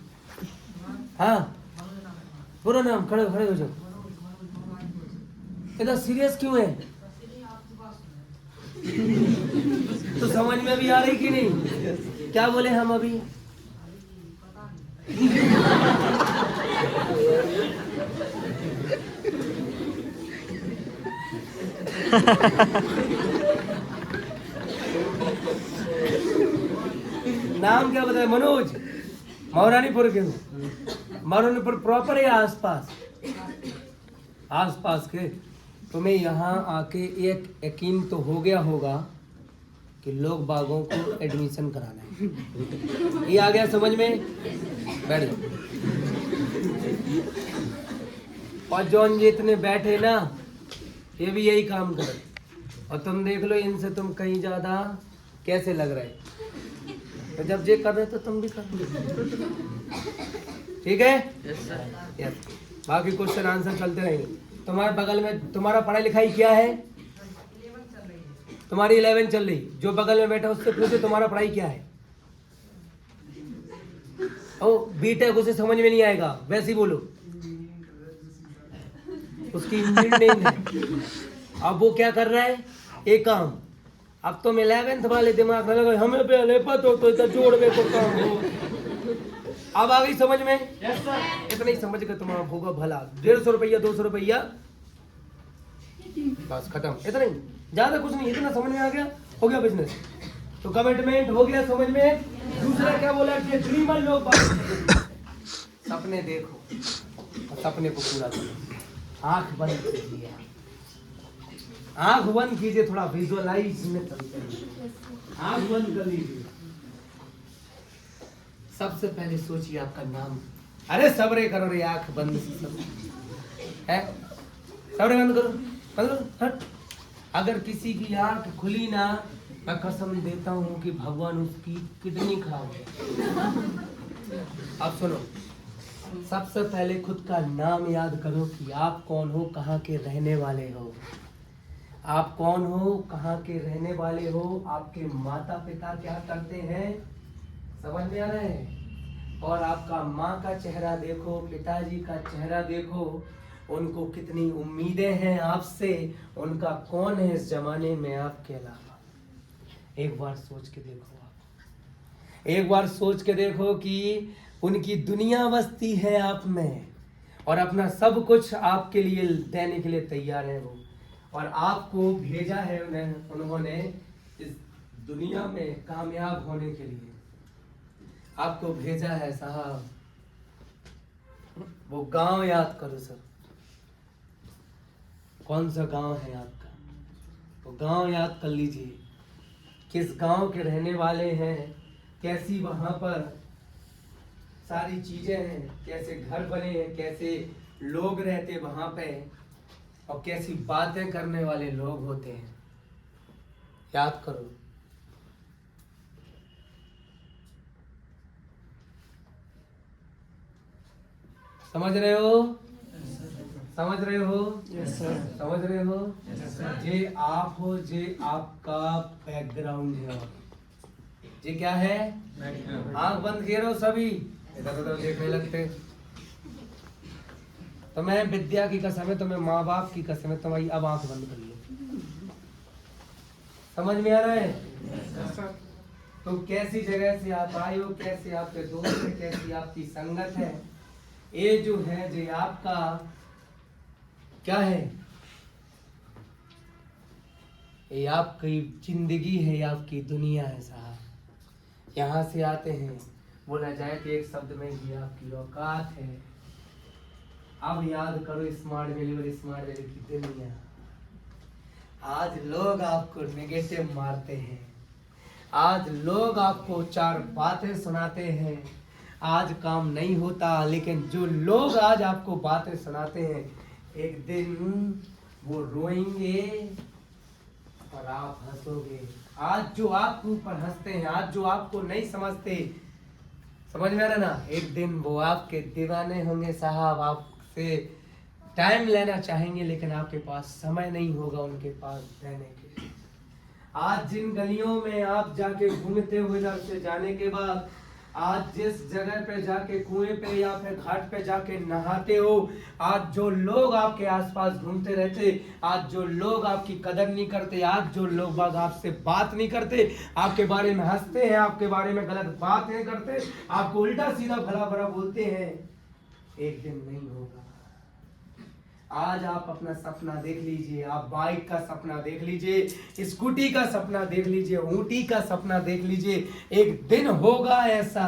हाँ, पूरा नाम। खड़े खड़े हो जाओ। इतना सीरियस क्यों है? तो समझ में भी आ रही कि नहीं? क्या बोले हम अभी? नाम क्या बताया? मनोज। मौरानीपुर के हो? मौरानीपुर प्रॉपर है या आसपास? आसपास के। तुम्हें यहाँ आके एक यकीन तो हो गया होगा कि लोग बागों को एडमिशन कराना है। ये आ गया समझ में? बैठ जाओ। और जॉन जितने बैठे ना, ये भी यही काम करे। और तुम देख लो इनसे तुम कहीं ज्यादा कैसे लग रहे। तो जब ये कर रहे तो तुम भी कर लो। ठीक है? यस। बाकी क्वेश्चन आंसर चलते रहेंगे। तुम्हारे बगल में तुम्हारा पढ़ाई लिखाई क्या है? तुम्हारी 11 चल रही। जो बगल में बैठा उससे पूछो तुम्हारा पढ़ाई क्या है? ओ बीटेक, उसे समझ में नहीं आएगा, वैसे ही बोलो। उसकी इंजीनियरिंग है। अब वो क्या कर रहा है, एक काम। अब तुम 11th वाले दिमाग में लगा हमें पहले पता हो तो जोड़ में तो काम हो। अब आ गई समझ में? इतना ही समझ के तुम्हारा होगा भला। 150 रुपया 200 रुपया बस खत्म। इतना ही, ज्यादा कुछ नहीं। इतना समझ में आ गया, हो गया बिजनेस। तो कमिटमेंट हो गया समझ में। दूसरा क्या बोला कि ड्रीमर लोग सपने देखो और सपने को पूरा करो। आंख बंद कीजिए, आंख बंद कीजिए, थोड़ा विजुअलाइज में आंख बंद कर लीजिए। सबसे पहले सोचिए आपका नाम। अरे सब्र करो रे, आंख बंद है, सब्र बंद करो, बंद करो, हट। अगर किसी की आंख खुली ना, मैं कसम देता हूं कि भगवान उसकी किडनी खराब है। अब सुनो, सबसे पहले खुद का नाम याद करो कि आप कौन हो, कहाँ के रहने वाले हो। आप कौन हो, कहाँ के रहने वाले हो, आपके माता पिता क्या करते हैं, समझ में आ रहा है। और आपका माँ का चेहरा देखो, पिताजी का चेहरा देखो, उनको कितनी उम्मीदें हैं आपसे, उनका कौन है इस जमाने में आपके अलावा। एक बार सोच के देखो, आप एक बार सोच के देखो कि उनकी दुनिया बसती है आप में, और अपना सब कुछ आपके लिए देने के लिए तैयार है वो। और आपको भेजा है उन्होंने इस दुनिया में कामयाब होने के लिए आपको भेजा है साहब। वो गांव याद करो सर, कौन सा गांव है आपका, वो गांव याद कर लीजिए। किस गांव के रहने वाले हैं, कैसी वहां पर सारी चीजें हैं, कैसे घर बने हैं, कैसे लोग रहते वहां पे, और कैसी बातें करने वाले लोग होते हैं, याद करो। समझ रहे हो, समझ रहे हो, समझ रहे हो। ये आप हो, ये आपका बैकग्राउंड है। ये क्या है, आंख बंद किए रहो सभी, इधर उधर देखने लगते। तो मैं विद्या की कसम है, तुम्हें माँ बाप की कसम है, तुम्हारी अब आंख बंद कर लो। समझ में आ रहा है। तो कैसी जगह से आप आए हो, कैसे आपके दोस्त है, कैसी आपकी संगत है, ये जो है जो आपका क्या है, ये आपकी जिंदगी है, ये आपकी दुनिया है साहब। यहाँ से आते हैं, बोला जाए तो एक शब्द में ये आपकी औकात है। अब याद करो स्मार्ट वैल्यू और स्मार्ट वैल्यू की दुनिया। आज लोग आपको नेगेटिव मारते हैं, आज लोग आपको चार बातें सुनाते हैं, आज काम नहीं होता, लेकिन जो लोग आज आपको बातें सुनाते हैं, एक दिन वो रोएंगे और आप हंसोगे। आज जो आप ऊपर हंसते हैं, आज जो आपको नहीं समझते, समझ में आ रहा ना, एक दिन वो आपके दीवाने होंगे साहब, आपसे टाइम लेना चाहेंगे, लेकिन आपके पास समय नहीं होगा उनके पास देने के। आज जिन गलियों में आप जाके घूमते हुए इधर से जाने के बाद, आज जिस जगह पे जाके कुएं पे या फिर घाट पे जाके नहाते हो, आज जो लोग आपके आसपास घूमते रहते, आज जो लोग आपकी कदर नहीं करते, आज जो लोग बाग आपसे बात नहीं करते, आपके बारे में हंसते हैं, आपके बारे में गलत बातें करते, आपको उल्टा सीधा भला भला बोलते हैं, एक दिन नहीं होगा। आज आप अपना सपना देख लीजिए, आप बाइक का सपना देख लीजिए, स्कूटी का सपना देख लीजिए, ऊंटी का सपना देख लीजिए, एक दिन होगा ऐसा।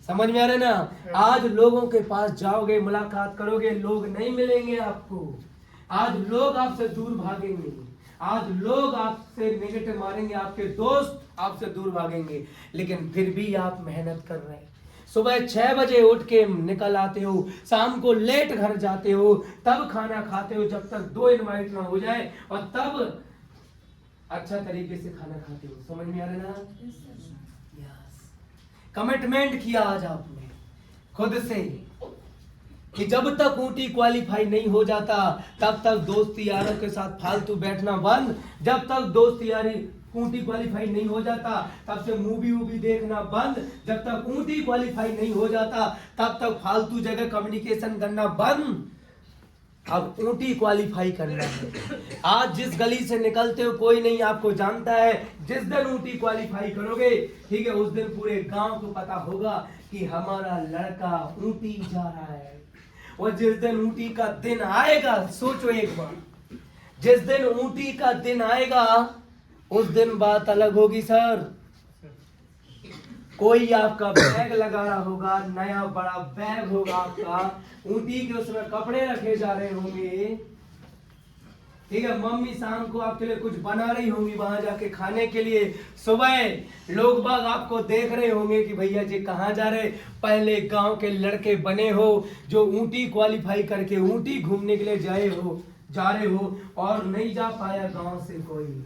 समझ में आ रहा है ना। आज लोगों के पास जाओगे, मुलाकात करोगे, लोग नहीं मिलेंगे आपको, आज लोग आपसे दूर भागेंगे, आज लोग आपसे नेगेटिव मारेंगे, आपके दोस्त आपसे दूर भागेंगे, लेकिन फिर भी आप मेहनत कर रहे हैं। सुबह 6 बजे उठ के निकल आते हो, शाम को लेट घर जाते हो, तब खाना खाते हो जब तक 2 इनवाइट ना हो जाए, और तब अच्छा तरीके से खाना खाते हो। समझ में आ रहा है ना। यस, कमिटमेंट किया आज आपने खुद से कि जब तक ऊटी क्वालिफाई नहीं हो जाता, तब तक दोस्ती यारों के साथ फालतू बैठना बंद। जब तक दोस्ती यारी ऊटी क्वालिफाई नहीं हो जाता, तब से मूवी वूवी देखना बंद। जब तक ऊटी क्वालिफाई नहीं हो जाता, तब तक फालतू जगह कम्युनिकेशन करना बंद। अब ऊटी क्वालिफाई करना है। आज जिस गली से निकलते हो कोई नहीं आपको जानता है, जिस दिन ऊटी क्वालिफाई करोगे ठीक है, उस दिन पूरे गांव को पता होगा कि हमारा लड़का ऊटी जा रहा है। और जिस दिन ऊटी का दिन आएगा, सोचो एक बार, जिस दिन ऊटी का दिन आएगा उस दिन बात अलग होगी सर। कोई आपका बैग लगा रहा होगा, नया बड़ा बैग होगा आपका, ऊटी के उसमें कपड़े रखे जा रहे होंगे, ठीक है, मम्मी शाम को आपके लिए कुछ बना रही होंगी वहां जाके खाने के लिए, सुबह लोग बाग आपको देख रहे होंगे कि भैया जी कहाँ जा रहे। पहले गांव के लड़के बने हो जो ऊटी क्वालिफाई करके ऊटी घूमने के लिए जा रहे हो और नहीं जा पाया गांव से कोई।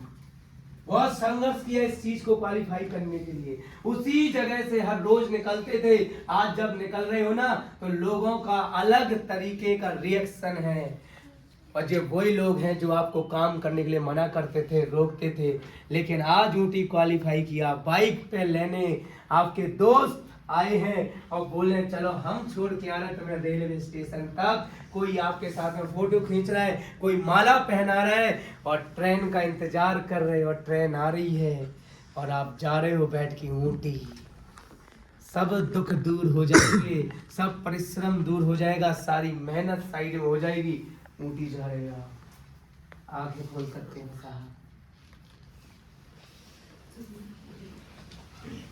बहुत संघर्ष किया इस चीज को क्वालिफाई करने के लिए, उसी जगह से हर रोज निकलते थे। आज जब निकल रहे हो ना तो लोगों का अलग तरीके का रिएक्शन है। और ये वही लोग हैं जो आपको काम करने के लिए मना करते थे, रोकते थे, लेकिन आज ऊटी क्वालिफाई किया, बाइक पे लेने आपके दोस्त आए हैं और बोले चलो हम छोड़ के आ रहे हैं तुम्हें रेलवे स्टेशन तक। कोई आपके साथ में फोटो खींच रहा है, कोई माला पहना रहा है और ट्रेन का इंतजार कर रहे हो, और ट्रेन आ रही है और आप जा रहे हो बैठ के ऊटी। सब दुख दूर हो जाएंगे, सब परिश्रम दूर हो जाएगा, सारी मेहनत साइड में हो जाएगी, ऊटी जा रहे हो। आगे खोल सकते हैं साहब।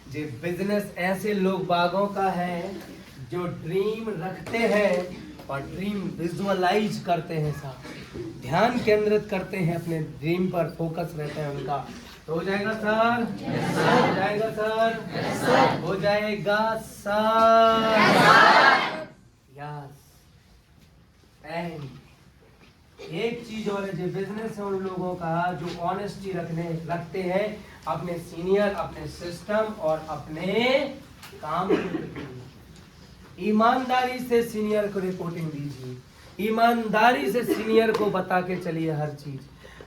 ये बिजनेस ऐसे लोग बागों का है जो ड्रीम रखते हैं और ड्रीम विजुअलाइज करते हैं साहब, ध्यान केंद्रित करते हैं अपने ड्रीम पर, फोकस रहता है उनका। तो हो जाएगा सर, हो जाएगा सर, हो जाएगा सर, यस। एंड एक चीज और है, जो बिजनेस है उन लोगों का जो ऑनेस्टी रखते हैं अपने सीनियर, अपने सिस्टम और अपने काम के प्रति। ईमानदारी से सीनियर को रिपोर्टिंग दीजिए, ईमानदारी से सीनियर को बता के चलिए हर चीज,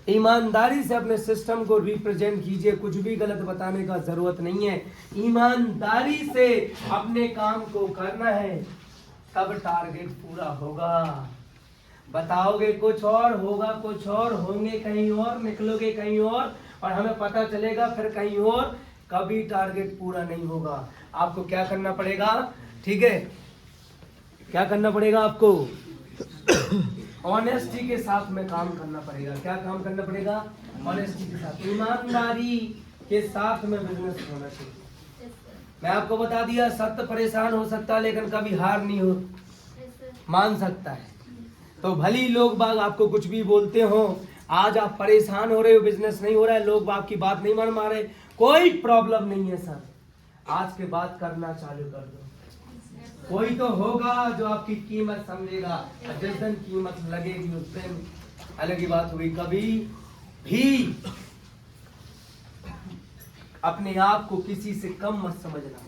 ईमानदारी से अपने सिस्टम को रिप्रेजेंट कीजिए, कुछ भी गलत बताने का जरूरत नहीं है। ईमानदारी से अपने काम को करना है, तब टारगेट पूरा होगा। बताओगे कुछ और, होगा कुछ और, होंगे कहीं और, निकलोगे कहीं और हमें पता चलेगा फिर कहीं और, कभी टारगेट पूरा नहीं होगा। आपको क्या करना पड़ेगा, ठीक है, क्या करना पड़ेगा आपको? ऑनेस्टी के साथ में काम करना पड़ेगा। क्या काम करना पड़ेगा? ऑनेस्टी के साथ, ईमानदारी के साथ में बिजनेस होना चाहिए। मैं आपको बता दिया, सत्य परेशान हो सकता है लेकिन कभी हार नहीं हो मान सकता है। तो भली लोग बाग आपको कुछ भी बोलते हो, आज आप परेशान हो रहे हो, बिजनेस नहीं हो रहा है, लोग आपकी बात नहीं मान रहे, कोई प्रॉब्लम नहीं है सर। आज के बाद करना चालू कर दो, कोई तो होगा जो आपकी कीमत समझेगा, और जिस दिन कीमत लगेगी उस दिन अलग ही बात होगी। कभी भी अपने आप को किसी से कम मत समझना।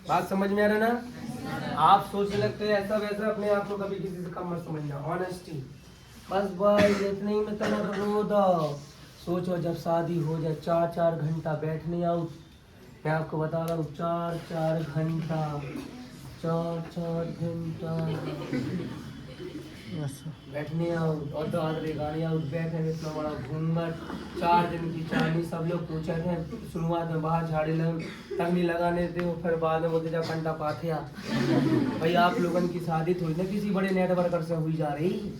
बात समझ में आ रहा ना? आप सोचने लगते हैं ऐसा वैसा, अपने आप को कभी किसी से कम मत समझना। ऑनेस्टी, बस भाई इतने ही में तना रो दो। सोचो जब शादी हो जाए, 4-4 घंटा बैठने आओ, मैं आपको बता रहा हूँ, 4-4 घंटा, 4-4 घंटा बैठने आओ, और तो आदमी गाड़ियाँ बैठे, इतना बड़ा घूंघट, 4 दिन की चांदी। सब लोग पूछे थे शुरुआत में, बाहर झाड़ी लग तक नहीं लगाने थे, फिर बाद में बोलते जा घंटा पाथे आ। भाई आप लोगन की शादी थोड़ी ना किसी बड़े नेटवर्कर से हुई जा रही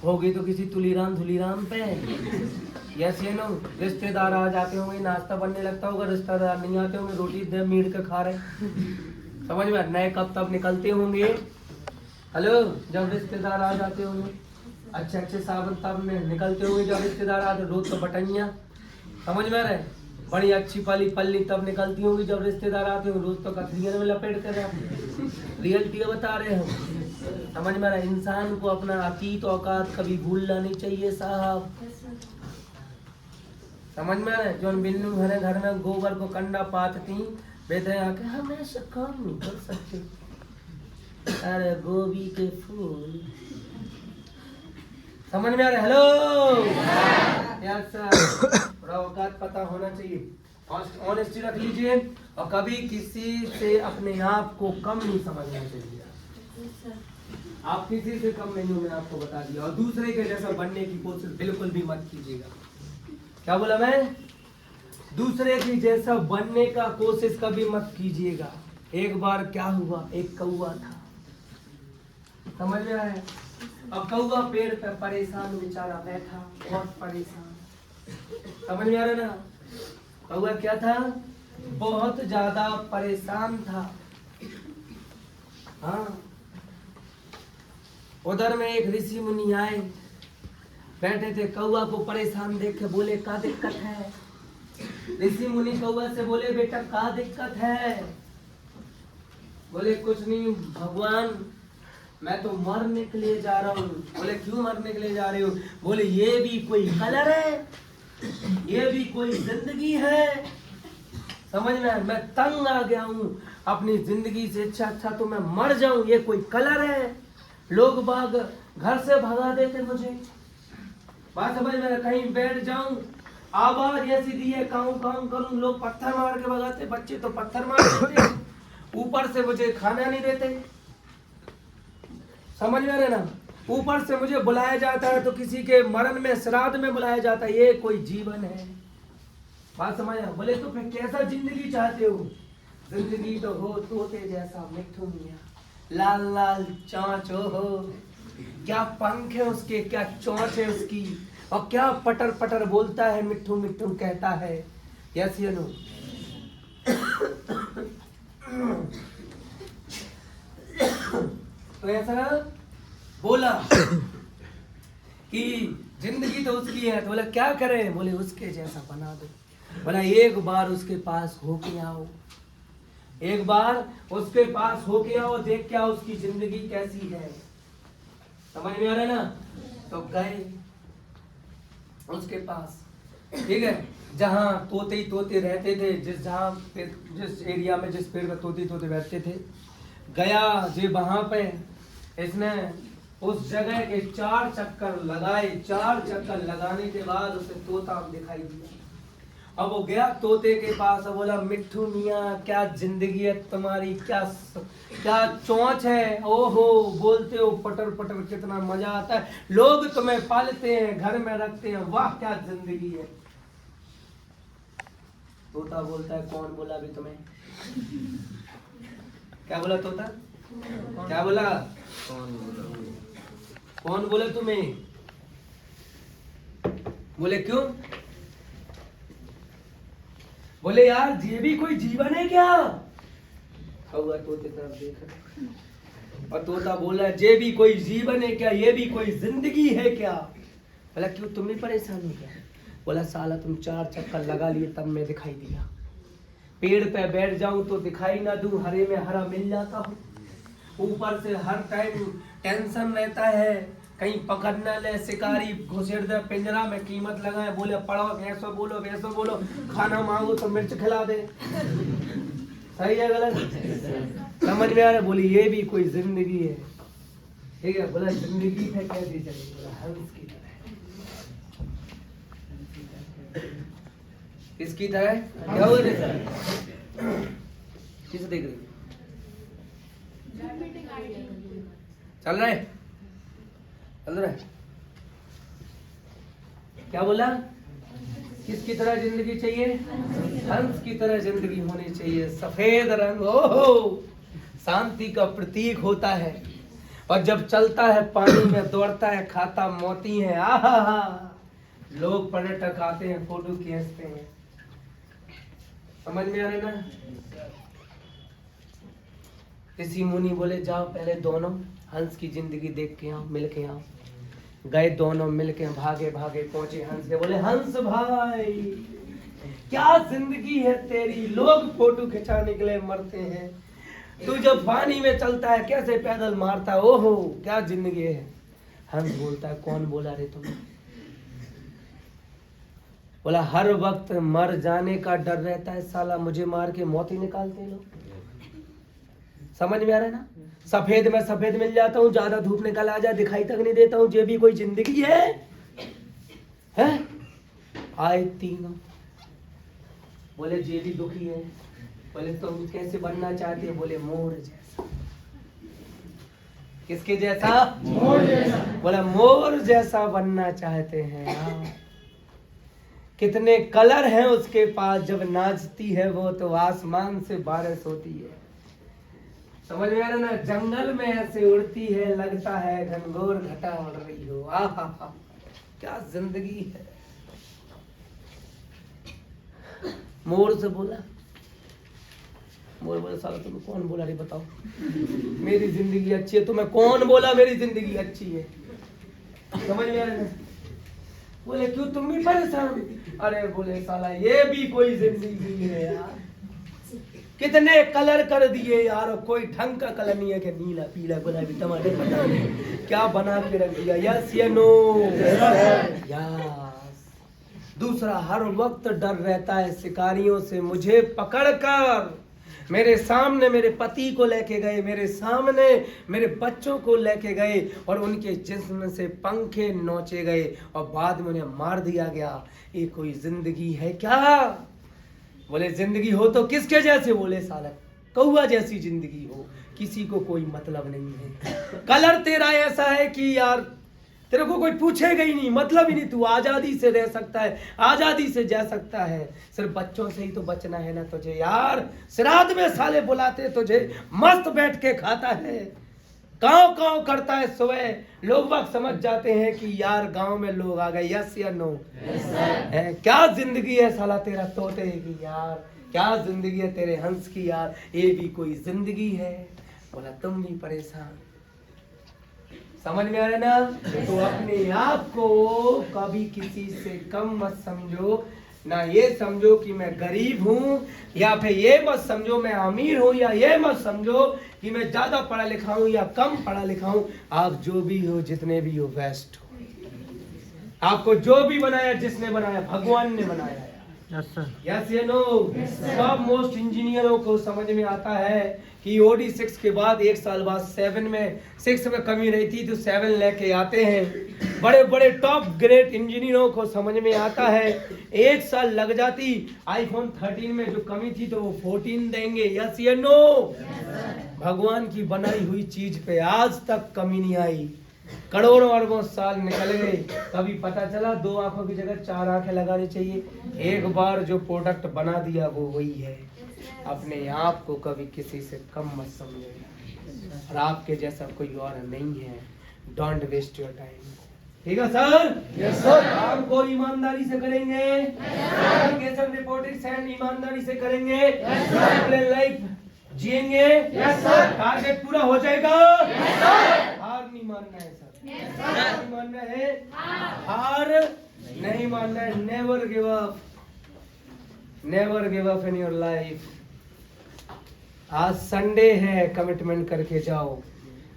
होगी, तो किसी तुलीराम पे। यस ये नो, रिश्तेदार आ जाते होंगे, नाश्ता बनने लगता होगा, रिश्तेदार नहीं आते होंगे, रोटी दे मीट के खा रहे, समझ में? नए कब तब निकलते होंगे, हेलो, जब रिश्तेदार आ जाते होंगे, अच्छे अच्छे साबुन तब में निकलते होंगे जब रिश्तेदार आते, रोज तो बटनिया, समझ में आ रहा है? बड़ी अच्छी पल्ली तब निकलती होंगी जब रिश्तेदार आते होंगे, रोज तो कथरिया में लपेट कर रियलिटी बता रहे हो, समझ में आ रहा है? इंसान को अपना अतीत औकात कभी भूलना नहीं चाहिए साहब, समझ में आ रहा है? जो बिल्लू घर में गोबर को कंडा पाथती, बेटे आके हम ऐसा काम नहीं कर सकते, अरे गोभी के फूल, समझ में आ रहा है? हेलो यार सर, थोड़ा औकात पता होना चाहिए, ऑनेस्टी रख लीजिए, और कभी किसी से अपने आप को कम नहीं समझना चाहिए। आप किसी से कम नहीं हो, मैंने आपको बता दिया। और दूसरे के जैसा बनने की कोशिश बिल्कुल भी मत कीजिएगा। क्या बोला मैं? दूसरे की जैसा बनने का कोशिश कभी मत कीजिएगा। एक बार क्या हुआ, एक कौवा था, समझ में आया? अब कौवा पेड़ पे परेशान बेचारा बैठा, बहुत परेशान, समझ में आ रहा ना? कौवा क्या था? बहुत ज्यादा परेशान था। हाँ, उधर में एक ऋषि मुनि आए, बैठे थे, कौवा को परेशान देख के बोले क्या दिक्कत है? ऋषि मुनि कौवा से बोले बेटा क्या दिक्कत है? बोले कुछ नहीं भगवान, मैं तो मरने के लिए जा रहा हूँ। बोले क्यों मरने के लिए जा रहे हो? बोले ये भी कोई कलर है, ये भी कोई जिंदगी है, समझ में आया? मैं तंग आ गया हूँ अपनी जिंदगी से, अच्छा तो मैं मर जाऊं, ये कोई कलर है? लोग बाग घर से भगा देते मुझे, बात समझ में आया? कहीं बैठ जाऊं, आवाज ऐसी दी है, काऊं काऊं करूं, लोग पत्थर मार के भगाते, बच्चे तो पत्थर मार देते, ऊपर से मुझे खाना नहीं देते, समझ में आ रहा ना? ऊपर से मुझे बुलाया जाता है तो किसी के मरण में, श्राद्ध में बुलाया जाता है, ये कोई जीवन है? बात समझ आया? बोले तो फिर कैसा जिंदगी चाहते हो? जिंदगी तो हो तोते जैसा मिठू मियां, लाल लाल चोंच हो, क्या पंख है उसके, क्या चोंच है उसकी, और क्या पटर पटर बोलता है, मिठू मिठू कहता है। यस या नो? तो ऐसा बोला कि जिंदगी तो उसकी है, तो बोला क्या करें? बोले उसके जैसा बना दो। बोला एक बार उसके पास होके आओ, एक बार उसके पास होके आओ, देख के आओ उसकी जिंदगी कैसी है, समझ में आ रहा है ना? तो गए उसके पास, ठीक है, जहाँ तोते ही तोते रहते थे, जिस एरिया में, जिस पेड़ पर तोते तोते बैठते थे, गया जे वहां पे, इसने उस जगह के 4 चक्कर लगाए। 4 चक्कर लगाने के बाद उसे तोता दिखाई दिया। अब वो गया तोते के पास और बोला मिट्ठू मियाँ क्या जिंदगी है तुम्हारी, क्या चोंच है, ओहो बोलते हो पटर पटर, कितना मजा आता है, लोग तुम्हें पालते हैं, घर में रखते हैं, वाह क्या जिंदगी है। तोता बोलता है कौन बोला भी तुम्हें? क्या बोला तोता? क्या बोला? कौन बोला तुम्हें? बोले क्यों? बोले यार ये भी कोई जीवन है क्या? कौवा तोते तरफ देख रहा, और तोता बोला ये भी कोई जीवन है क्या, ये भी कोई जिंदगी है क्या? बोला क्यों, तुम भी परेशान हो क्या? बोला साला तुम 4 चक्कर लगा लिए तब मैं दिखाई दिया, पेड़ पे बैठ जाऊं तो दिखाई ना दूं, हरे में हरा मिल जाता हूँ, ऊपर से हर टाइम टेंशन रहता है, कहीं पकड़ न ले शिकारी, घुसेड़ दे पिंजरा में, कीमत लगाए, बोले पढ़ो ऐसो बोलो वैसो बोलो, खाना मांगो तो मिर्च खिला दे, सही है गलत? समझ में आ रहा? बोली ये भी कोई जिंदगी है, ठीक है? बोला जिंदगी है कैसी चलेगी? बोला हंस की तरह। किसकी तरह? क्या हुआ रे सर? किसे देख रही? चल रहा है, चल रहा है। क्या बोला? किसकी तरह जिंदगी चाहिए? हंस की तरह जिंदगी होनी चाहिए। सफेद रंग ओहो शांति का प्रतीक होता है, और जब चलता है पानी में, दौड़ता है, खाता मोती है, आहा, लोग पर्यटक आते हैं, फोटो खींचते हैं, समझ में आ रहा ना? ऋषि मुनि बोले जाओ पहले दोनों हंस की जिंदगी देख के आओ, मिल के आओ। गए दोनों मिल के, भागे भागे पहुंचे हंस के, बोले हंस भाई क्या जिंदगी है तेरी, लोग फोटो खिंचाने के लिए मरते हैं, तू जब पानी में चलता है कैसे पैदल मारता है, ओहो क्या जिंदगी है। हंस बोलता है कौन बोला रे तुम्हें? बोला हर वक्त मर जाने का डर रहता है, साला मुझे मार के मौत ही निकालते लोग, समझ में आ रहा है ना? सफेद में सफेद मिल जाता हूँ, ज्यादा धूप निकल आ जाए दिखाई तक नहीं देता हूँ, ये भी कोई जिंदगी है? आए तीनों बोले ये भी दुखी है। बोले तुम कैसे बनना चाहते हो? बोले मोर जैसा। किसके जैसा? मोर जैसा। बोला मोर जैसा बनना चाहते हैं आप। कितने कलर हैं उसके पास, जब नाचती है वो तो आसमान से बारिश होती है। समझ में आ रहा ना? जंगल में ऐसे उड़ती है, लगता है घनघोर घटा उड़ रही हो। आहा, क्या जिंदगी है। मोर से बोला, मोर बोला साला तुम्हें कौन बोला रे बताओ, मेरी जिंदगी अच्छी है। तुम्हें कौन बोला मेरी जिंदगी अच्छी है? समझ में आ रहा है? बोले क्यों तुम भी परेशान? अरे बोले साला ये भी कोई जिंदगी है यार, कितने कलर कर दिए यार, कोई ढंग का कलर नहीं है कि नीला पीला गुलाबी टमाटर पता नहीं क्या बना के रख दिया। यस या नो? यस। दूसरा, हर वक्त डर रहता है शिकारियों से, मुझे पकड़कर मेरे सामने मेरे पति को लेके गए, मेरे सामने मेरे बच्चों को लेके गए और उनके जिस्म से पंखे नोचे गए और बाद में उन्हें मार दिया गया। ये कोई जिंदगी है क्या? बोले जिंदगी हो तो किसके जैसे? बोले साला कौआ जैसी जिंदगी हो, किसी को कोई मतलब नहीं है। कलर तेरा ऐसा है कि यार तेरे को कोई पूछेगा ही नहीं, मतलब ही नहीं, तू आजादी से रह सकता है, आजादी से जा सकता है। सिर्फ बच्चों से ही तो बचना है ना तुझे यार। श्राद्ध में साले बुलाते तुझे, मस्त बैठ के खाता है, काँव काँव करता है सुबह, लोग वक्त समझ जाते हैं कि यार गांव में लोग आ गए। यस या नो? क्या जिंदगी है साला तेरा तोते की यार, क्या जिंदगी है तेरे हंस की यार, ये भी कोई जिंदगी है? बोला तुम भी परेशान। समझ में आ रहा है ना? तो अपने आप को कभी किसी से कम मत समझो, ना ये समझो कि मैं गरीब हूँ, या फिर ये मत समझो मैं अमीर हूँ, या ये मत समझो कि मैं ज्यादा पढ़ा लिखा हूँ या कम पढ़ा लिखा हूँ। आप जो भी हो, जितने भी हो, बेस्ट हो। आपको जो भी बनाया, जिसने बनाया, भगवान ने बनाया है। यस या नो? सब मोस्ट इंजीनियरों को समझ में आता है कि OD 6 के बाद एक साल बाद 6 में कमी रही थी तो 7 लेके आते हैं। बड़े बड़े टॉप ग्रेड इंजीनियरों को समझ में आता है एक साल लग जाती, iPhone 13 में जो कमी थी तो वो 14 देंगे। यस या नो? भगवान की बनाई हुई चीज पे आज तक कमी नहीं आई। करोड़ों अरबों साल निकल गए, कभी पता चला 2 आंखों की जगह 4 आंखें लगानी चाहिए। एक बार जो प्रोडक्ट बना दिया वो वही है। अपने आप को कभी किसी से कम मत समझिए, और आपके जैसा कोई और नहीं है। Don't waste your time. ठीक है सर? Yes sir. काम को ईमानदारी से करेंगे, एप्लीकेशन रिपोर्टिंग सेंड ईमानदारी से करेंगे, अपने लाइफ जिएंगे। Yes sir. टारगेट पूरा हो जाएगा। Yes sir. हार नहीं मानना है सर। Yes sir. हार नहीं मानना है, हार नहीं मानना है। Never give up, never give up in your life. आज संडे है, कमिटमेंट करके जाओ।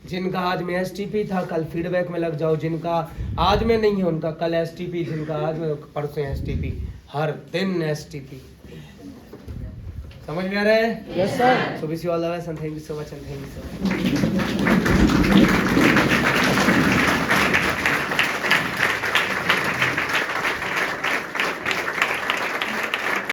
जिनका आज में STP था कल फीडबैक में लग जाओ, जिनका आज में नहीं है उनका कल STP, जिनका आज में परसों STP, हर दिन STP। समझ में आ रहा है? Yes sir. So wish you all the best and thank you so much and thank you so much.